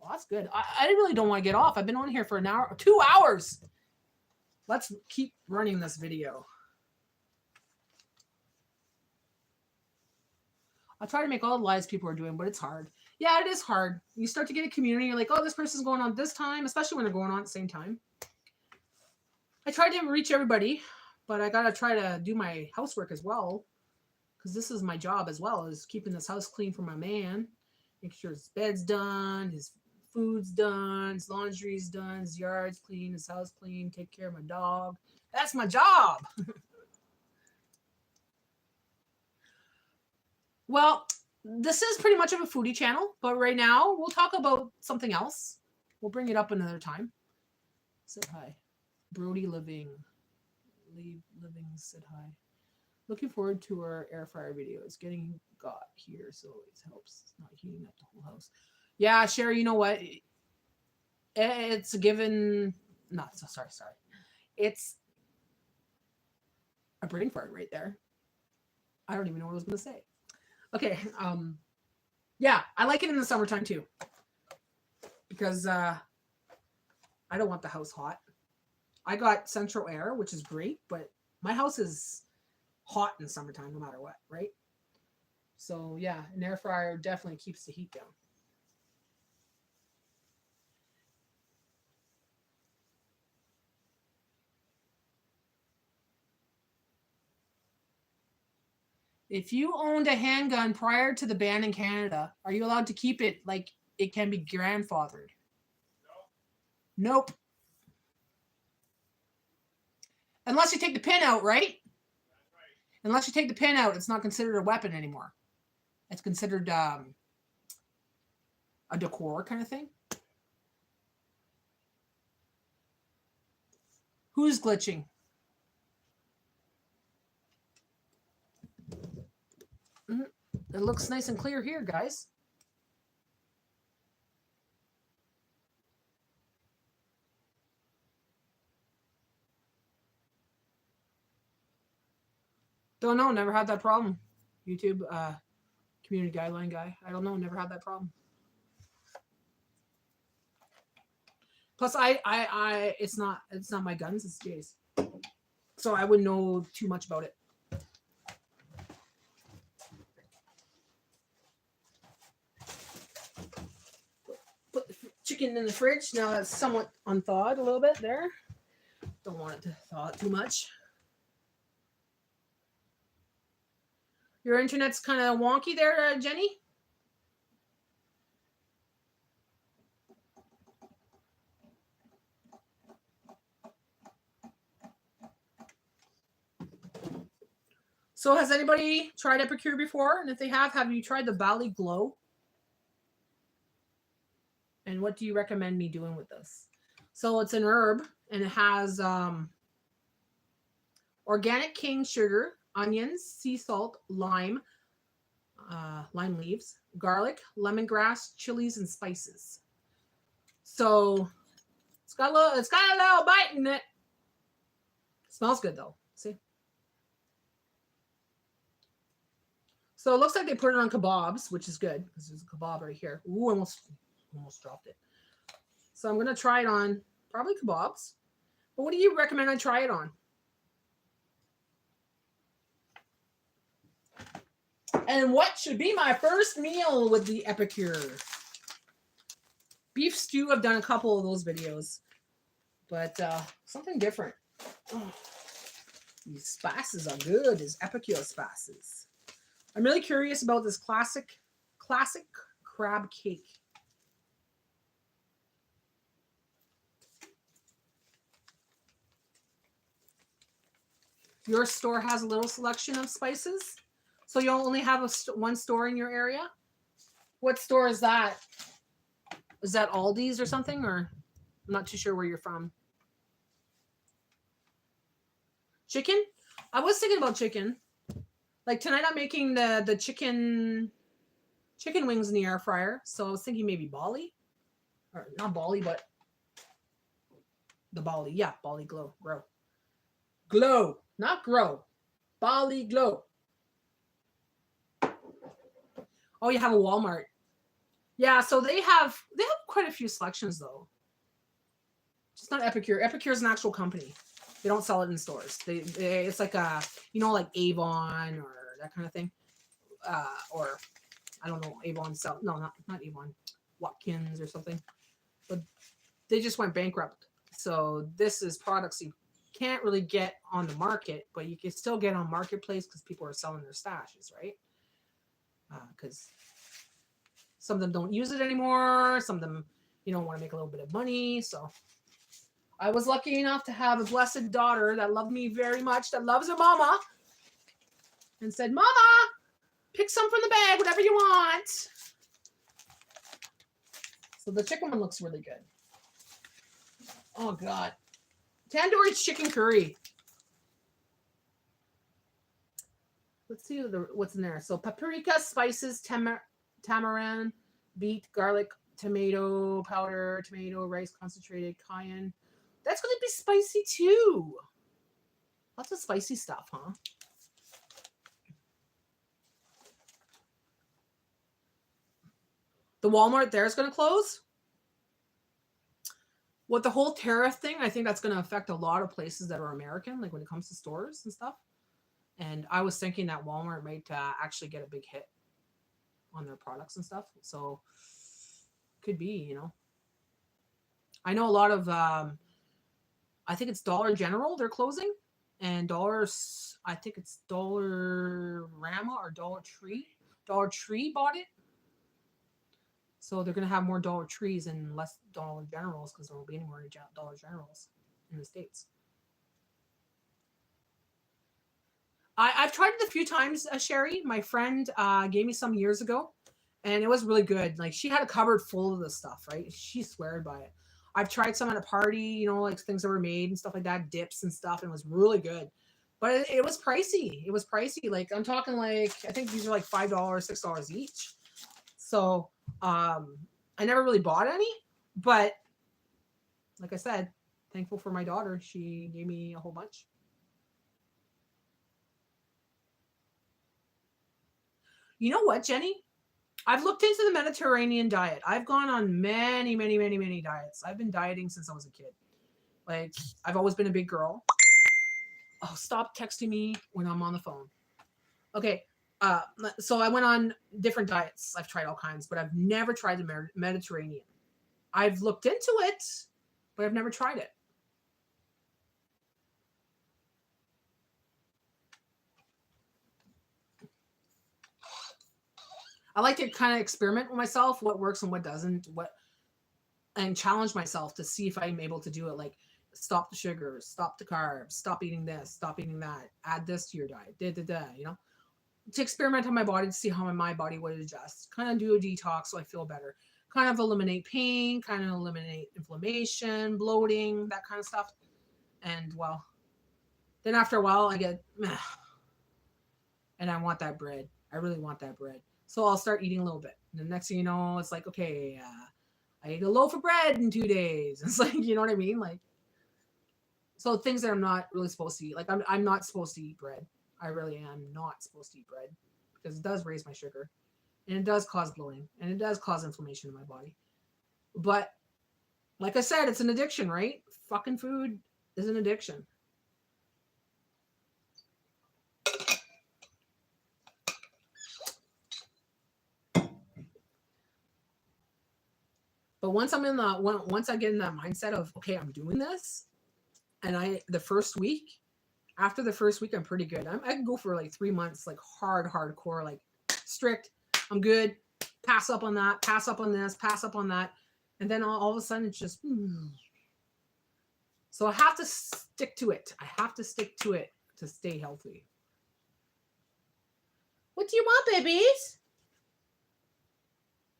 Well, that's good. I really don't want to get off. I've been on here for an hour, 2 hours. Let's keep running this video. I'll try to make all the lives people are doing, but it's hard. Yeah, it is hard. You start to get a community, you're like, oh, this person's going on this time, especially when they're going on at the same time. I tried to reach everybody, but I gotta try to do my housework as well, because this is my job as well, is keeping this house clean for my man, make sure his bed's done, his food's done, his laundry's done, his yard's clean, his house clean, take care of my dog. That's my job. Well, this is pretty much of a foodie channel, but right now we'll talk about something else. We'll bring it up another time. Said hi. Brody living said hi. Looking forward to our air fryer video. It's getting got here, so it helps. It's not heating up the whole house. Yeah, Sherry, you know what? It's a given. Not so sorry. It's a brain fart right there. I don't even know what I was going to say. Okay. Yeah, I like it in the summertime too, because I don't want the house hot. I got central air, which is great, but my house is hot in the summertime no matter what, right? So yeah, an air fryer definitely keeps the heat down. If you owned a handgun prior to the ban in Canada, are you allowed to keep it like it can be grandfathered? No. Nope. Unless you take the pin out, right? That's right. Unless you take the pin out, it's not considered a weapon anymore. It's considered a decor kind of thing. Who's glitching? It looks nice and clear here, guys. Don't know. Never had that problem. YouTube community guideline guy. I don't know. Never had that problem. Plus, it's not my guns. It's Jay's. So I wouldn't know too much about it. Put the chicken in the fridge. Now that's somewhat unthawed a little bit there. Don't want it to thaw too much. Your internet's kind of wonky there, Jenny? So has anybody tried Epicure before? And if they have you tried the Valley Glow? And what do you recommend me doing with this? So it's an herb, and it has organic cane sugar, onions, sea salt, lime leaves, garlic, lemongrass, chilies, and spices. So it's got a little bite in it. Smells good though. See? So it looks like they put it on kebabs, which is good because there's a kebab right here. Ooh, almost dropped it. So I'm gonna try it on probably kebabs. But what do you recommend I try it on? And what should be my first meal with the Epicure? Beef stew, I've done a couple of those videos. But something different. Oh, these spices are good, these Epicure spices. I'm really curious about this classic crab cake. Your store has a little selection of spices? So you only have one store in your area? What store is that? Is that Aldi's or something? Or I'm not too sure where you're from. Chicken? I was thinking about chicken. Like tonight I'm making the chicken wings in the air fryer. So I was thinking maybe Bali. Or not Bali, but the Bali. Yeah, Bali Grow. Glow, not grow. Bali Glow. Oh, you have a Walmart. Yeah, so they have quite a few selections though. It's not Epicure. Epicure is an actual company. They don't sell it in stores. It's like a like Avon or that kind of thing. Or I don't know, Avon sell no not Avon, Watkins or something. But they just went bankrupt. So this is products you can't really get on the market, but you can still get on marketplace because people are selling their stashes, right? Because some of them don't use it anymore. Some of them, want to make a little bit of money. So I was lucky enough to have a blessed daughter that loved me very much, that loves her mama, and said, "Mama, pick some from the bag, whatever you want." So the chicken one looks really good. Oh God, tandoori chicken curry. Let's see what's in there. So paprika, spices, tamarind, beet, garlic, tomato powder, tomato, rice concentrated, cayenne. That's going to be spicy too. Lots of spicy stuff, huh? The Walmart there is going to close. With the whole tariff thing, I think that's going to affect a lot of places that are American, like when it comes to stores and stuff. And I was thinking that Walmart might actually get a big hit on their products and stuff. So could be, I know a lot of, I think it's Dollar General they're closing, and I think it's Dollarama or Dollar Tree. Dollar Tree bought it. So they're going to have more Dollar Trees and less Dollar Generals because there won't be any more Dollar Generals in the States. I've tried it a few times, Sherry. My friend gave me some years ago, and it was really good. Like, she had a cupboard full of this stuff, right? She sweared by it. I've tried some at a party, like things that were made and stuff like that, dips and stuff, and it was really good. But it was pricey. It was pricey. Like, I'm talking I think these are like $5, $6 each. So I never really bought any, but like I said, thankful for my daughter. She gave me a whole bunch. You know what, Jenny? I've looked into the Mediterranean diet. I've gone on many, many, many, many diets. I've been dieting since I was a kid. Like, I've always been a big girl. Oh, stop texting me when I'm on the phone. Okay. So I went on different diets. I've tried all kinds, but I've never tried the Mediterranean. I've looked into it, but I've never tried it. I like to kind of experiment with myself, what works and what doesn't, and challenge myself to see if I'm able to do it. Like, stop the sugars, stop the carbs, stop eating this, stop eating that, add this to your diet, to experiment on my body to see how my body would adjust. Kind of do a detox so I feel better. Kind of eliminate pain, kind of eliminate inflammation, bloating, that kind of stuff. And well, then after a while I get, and I want that bread. I really want that bread. So I'll start eating a little bit. And the next thing you know, it's like, okay, I ate a loaf of bread in 2 days. It's like, you know what I mean? Like, so things that I'm not really supposed to eat. Like, I'm not supposed to eat bread. I really am not supposed to eat bread because it does raise my sugar, and it does cause bloating, and it does cause inflammation in my body. But like I said, it's an addiction, right? Fucking food is an addiction. But once I get in that mindset of, okay, I'm doing this, and after the first week, I'm pretty good. I can go for like 3 months, like hardcore, like strict. I'm good. Pass up on that. Pass up on this. Pass up on that, and then all of a sudden it's just. So I have to stick to it. I have to stick to it to stay healthy. What do you want, babies?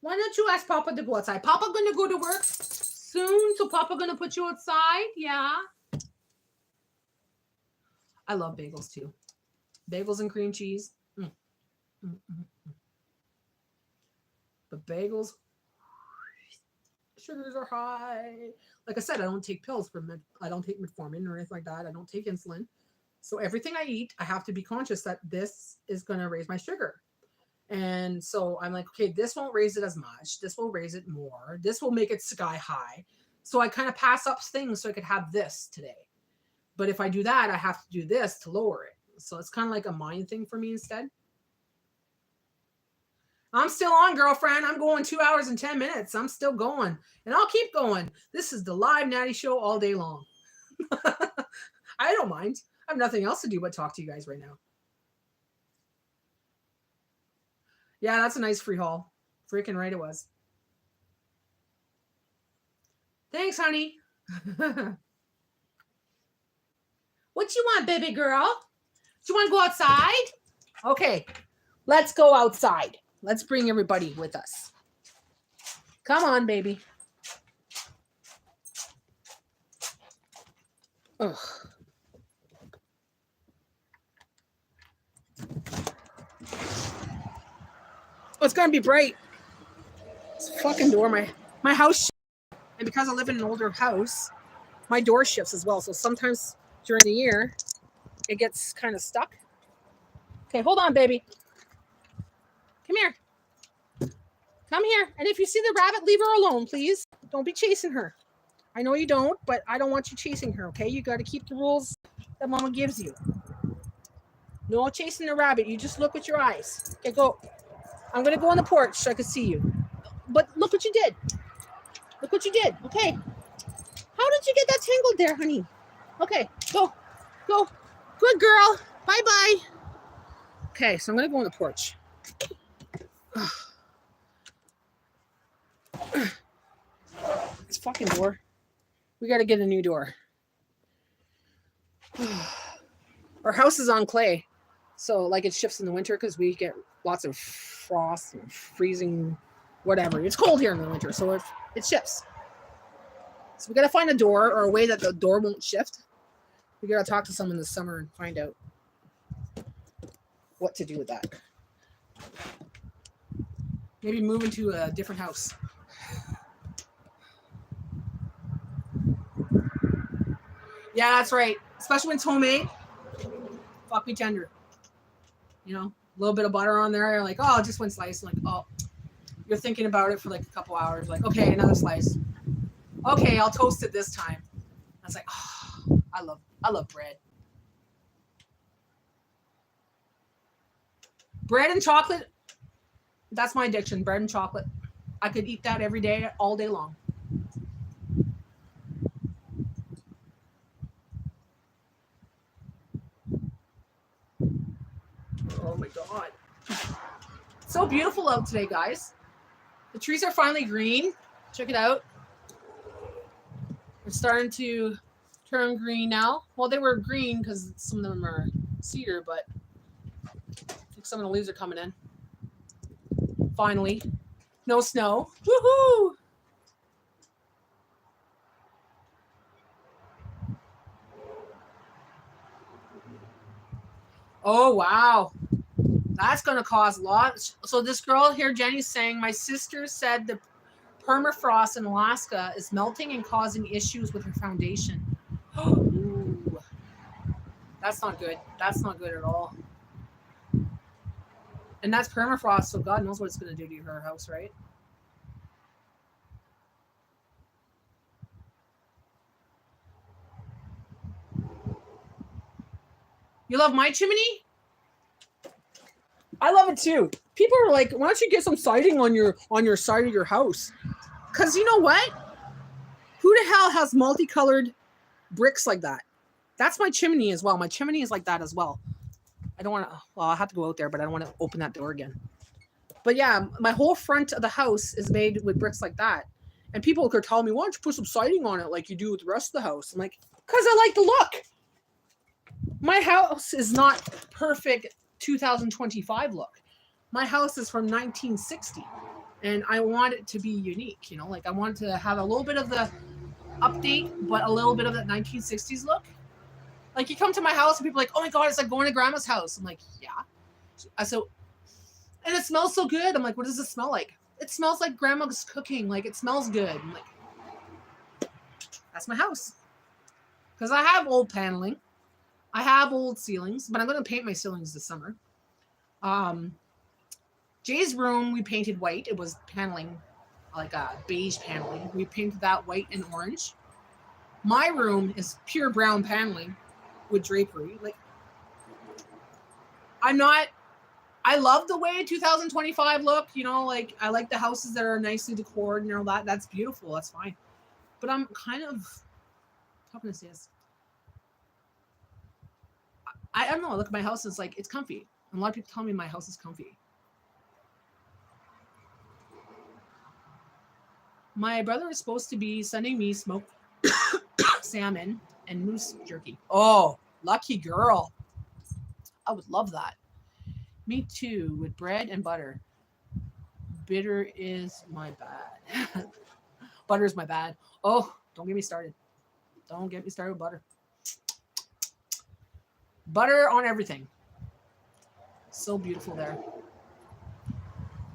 Why don't you ask Papa to go outside? Papa gonna go to work soon, so Papa gonna put you outside? Yeah. I love bagels too. Bagels and cream cheese. But bagels, sugars are high. Like I said, I don't take pills I don't take metformin or anything like that. I don't take insulin. So everything I eat, I have to be conscious that this is going to raise my sugar. And so I'm like, okay, this won't raise it as much. This will raise it more. This will make it sky high. So I kind of pass up things so I could have this today. But if I do that, I have to do this to lower it. So it's kind of like a mind thing for me instead. I'm still on, girlfriend. I'm going 2 hours and 10 minutes. I'm still going. And I'll keep going. This is the live Natty Show all day long. I don't mind. I have nothing else to do but talk to you guys right now. Yeah, that's a nice free haul. Freaking right it was. Thanks, honey. What you want, baby girl? Do you want to go outside? Okay, let's go outside. Let's bring everybody with us. Come on, baby. Ugh. Oh, it's gonna be bright. This fucking door, my house, and because I live in an older house, my door shifts as well. So sometimes during the year, it gets kind of stuck. Okay, hold on, baby. Come here. Come here. And if you see the rabbit, leave her alone, please. Don't be chasing her. I know you don't, but I don't want you chasing her, okay? You got to keep the rules that Mama gives you. No chasing the rabbit. You just look with your eyes. Okay, go. I'm going to go on the porch so I can see you. But look what you did. Look what you did. Okay. How did you get that tangled there, honey? Okay, go. Go. Good girl. Bye-bye. Okay, so I'm going to go on the porch. This fucking door. We got to get a new door. Our house is on clay. So, like, it shifts in the winter because we get lots of frost and freezing, whatever. It's cold here in the winter, so it shifts. So we got to find a door or a way that the door won't shift. We got to talk to someone this summer and find out what to do with that. Maybe move into a different house. Yeah, that's right. Especially when it's homemade. Fuck me tender. You know, a little bit of butter on there. You're like, oh, just one slice. I'm like, oh, you're thinking about it for like a couple hours. Like, okay, another slice. Okay, I'll toast it this time. I was like, oh, I love bread. Bread and chocolate. That's my addiction. Bread and chocolate. I could eat that every day, all day long. Oh my God. It's so beautiful out today, guys. The trees are finally green. Check it out. They're starting to turn green now. Well, they were green because some of them are cedar, but I think some of the leaves are coming in. Finally. No snow. Woohoo! Oh, wow. That's going to cause a lot. So this girl here, Jenny's saying, my sister said the permafrost in Alaska is melting and causing issues with her foundation. Ooh. That's not good. That's not good at all. And that's permafrost, so God knows what it's going to do to her house, right? You love my chimney? I love it too. People are like, why don't you get some siding on your side of your house? Because you know what? Who the hell has multicolored bricks like that? That's my chimney as well. My chimney is like that as well. I don't want to, well, I have to go out there, but I don't want to open that door again. But yeah, my whole front of the house is made with bricks like that. And people could tell me, why don't you put some siding on it like you do with the rest of the house? I'm like, because I like the look. My house is not perfect 2025 look. My house is from 1960. And I want it to be unique, you know, like I want to have a little bit of the update, but a little bit of that 1960s look. Like you come to my house and people are like, oh my God, it's like going to grandma's house. I'm like, yeah. So, and it smells so good. I'm like, what does it smell like? It smells like grandma's cooking. Like it smells good. I'm like, that's my house. Because I have old paneling. I have old ceilings, but I'm going to paint my ceilings this summer. Jay's room, we painted white. It was paneling, like a beige paneling. We painted that white and orange. My room is pure brown paneling with drapery. Like, I love the way 2025 look. You know, like I like the houses that are nicely decorated and all that. That's beautiful. That's fine. But I'm kind of, how can I say this? I don't know. I look at my house and it's like, it's comfy. And a lot of people tell me my house is comfy. My brother is supposed to be sending me smoked salmon and moose jerky. Oh, lucky girl. I would love that. Me too, with bread and butter. Bitter is my bad. Butter is my bad. Oh, don't get me started. Don't get me started with butter. Butter on everything. So beautiful there.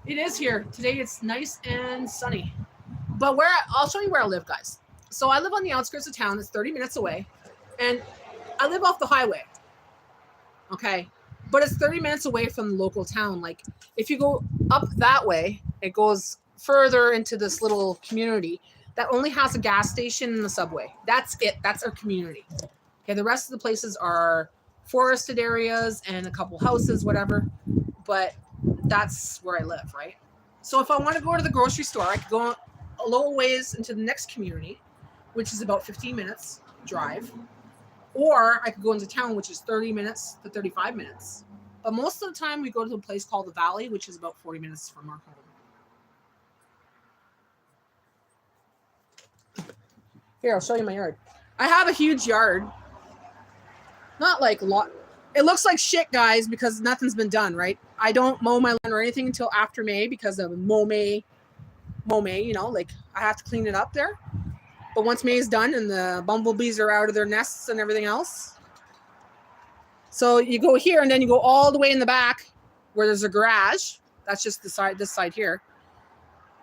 It is here. Today it's nice and sunny. But I'll show you where I live, guys. So I live on the outskirts of town. It's 30 minutes away. And I live off the highway. Okay. But it's 30 minutes away from the local town. Like, if you go up that way, it goes further into this little community that only has a gas station and the subway. That's it. That's our community. Okay, the rest of the places are forested areas and a couple houses, whatever. But that's where I live, right? So if I want to go to the grocery store, I could go a little ways into the next community, which is about 15 minutes drive. Or I could go into town, which is 30 minutes to 35 minutes. But most of the time, we go to a place called the Valley, which is about 40 minutes from our home. Here, I'll show you my yard. I have a huge yard. Not like a lot. It looks like shit, guys, because nothing's been done, right? I don't mow my lawn or anything until after May because of May, you know, like I have to clean it up there. But once May is done and the bumblebees are out of their nests and everything else. So you go here and then you go all the way in the back where there's a garage. That's just this side here.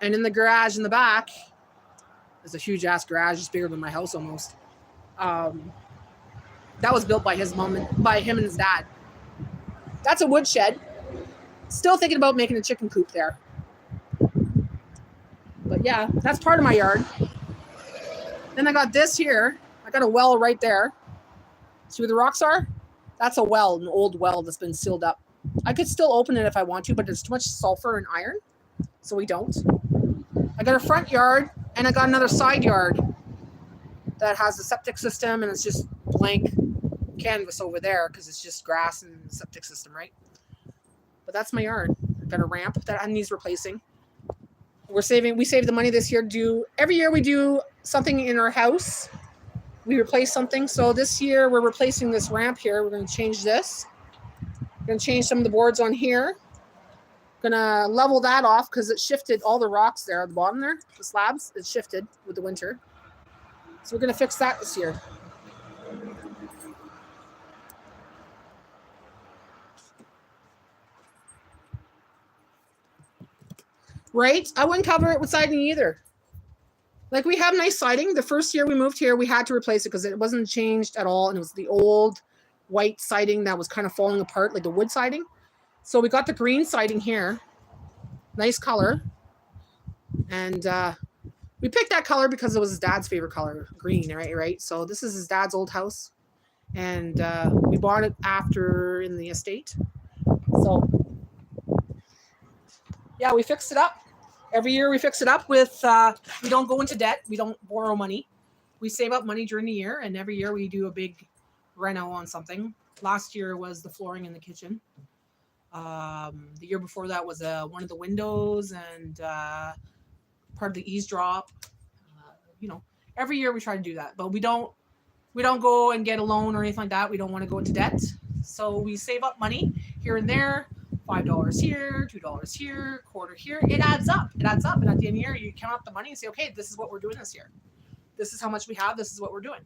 And in the garage in the back, there's a huge ass garage. It's bigger than my house almost. That was built by his mom and by him and his dad. That's a wood shed. Still thinking about making a chicken coop there. But yeah, that's part of my yard. Then I got this here. I got a well right there. See where the rocks are? That's a well, an old well that's been sealed up. I could still open it if I want to, but there's too much sulfur and iron, so we don't. I got a front yard, and I got another side yard that has a septic system, and it's just blank canvas over there because it's just grass and the septic system, right? But that's my yard. I got a ramp that needs replacing. We saved the money this year. Every year we do something in our house. We replace something. So this year we're replacing this ramp here. We're going to change this. We're going to change some of the boards on here. Going to level that off because it shifted all the rocks there at the bottom there. The slabs, it shifted with the winter. So we're going to fix that this year. Right? I wouldn't cover it with siding either. Like, we have nice siding. The first year we moved here, we had to replace it because it wasn't changed at all. And it was the old white siding that was kind of falling apart, like the wood siding. So we got the green siding here. Nice color. And we picked that color because it was his dad's favorite color, green, right? So this is his dad's old house. And we bought it after in the estate. So yeah, we fixed it up. Every year we fix it up with, we don't go into debt. We don't borrow money. We save up money during the year. And every year we do a big reno on something. Last year was the flooring in the kitchen. The year before that was one of the windows and part of the eavesdrop. Every year we try to do that. But we don't go and get a loan or anything like that. We don't want to go into debt. So we save up money here and there. $5 here, $2 here, quarter here. It adds up. And at the end of the year, you count up the money and say, okay, this is what we're doing this year. This is how much we have. This is what we're doing.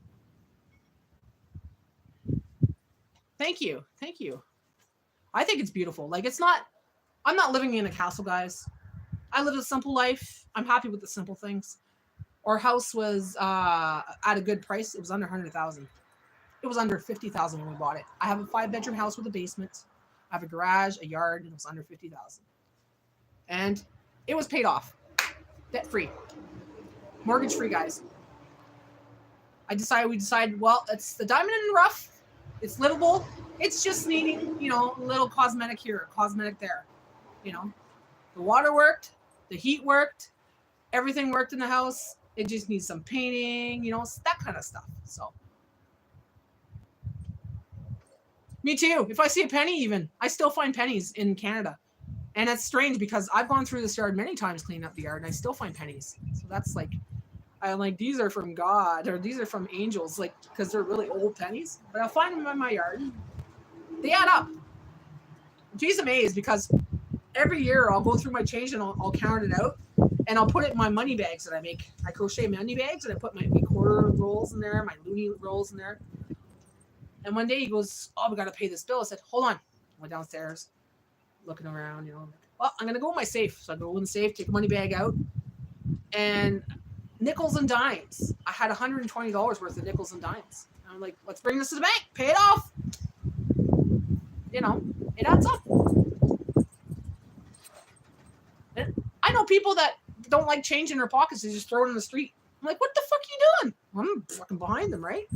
Thank you. I think it's beautiful. Like, I'm not living in a castle, guys. I live a simple life. I'm happy with the simple things. Our house was at a good price. It was under $100,000. It was under 50,000 when we bought it. I have a 5-bedroom house with a basement. I have a garage, a yard, and it was under 50,000. And it was paid off, debt free, mortgage free, guys. We decided, well, it's the diamond in the rough. It's livable. It's just needing, you know, a little cosmetic here, cosmetic there. You know, the water worked, the heat worked, everything worked in the house. It just needs some painting, you know, that kind of stuff. So, me too. If I see a penny, even I still find pennies in Canada, and it's strange because I've gone through this yard many times cleaning up the yard, and I still find pennies. So that's like, I'm like, these are from God, or these are from angels, like, because they're really old pennies. But I'll find them in my yard. They add up. She's amazed because every year I'll go through my change and I'll count it out, and I'll put it in my money bags that I make. I crochet money bags, and I put my quarter rolls in there, my loonie rolls in there. And one day he goes, "Oh, we got to pay this bill." I said, "Hold on." I went downstairs, looking around, you know. Well, I'm going to go in my safe. So I go in the safe, take the money bag out, and nickels and dimes. I had $120 worth of nickels and dimes. And I'm like, let's bring this to the bank, pay it off. You know, it adds up. And I know people that don't like change in their pockets, they just throw it in the street. I'm like, what the fuck are you doing? I'm fucking behind them, right?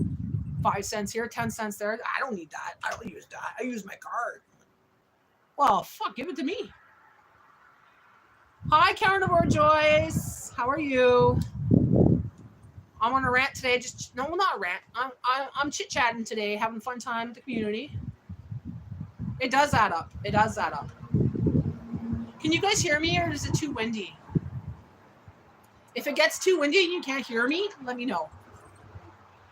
5 cents here, 10 cents there. I don't need that. I don't use that. I use my card. Well, fuck, give it to me. Hi, Carnivore Joyce. How are you? I'm on a rant today. Not a rant. I'm chit-chatting today, having a fun time with the community. It does add up. It does add up. Can you guys hear me, or is it too windy? If it gets too windy and you can't hear me, let me know.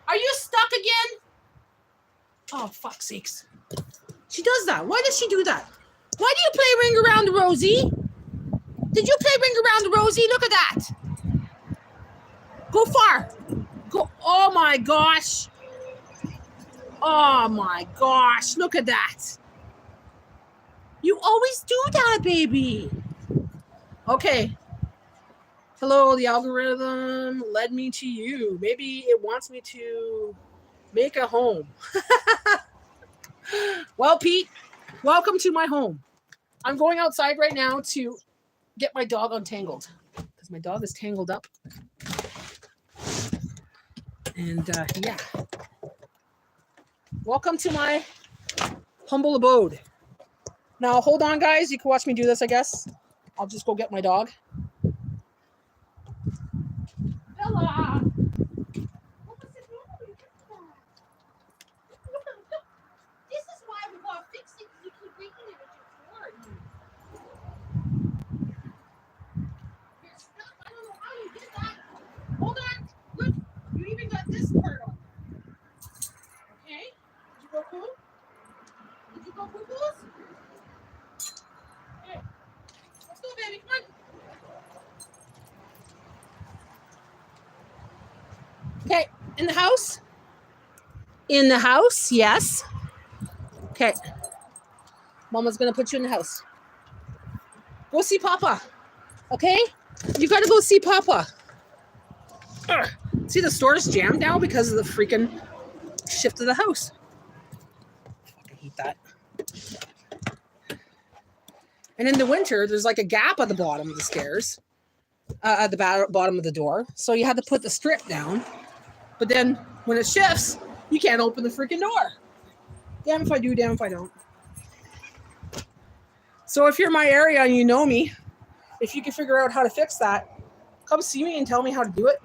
Are you stuck again? Oh, fuck's sakes. She does that. Why does she do that? Why do you play Ring Around the Rosie? Did you play Ring Around the Rosie? Look at that. Go far. Go. Oh, my gosh. Oh, my gosh. Look at that. You always do that, baby. Okay. Hello, the algorithm led me to you. Maybe it wants me to make a home. Well, Pete, welcome to my home. I'm going outside right now to get my dog untangled because my dog is tangled up. And yeah. Welcome to my humble abode. Now, hold on, guys. You can watch me do this, I guess. I'll just go get my dog. Bella! This is why we got to fix it, because you keep breaking it with your cord. You're stuck. I don't know how you did that. Hold on. Look, you even got this part on. Okay? Did you go cool? Did you go poo-poos? Okay. Let's go, baby. Come on. Okay. In the house? In the house? Yes. Okay. Mama's going to put you in the house. Go see Papa. Okay? You got to go see Papa. Ugh. See, the store's jammed now because of the freaking shift of the house. I hate that. And in the winter, there's like a gap at the bottom of the stairs, at the bottom of the door. So you had to put the strip down. But then when it shifts, you can't open the freaking door. Damn if I do, damn if I don't. So if you're in my area and you know me, if you can figure out how to fix that, come see me and tell me how to do it.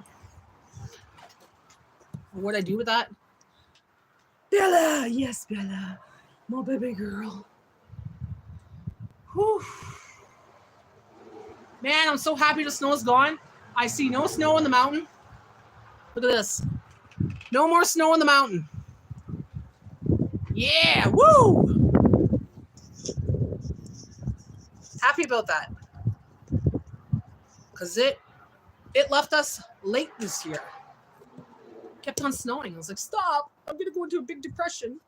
What I do with that? Bella, yes, Bella, my baby girl. Whew. Man, I'm so happy the snow is gone. I see no snow on the mountain. Look at this. No more snow on the mountain. Yeah, woo! Happy about that. Because it left us late this year. Kept on snowing. I was like, stop. I'm going to go into a big depression.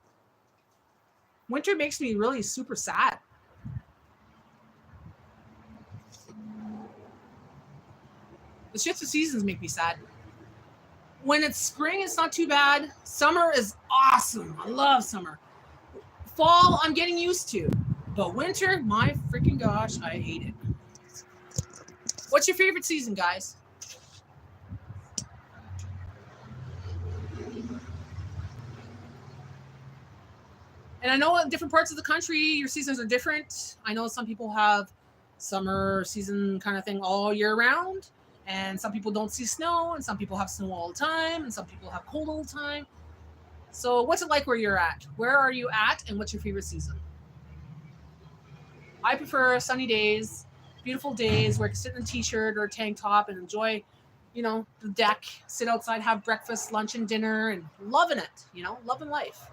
Winter makes me really super sad. The shifts of seasons make me sad. When it's spring, it's not too bad. Summer is awesome. I love summer. Fall, I'm getting used to. But winter, my freaking gosh, I hate it. What's your favorite season, guys? And I know in different parts of the country, your seasons are different. I know some people have summer season kind of thing all year round. And some people don't see snow. And some people have snow all the time. And some people have cold all the time. So what's it like where you're at? Where are you at? And what's your favorite season? I prefer sunny days, beautiful days where I can sit in a t-shirt or a tank top and enjoy, the deck, sit outside, have breakfast, lunch, and dinner, and loving it, loving life.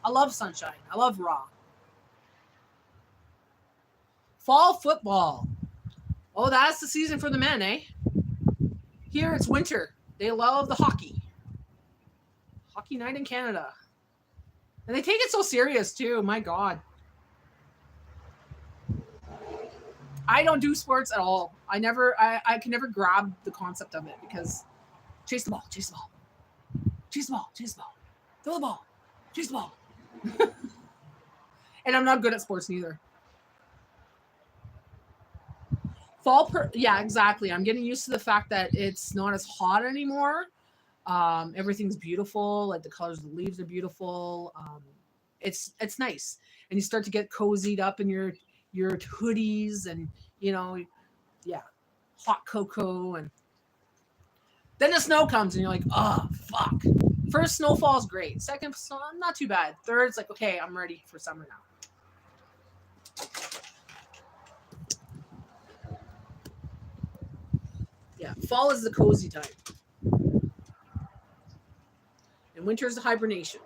I love sunshine. I love raw. Fall football. Oh, that's the season for the men, eh? Here it's winter. They love the hockey. Hockey night in Canada. And they take it so serious too. My God. I don't do sports at all. I can never grab the concept of it because chase the ball, chase the ball, chase the ball, chase the ball, throw the ball, chase the ball. And I'm not good at sports neither. Yeah, exactly. I'm getting used to the fact that it's not as hot anymore. Everything's beautiful. Like the colors of the leaves are beautiful. It's nice, and you start to get cozied up in your hoodies and hot cocoa, and then the snow comes and you're like, oh fuck. First snowfall is great. Second snow, not too bad. Third, it's like, okay, I'm ready for summer now. Yeah, fall is the cozy time. And winter is the hibernation.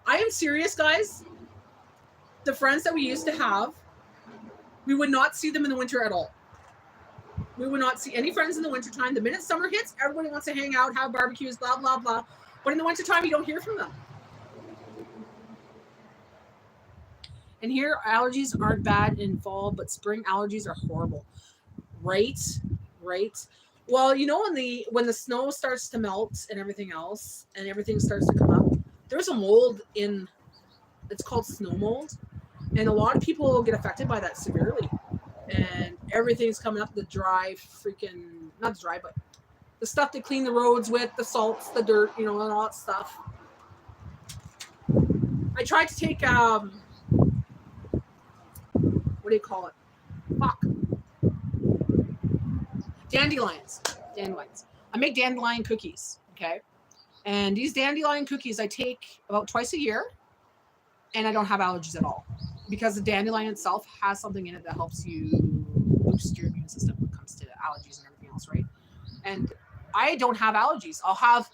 I am serious, guys. The friends that we used to have, we would not see them in the winter at all. We would not see any friends in the wintertime. The minute summer hits, everybody wants to hang out, have barbecues, blah, blah, blah. But in the wintertime, you don't hear from them. And here, allergies aren't bad in fall, but spring allergies are horrible. Right? Well, when the snow starts to melt and everything else, and everything starts to come up, there's a mold it's called snow mold. And a lot of people get affected by that severely. And everything's coming up, the dry freaking, not dry, but the stuff they clean the roads with, the salts, the dirt, and all that stuff. I tried to take, what do you call it? Fuck. Dandelions. I make dandelion cookies, okay? And these dandelion cookies I take about twice a year, and I don't have allergies at all. Because the dandelion itself has something in it that helps you boost your immune system when it comes to allergies and everything else, right? And I don't have allergies. I'll have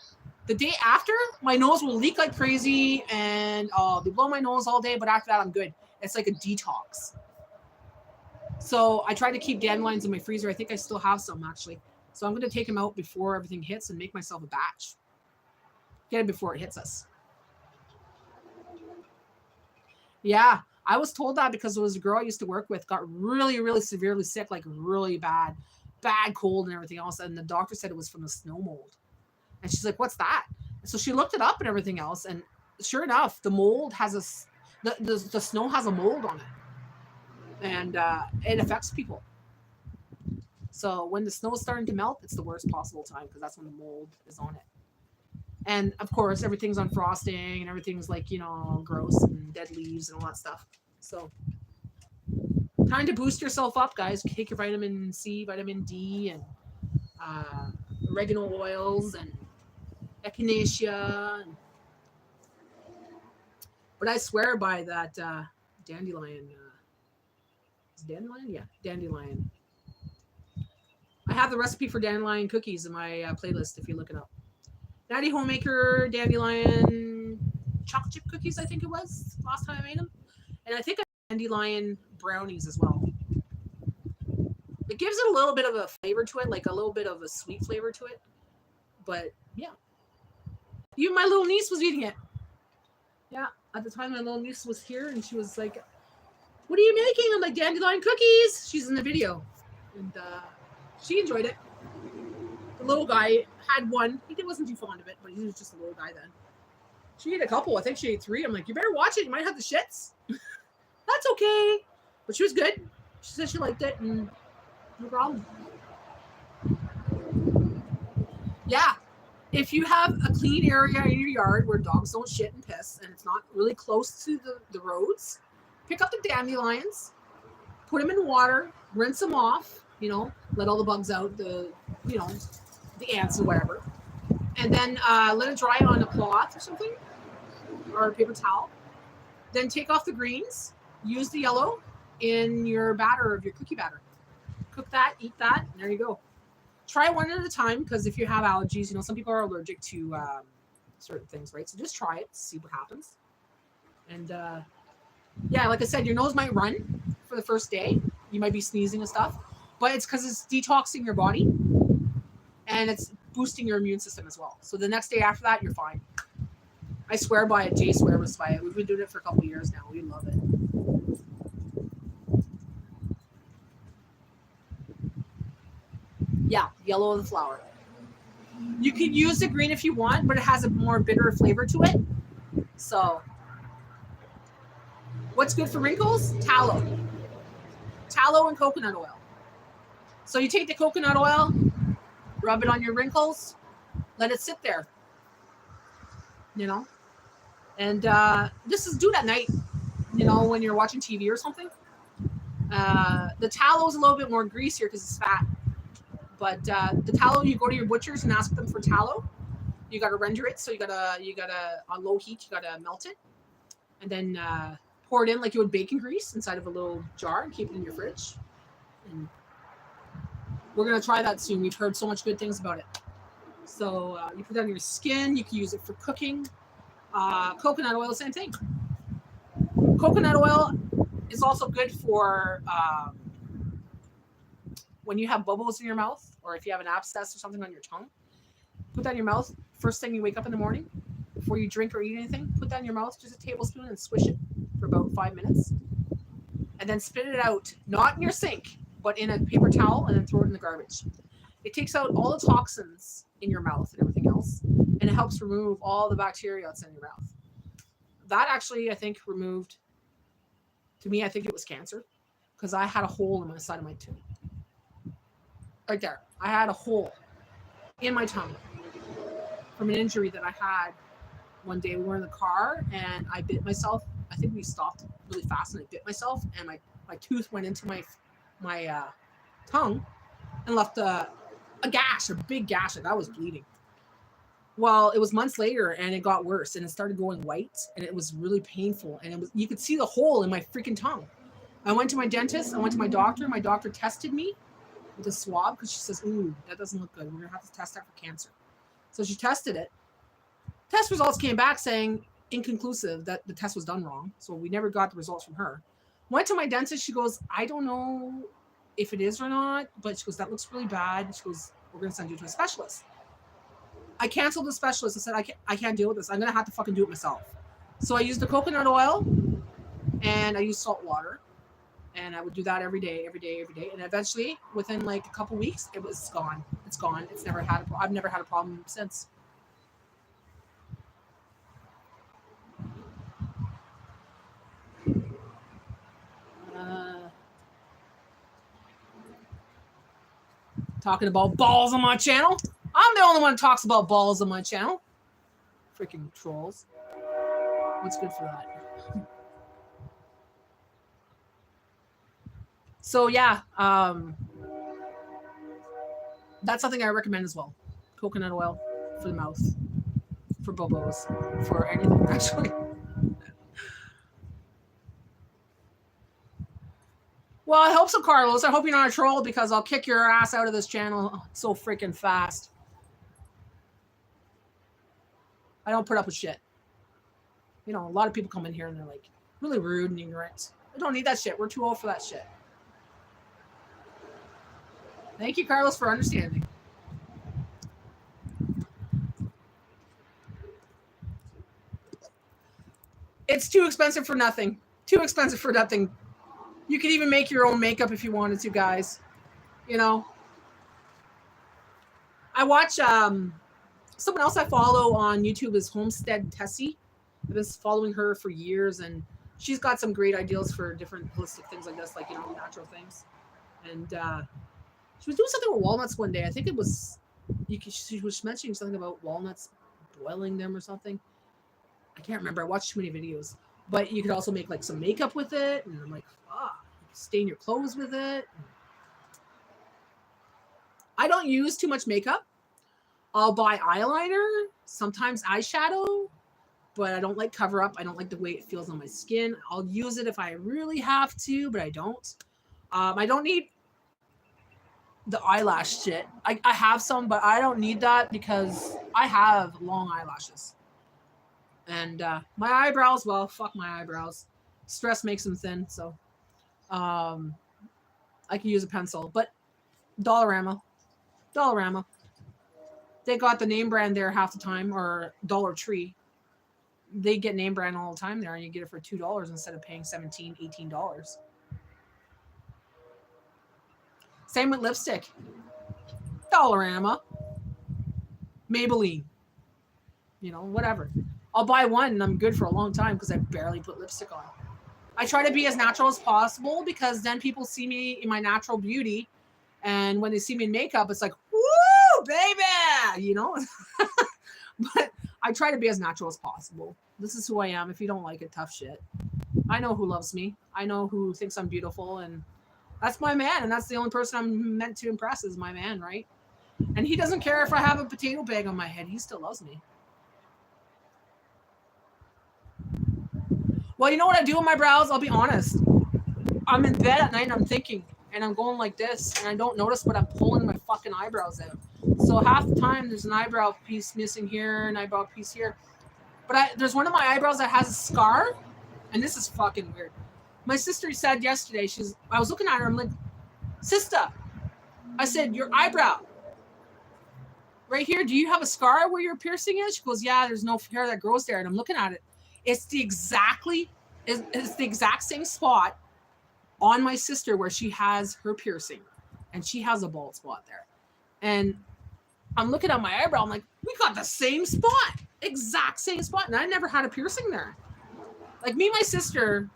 the day after, my nose will leak like crazy, and I'll be blowing my nose all day, but after that, I'm good. It's like a detox. So I try to keep dandelions in my freezer. I think I still have some, actually. So I'm going to take them out before everything hits and make myself a batch. Get it before it hits us. Yeah. I was told that because it was a girl I used to work with got really, really severely sick, like really bad cold and everything else. And the doctor said it was from the snow mold. And she's like, what's that? And so she looked it up and everything else. And sure enough, the mold has the snow has a mold on it. And it affects people. So when the snow is starting to melt, it's the worst possible time because that's when the mold is on it. And of course, everything's on frosting and everything's like, gross and dead leaves and all that stuff. So time to boost yourself up, guys. Take your vitamin C, vitamin D, and oregano oils and echinacea. But I swear by that dandelion. Is it dandelion? Yeah, dandelion. I have the recipe for dandelion cookies in my playlist if you look it up. Natty Homemaker dandelion chocolate chip cookies, I think it was last time I made them. And I think I dandelion brownies as well. It gives it a little bit of a flavor to it, like a little bit of a sweet flavor to it. But yeah. Even my little niece was eating it. Yeah, at the time my little niece was here and she was like, what are you making? I'm like, dandelion cookies. She's in the video. And she enjoyed it. The little guy had one. He wasn't too fond of it, but he was just a little guy then. She ate a couple. I think she ate 3. I'm like, you better watch it. You might have the shits. That's okay. But she was good. She said she liked it, and no problem. Yeah. If you have a clean area in your yard where dogs don't shit and piss, and it's not really close to the roads, pick up the dandelions, put them in water, rinse them off, let all the bugs out, the ants or whatever, and then let it dry on a cloth or something, or a paper towel. Then take off the greens, use the yellow in your batter of your cookie batter. Cook that, eat that, and there you go. Try one at a time, because if you have allergies, some people are allergic to certain things, right? So just try it, see what happens. And yeah, like I said, your nose might run for the first day. You might be sneezing and stuff, but it's because it's detoxing your body and it's boosting your immune system as well. So the next day after that, you're fine. I swear by it. Jay swears by it. We've been doing it for a couple of years now. We love it. Yeah, yellow of the flower. You can use the green if you want, but it has a more bitter flavor to it. So, what's good for wrinkles? Tallow. Tallow and coconut oil. So you take the coconut oil, rub it on your wrinkles, let it sit there. And this is do it at night, when you're watching TV or something. The tallow is a little bit more greasier because it's fat. But the tallow, you go to your butchers and ask them for tallow. You got to render it, so you gotta on low heat, you gotta melt it, and then pour it in like you would bacon grease inside of a little jar and keep it in your fridge. And we're gonna try that soon. We've heard so much good things about it. So you put that on your skin. You can use it for cooking. Coconut oil, same thing. Coconut oil is also good for when you have bubbles in your mouth, or if you have an abscess or something on your tongue. Put that in your mouth first thing you wake up in the morning. Before you drink or eat anything, put that in your mouth, just a tablespoon, and swish it for about 5 minutes. And then spit it out, not in your sink, but in a paper towel, and then throw it in the garbage. It takes out all the toxins in your mouth and everything else, and it helps remove all the bacteria that's in your mouth. That actually, I think, removed, to me, I think it was cancer, because I had a hole in my side of my tooth. Right there. I had a hole in my tongue from an injury that I had one day. We were in the car, and I bit myself. I think we stopped really fast, and I bit myself, and my tooth went into my tongue and left a gash, a big gash. Like I was bleeding. Well, it was months later, and it got worse, and it started going white, and it was really painful, and you could see the hole in my freaking tongue. I went to my dentist. I went to my doctor. My doctor tested me with a swab, because she says, ooh, that doesn't look good. We're going to have to test that for cancer. So she tested it. Test results came back saying inconclusive, that the test was done wrong. So we never got the results from her. Went to my dentist. She goes, I don't know if it is or not, but she goes, that looks really bad. She goes, we're going to send you to a specialist. I canceled the specialist. I said, I can't deal with this. I'm going to have to fucking do it myself. So I used the coconut oil, and I used salt water. And I would do that every day. And eventually, within like a couple weeks, it was gone. It's gone. It's never had. I've never had a problem since. Talking about balls on my channel. I'm the only one who talks about balls on my channel. Freaking trolls. What's good for that? So yeah, that's something I recommend as well. Coconut oil for the mouth, for bobos, for anything actually. Well, I hope so, Carlos. I hope you're not a troll, because I'll kick your ass out of this channel so freaking fast. I don't put up with shit. A lot of people come in here and they're like really rude and ignorant. I don't need that shit. We're too old for that shit. Thank you, Carlos, for understanding. It's too expensive for nothing. Too expensive for nothing. You could even make your own makeup if you wanted to, guys. I watch someone else I follow on YouTube is Homestead Tessie. I've been following her for years, and she's got some great ideas for different holistic things like this, like, you know, natural things. And she was doing something with walnuts one day. I think it was she was mentioning something about walnuts, boiling them or something. I can't remember. I watched too many videos. But you could also make like some makeup with it, and I'm like, stain your clothes with it. I don't use too much makeup. I'll buy eyeliner, sometimes eyeshadow, but I don't like cover up. I don't like the way it feels on my skin. I'll use it if I really have to, but I don't. I don't need the eyelash shit. I have some, but I don't need that because I have long eyelashes. And my eyebrows, well, fuck my eyebrows. Stress makes them thin, so I can use a pencil. But Dollarama. They got the name brand there half the time, or Dollar Tree. They get name brand all the time there, and you get it for $2 instead of paying $17, $18. Same with lipstick. Dollarama. Maybelline. You know, whatever. I'll buy one and I'm good for a long time because I barely put lipstick on. I try to be as natural as possible because then people see me in my natural beauty. And when they see me in makeup, it's like, woo, baby, you know? But I try to be as natural as possible. This is who I am. If you don't like it, tough shit. I know who loves me. I know who thinks I'm beautiful. And that's my man. And that's the only person I'm meant to impress is my man, right? And he doesn't care if I have a potato bag on my head. He still loves me. Well, you know what I do with my brows? I'll be honest. I'm in bed at night and I'm thinking, and I'm going like this, and I don't notice, but I'm pulling my fucking eyebrows out. So half the time there's an eyebrow piece missing here, an eyebrow piece here. But there's one of my eyebrows that has a scar, and this is fucking weird. My sister said yesterday, I was looking at her, I'm like, sister, I said, your eyebrow right here, do you have a scar where your piercing is? She goes, yeah, there's no hair that grows there. And I'm looking at it. It's the exact same spot on my sister where she has her piercing, and she has a bald spot there. And I'm looking at my eyebrow. I'm like, we got the same spot, exact same spot. And I never had a piercing there. Like me and my sister,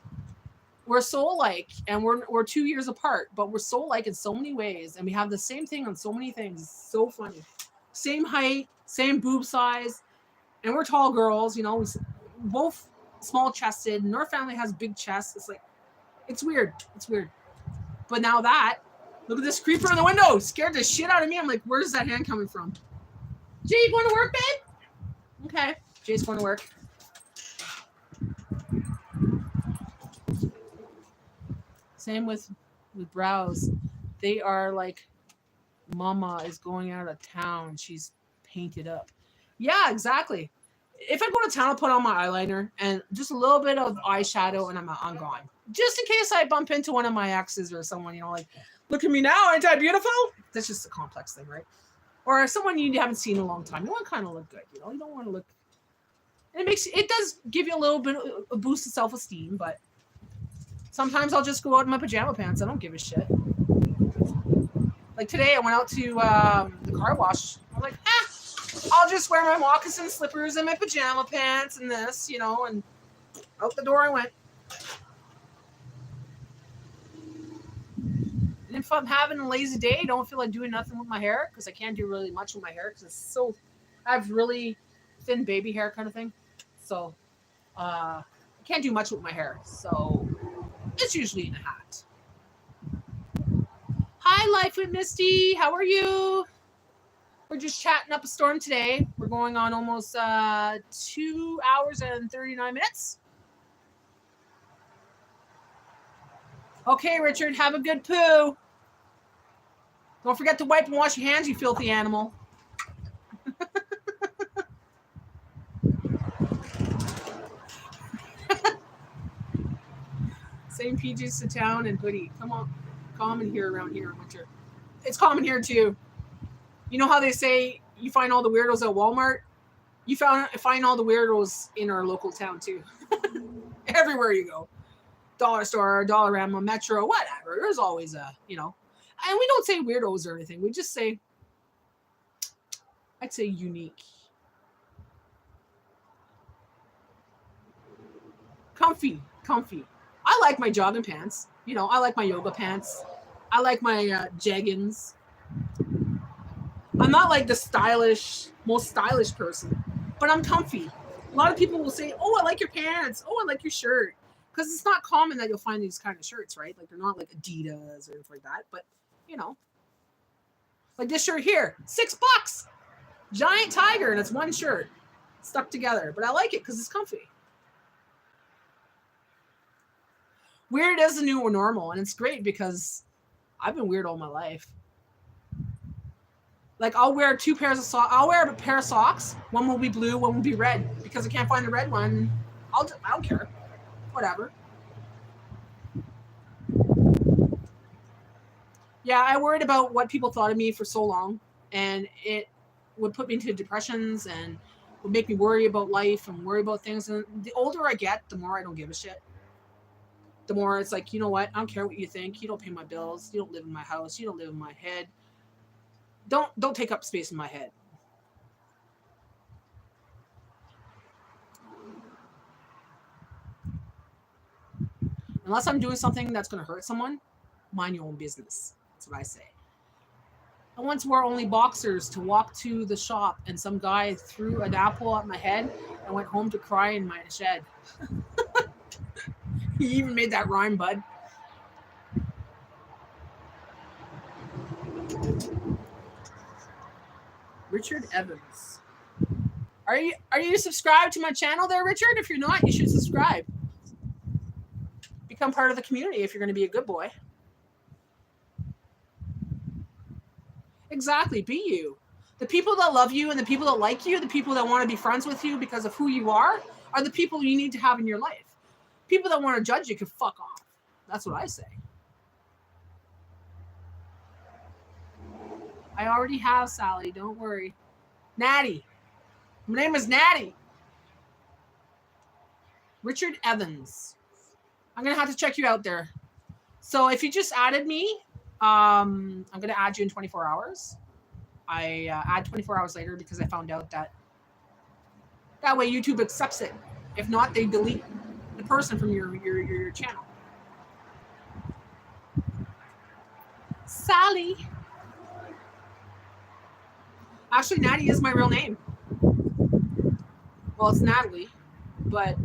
we're so alike, and we're 2 years apart, but we're so alike in so many ways. And we have the same thing on so many things. It's so funny. Same height, same boob size. And we're tall girls, you know, both small chested, and our family has big chests. It's like, it's weird. It's weird. But now that, look at this creeper in the window. Scared the shit out of me. I'm like, where's that hand coming from? Jay, you going to work, babe? Okay. Jay's going to work. Same with brows. They are like, mama is going out of town. She's painted up. Yeah, exactly. If I go to town, I'll put on my eyeliner and just a little bit of eyeshadow, and I'm gone. Just in case I bump into one of my exes or someone, you know, like, look at me now, ain't I beautiful? That's just a complex thing, right? Or someone you haven't seen in a long time. You want to kind of look good, you know? You don't want to look... And it does give you a little bit of a boost of self-esteem, but sometimes I'll just go out in my pajama pants. I don't give a shit. Like today, I went out to the car wash. I was like, I'll just wear my moccasin slippers and my pajama pants and this, you know, and out the door I went. And if I'm having a lazy day, I don't feel like doing nothing with my hair, because I can't do really much with my hair because I have really thin baby hair kind of thing. So I can't do much with my hair. So it's usually in a hat. Hi, Life with Misty. How are you? We're just chatting up a storm today. We're going on almost 2 hours and 39 minutes. Okay, Richard, have a good poo. Don't forget to wipe and wash your hands, you filthy animal. Same PJs to town and hoodie. Come on. Common here around here in winter. It's common here too. You know how they say you find all the weirdos at Walmart? You find all the weirdos in our local town too. Everywhere you go. Dollar store, Dollarama, Metro, whatever. There's always a, you know. And we don't say weirdos or anything. We just say I'd say unique. Comfy. I like my jogging pants. You know, I like my yoga pants. I like my jeggings. I'm not like the most stylish person, but I'm comfy. A lot of people will say, "Oh, I like your pants. Oh, I like your shirt," because it's not common that you'll find these kind of shirts, right? Like they're not like Adidas or anything like that. But you know, like this shirt here, $6, giant tiger, and it's one shirt stuck together. But I like it because it's comfy. Weird is the new normal, and it's great because I've been weird all my life. Like I'll wear two pairs of socks. I'll wear a pair of socks. One will be blue, one will be red. Because I can't find the red one, I don't care. Whatever. Yeah, I worried about what people thought of me for so long, and it would put me into depressions and would make me worry about life and worry about things. And the older I get, the more I don't give a shit. The more it's like, you know what? I don't care what you think. You don't pay my bills. You don't live in my house. You don't live in my head. Don't take up space in my head. Unless I'm doing something that's going to hurt someone, mind your own business. That's what I say. I once wore only boxers to walk to the shop, and some guy threw an apple at my head and went home to cry in my shed. He even made that rhyme, bud. Richard Evans. Are you subscribed to my channel there, Richard? If you're not, you should subscribe. Become part of the community if you're going to be a good boy. Exactly, be you. The people that love you and the people that like you, the people that want to be friends with you because of who you are the people you need to have in your life. People that want to judge you can fuck off. That's what I say. I already have Sally, don't worry. Natty. My name is Natty. Richard Evans. I'm going to have to check you out there. So if you just added me, I'm going to add you in 24 hours. I add 24 hours later because I found out that way YouTube accepts it. If not, they delete the person from your channel. Sally. Actually, Natty is my real name. Well, it's Natalie, but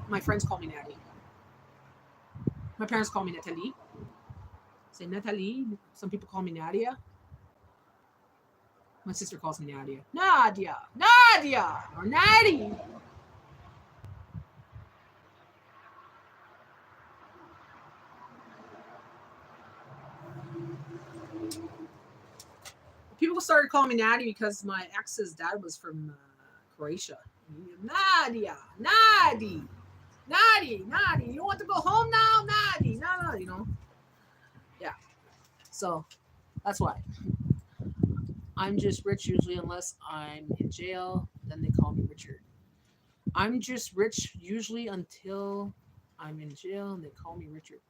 my friends call me Natty. My parents call me Natalie. Say Natalie. Some people call me Nadia. My sister calls me Nadia. Nadia, or Natty. People started calling me Natty because my ex's dad was from Croatia. Nadia, Natty, you want to go home now? Natty, no, you know. Yeah. So that's why. I'm just rich usually unless I'm in jail. Then they call me Richard. I'm just rich usually until I'm in jail and they call me Richard.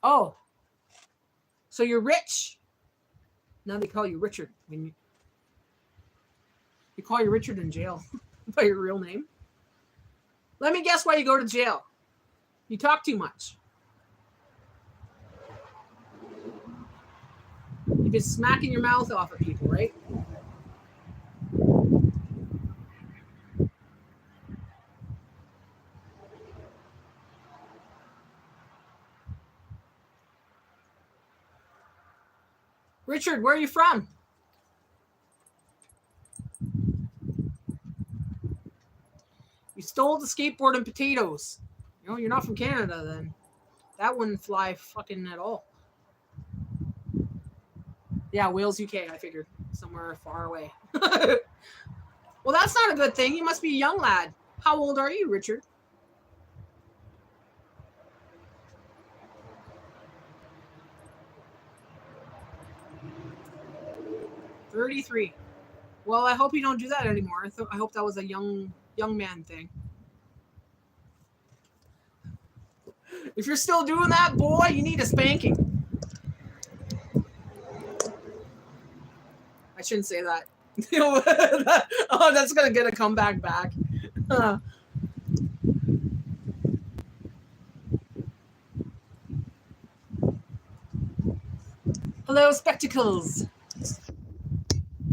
Oh. So you're rich. Now they call you Richard. When you call you Richard in jail by your real name. Let me guess why you go to jail. You talk too much. You've been smacking your mouth off at people, right? Richard, where are you from? You stole the skateboard and potatoes. You know, you're not from Canada then. That wouldn't fly fucking at all. Yeah, Wales, UK, I figured. Somewhere far away. Well, that's not a good thing. You must be a young lad. How old are you, Richard? $33. Well, I hope you don't do that anymore. I hope that was a young man thing. If you're still doing that, boy, you need a spanking. I shouldn't say that. Oh, that's gonna get a comeback back. Hello, spectacles.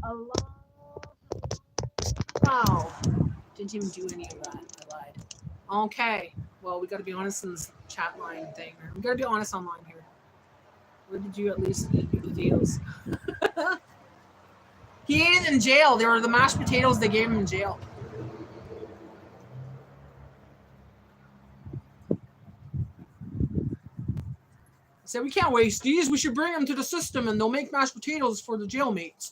Hello. Wow. Didn't even do any of that. I lied. Okay. Well, we got to be honest in this chat line thing. We got to be honest online here. Where did you at least eat your potatoes? He ate it in jail. They were the mashed potatoes they gave him in jail. He said, we can't waste these. We should bring them to the system and they'll make mashed potatoes for the jailmates.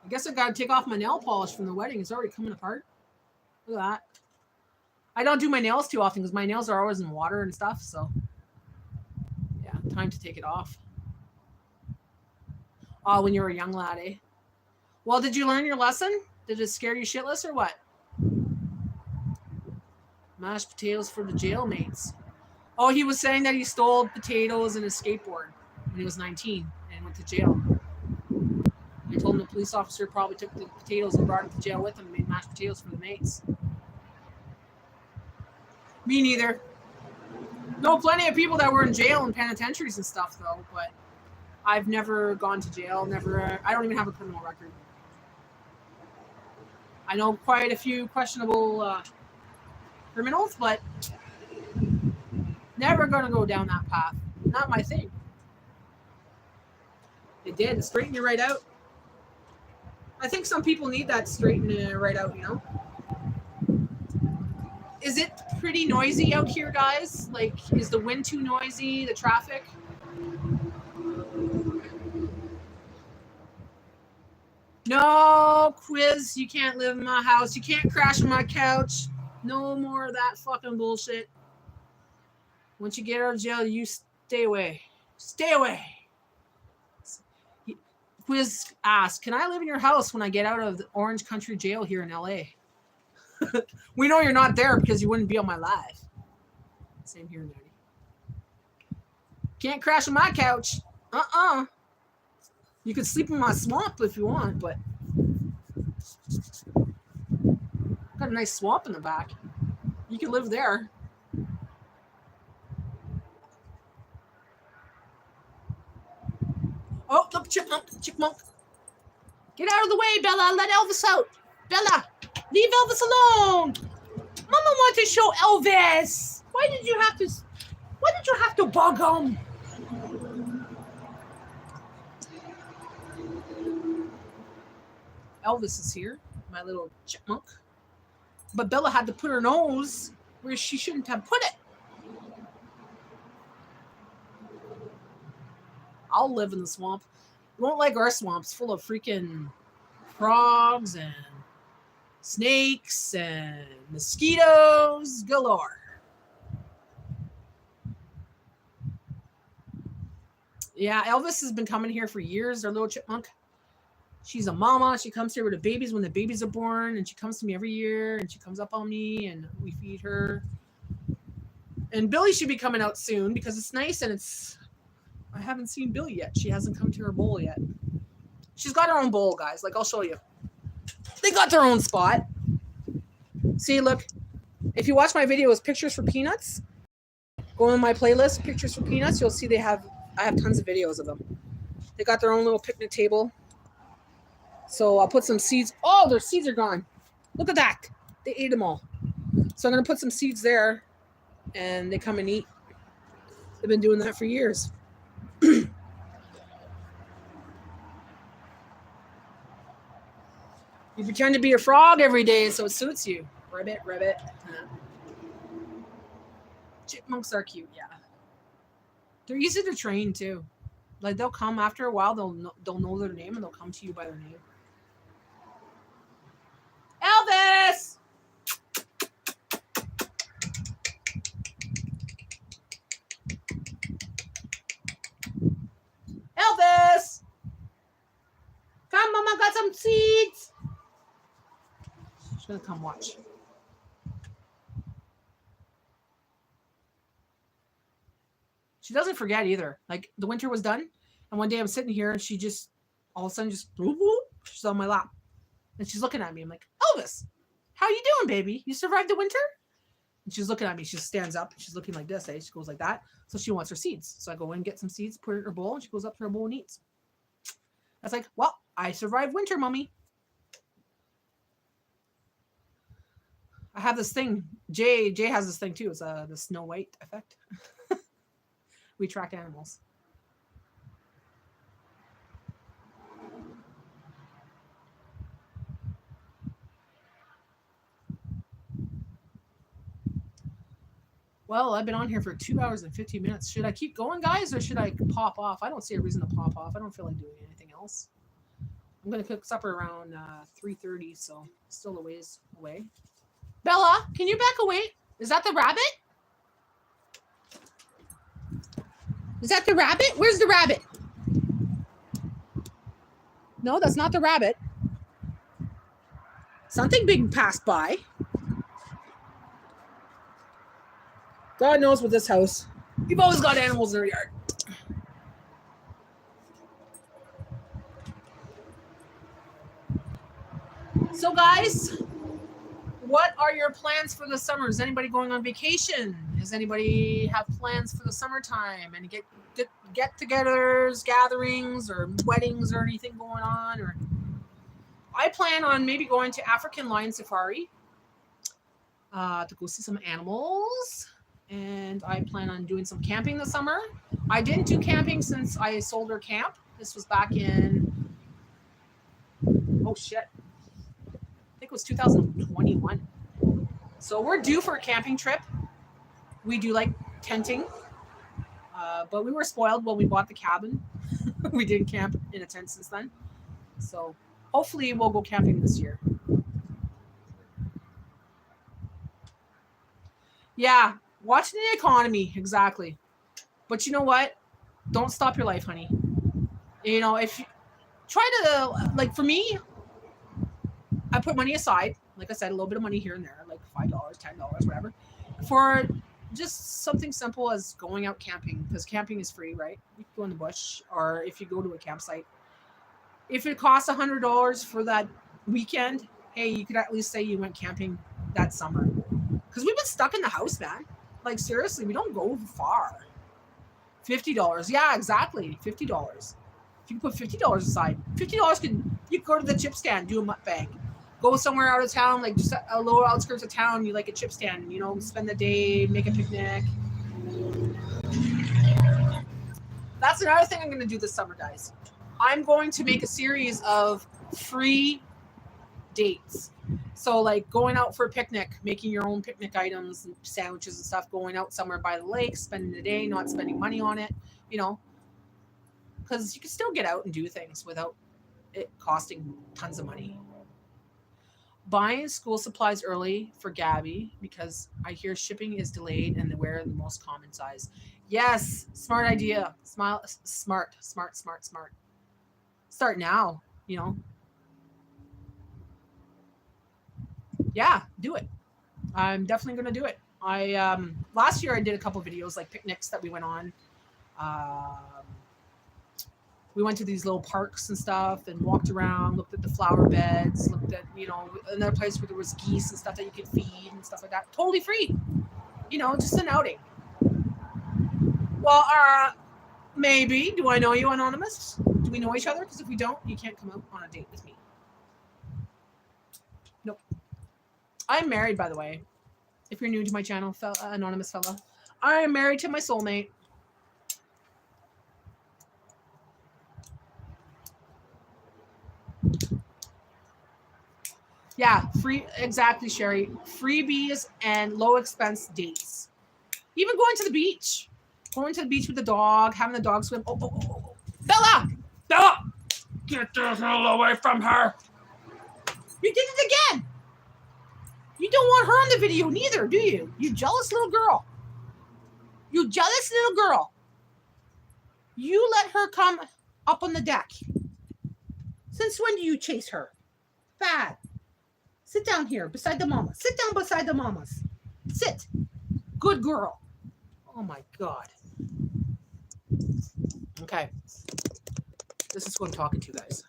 I guess I got to take off my nail polish from the wedding. It's already coming apart. Look at that. I don't do my nails too often because my nails are always in water and stuff. So, yeah, time to take it off. Oh, when you were a young lad, eh? Well, did you learn your lesson? Did it scare you shitless or what? Mashed potatoes for the jailmates. Oh, he was saying that he stole potatoes and a skateboard when he was 19 and went to jail. I told him the police officer probably took the potatoes and brought him to jail with him and made mashed potatoes for the mates. Me neither. No, plenty of people that were in jail and penitentiaries and stuff, though, but I've never gone to jail. Never. I don't even have a criminal record. I know quite a few questionable criminals, but never going to go down that path. Not my thing. It did. It straightened you right out. I think some people need that straighten right out, you know? Is it pretty noisy out here, guys? Like, is the wind too noisy? The traffic? No, Quiz, you can't live in my house. You can't crash on my couch. No more of that fucking bullshit. Once you get out of jail, you stay away. Stay away. Quiz asked, can I live in your house when I get out of the Orange Country Jail here in LA? We know you're not there because you wouldn't be on my live. Same here, Natty. Can't crash on my couch. You could sleep in my swamp if you want, but got a nice swamp in the back. You can live there. Oh, look, chipmunk. Get out of the way, Bella. Let Elvis out. Bella, leave Elvis alone. Mama wanted to show Elvis. Why did you have to bug him? Elvis is here, my little chipmunk. But Bella had to put her nose where she shouldn't have put it. I'll live in the swamp. You won't like our swamps full of freaking frogs and snakes and mosquitoes galore. Yeah, Elvis has been coming here for years, our little chipmunk. She's a mama. She comes here with the babies when the babies are born, and she comes to me every year, and she comes up on me, and we feed her. And Billy should be coming out soon because it's nice, and I haven't seen Billy yet. She hasn't come to her bowl yet. She's got her own bowl, guys. Like, I'll show you. They got their own spot. See, look. If you watch my videos, Pictures for Peanuts, go in my playlist, Pictures for Peanuts, you'll see I have tons of videos of them. They got their own little picnic table. So I'll put some seeds. Oh, their seeds are gone. Look at that. They ate them all. So I'm going to put some seeds there, and they come and eat. They've been doing that for years. You pretend to be a frog every day so it suits you. Ribbit. Chipmunks are cute, yeah. They're easy to train too. Like, they'll come after a while, they'll know their name and they'll come to you by their name. Elvis! Elvis! Come, Mama, got some seeds. She's gonna come watch. She doesn't forget either. Like the winter was done, and one day I'm sitting here and she just all of a sudden just whoop, whoop, she's on my lap. And she's looking at me. I'm like, Elvis, how you doing, baby? You survived the winter? And she's looking at me. She stands up. She's looking like this. Eh? She goes like that. So she wants her seeds. So I go in, get some seeds, put it in her bowl, and she goes up to her bowl and eats. I was like, well, I survived winter, mommy. I have this thing. Jay has this thing too. It's the Snow White effect. We track animals. Well, I've been on here for 2 hours and 15 minutes. Should I keep going, guys, or should I pop off? I don't see a reason to pop off. I don't feel like doing anything else. I'm going to cook supper around 3:30, so still a ways away. Bella, can you back away? Is that the rabbit? Is that the rabbit? Where's the rabbit? No, that's not the rabbit. Something big passed by. God knows with this house. You've always got animals in our yard. So guys, what are your plans for the summer? Is anybody going on vacation? Does anybody have plans for the summertime and get-togethers, gatherings, or weddings or anything going on? Or I plan on maybe going to African Lion Safari to go see some animals. And I plan on doing some camping this summer. I didn't do camping since I sold our camp. This was back in, oh shit, I think it was 2021. So we're due for a camping trip. We do like tenting, but we were spoiled when we bought the cabin. We didn't camp in a tent since then. So hopefully we'll go camping this year. Yeah. Watching the economy, exactly. But you know what? Don't stop your life, honey. You know, if you try to, like for me, I put money aside. Like I said, a little bit of money here and there, like $5, $10, whatever, for just something simple as going out camping, because camping is free, right? You can go in the bush, or if you go to a campsite. If it costs $100 for that weekend, hey, you could at least say you went camping that summer. Because we've been stuck in the house, man. Like seriously, we don't go far. $50. Yeah, exactly. $50. If you can put $50 aside, $50 you could go to the chip stand, do a mukbang. Go somewhere out of town, like just a lower outskirts of town, you like a chip stand, you know, spend the day, make a picnic. That's another thing I'm gonna do this summer, guys. I'm going to make a series of free dates. So like going out for a picnic, making your own picnic items and sandwiches and stuff, going out somewhere by the lake, spending the day, not spending money on it, you know, because you can still get out and do things without it costing tons of money. Buying school supplies early for Gabby because I hear shipping is delayed and they wear the most common size. Yes, smart idea. Smart. Start now, you know. Yeah, do it. I'm definitely going to do it. I last year I did a couple videos like picnics that we went on. We went to these little parks and stuff and walked around, looked at the flower beds, looked at, you know, another place where there was geese and stuff that you could feed and stuff like that. Totally free. You know, just an outing. Well, maybe. Do I know you, Anonymous? Do we know each other? Because if we don't, you can't come out on a date with me. Nope. I'm married, by the way. If you're new to my channel, anonymous fella, I am married to my soulmate. Yeah, free, exactly, Sherry. Freebies and low expense dates. Even going to the beach. Going to the beach with the dog, having the dog swim. Oh. Bella! Bella! Get the hell away from her! You did it again! You don't want her on the video neither, do you? You jealous little girl. You jealous little girl. You let her come up on the deck. Since when do you chase her? Bad. Sit down here beside the mama. Sit down beside the mamas. Sit. Good girl. Oh my God. Okay. This is who I'm talking to, guys.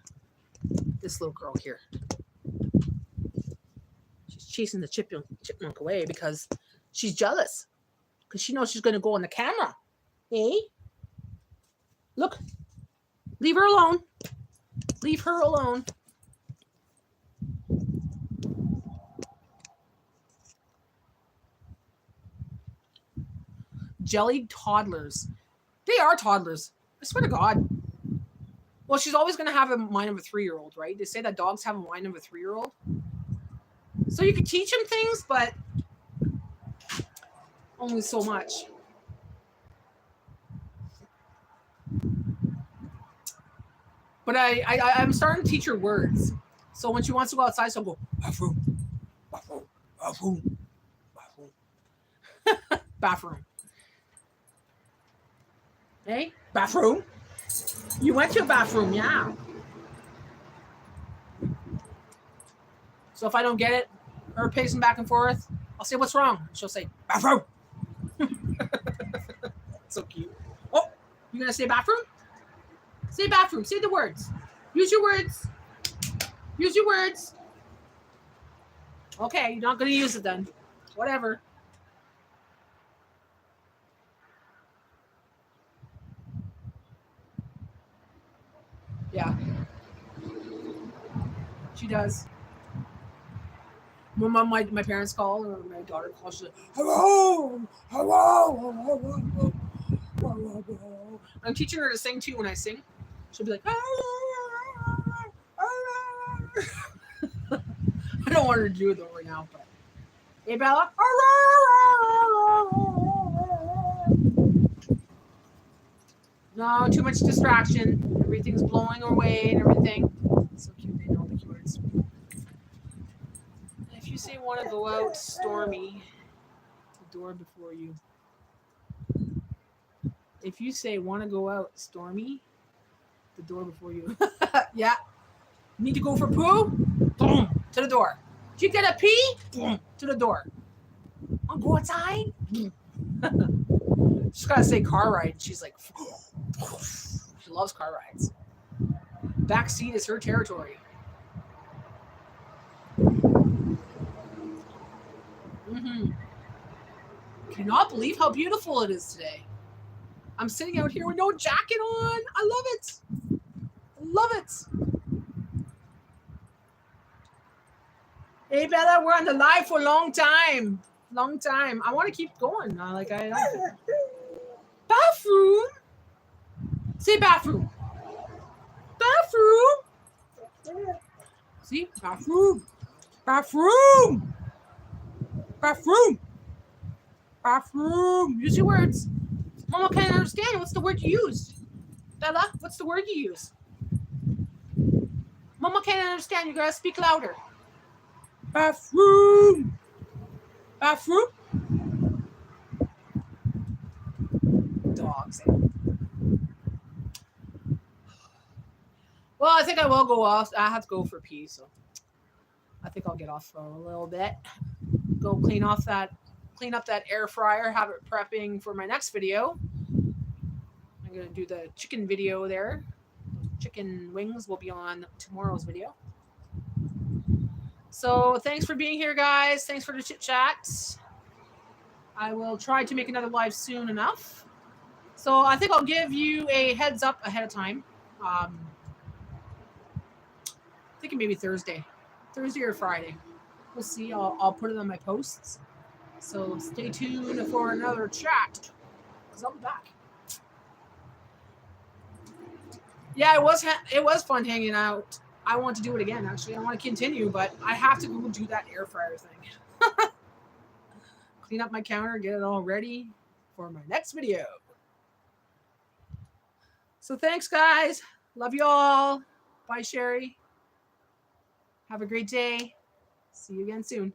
This little girl here. She's chasing the chipmunk away because she's jealous. Because she knows she's going to go on the camera. Hey? Look. Leave her alone. Leave her alone. Jellied toddlers. They are toddlers. I swear to God. Well, she's always going to have a mind of a 3-year-old, right? They say that dogs have a mind of a 3-year-old. So you can teach them things, but only so much. But I'm starting to teach her words. So when she wants to go outside, she'll go, bathroom, bathroom, bathroom, bathroom. Bathroom. Hey, bathroom? You went to a bathroom, yeah. So if I don't get it, her pacing back and forth, I'll say, what's wrong? She'll say, bathroom. So cute. Oh, you gonna say bathroom? Say bathroom. Say the words. Use your words. Use your words. Okay, you're not gonna use it then. Whatever. Yeah. She does. When my parents call or my daughter calls, she's like, hello, hello, hello, hello, hello, hello. I'm teaching her to sing too when I sing. She'll be like, hello, hello. I don't want her to do it though right now, but hey Bella. No, too much distraction. Everything's blowing away and everything. So cute, they know the keywords. If you say want to go out, Stormy, the door before you. If you say want to go out, Stormy, the door before you. Yeah. Need to go for poo? Boom, to the door. Did you get a pee? Boom, to the door. I'll go outside. She's got to say car ride. She's like, she loves car rides. Back seat is her territory. Mm-hmm. Cannot believe how beautiful it is today. I'm sitting out here with no jacket on. I love it. I love it. Hey Bella, we're on the live for a long time. Long time. I want to keep going. Bathroom. Say bathroom. Bathroom. See? Bathroom. Bathroom. Bathroom. Bathroom. Use your words. Mama can't understand. What's the word you used? Bella, what's the word you use? Mama can't understand. You gotta speak louder. Bathroom. Bathroom. Dogs. Well, I think I will go off. I have to go for pee, so I think I'll get off for a little bit. Go clean up that air fryer. Have it prepping for my next video. I'm gonna do the chicken video there. Chicken wings will be on tomorrow's video. So thanks for being here, guys. Thanks for the chit chat. I will try to make another live soon enough. So I think I'll give you a heads up ahead of time. Thinking maybe Thursday or Friday. We'll see. I'll put it on my posts. So stay tuned for another chat because I'll be back. Yeah, it was fun hanging out. I want to do it again. Actually, I want to continue, but I have to go do that air fryer thing. Clean up my counter, get it all ready for my next video. So thanks, guys. Love you all. Bye, Sherry. Have a great day. See you again soon.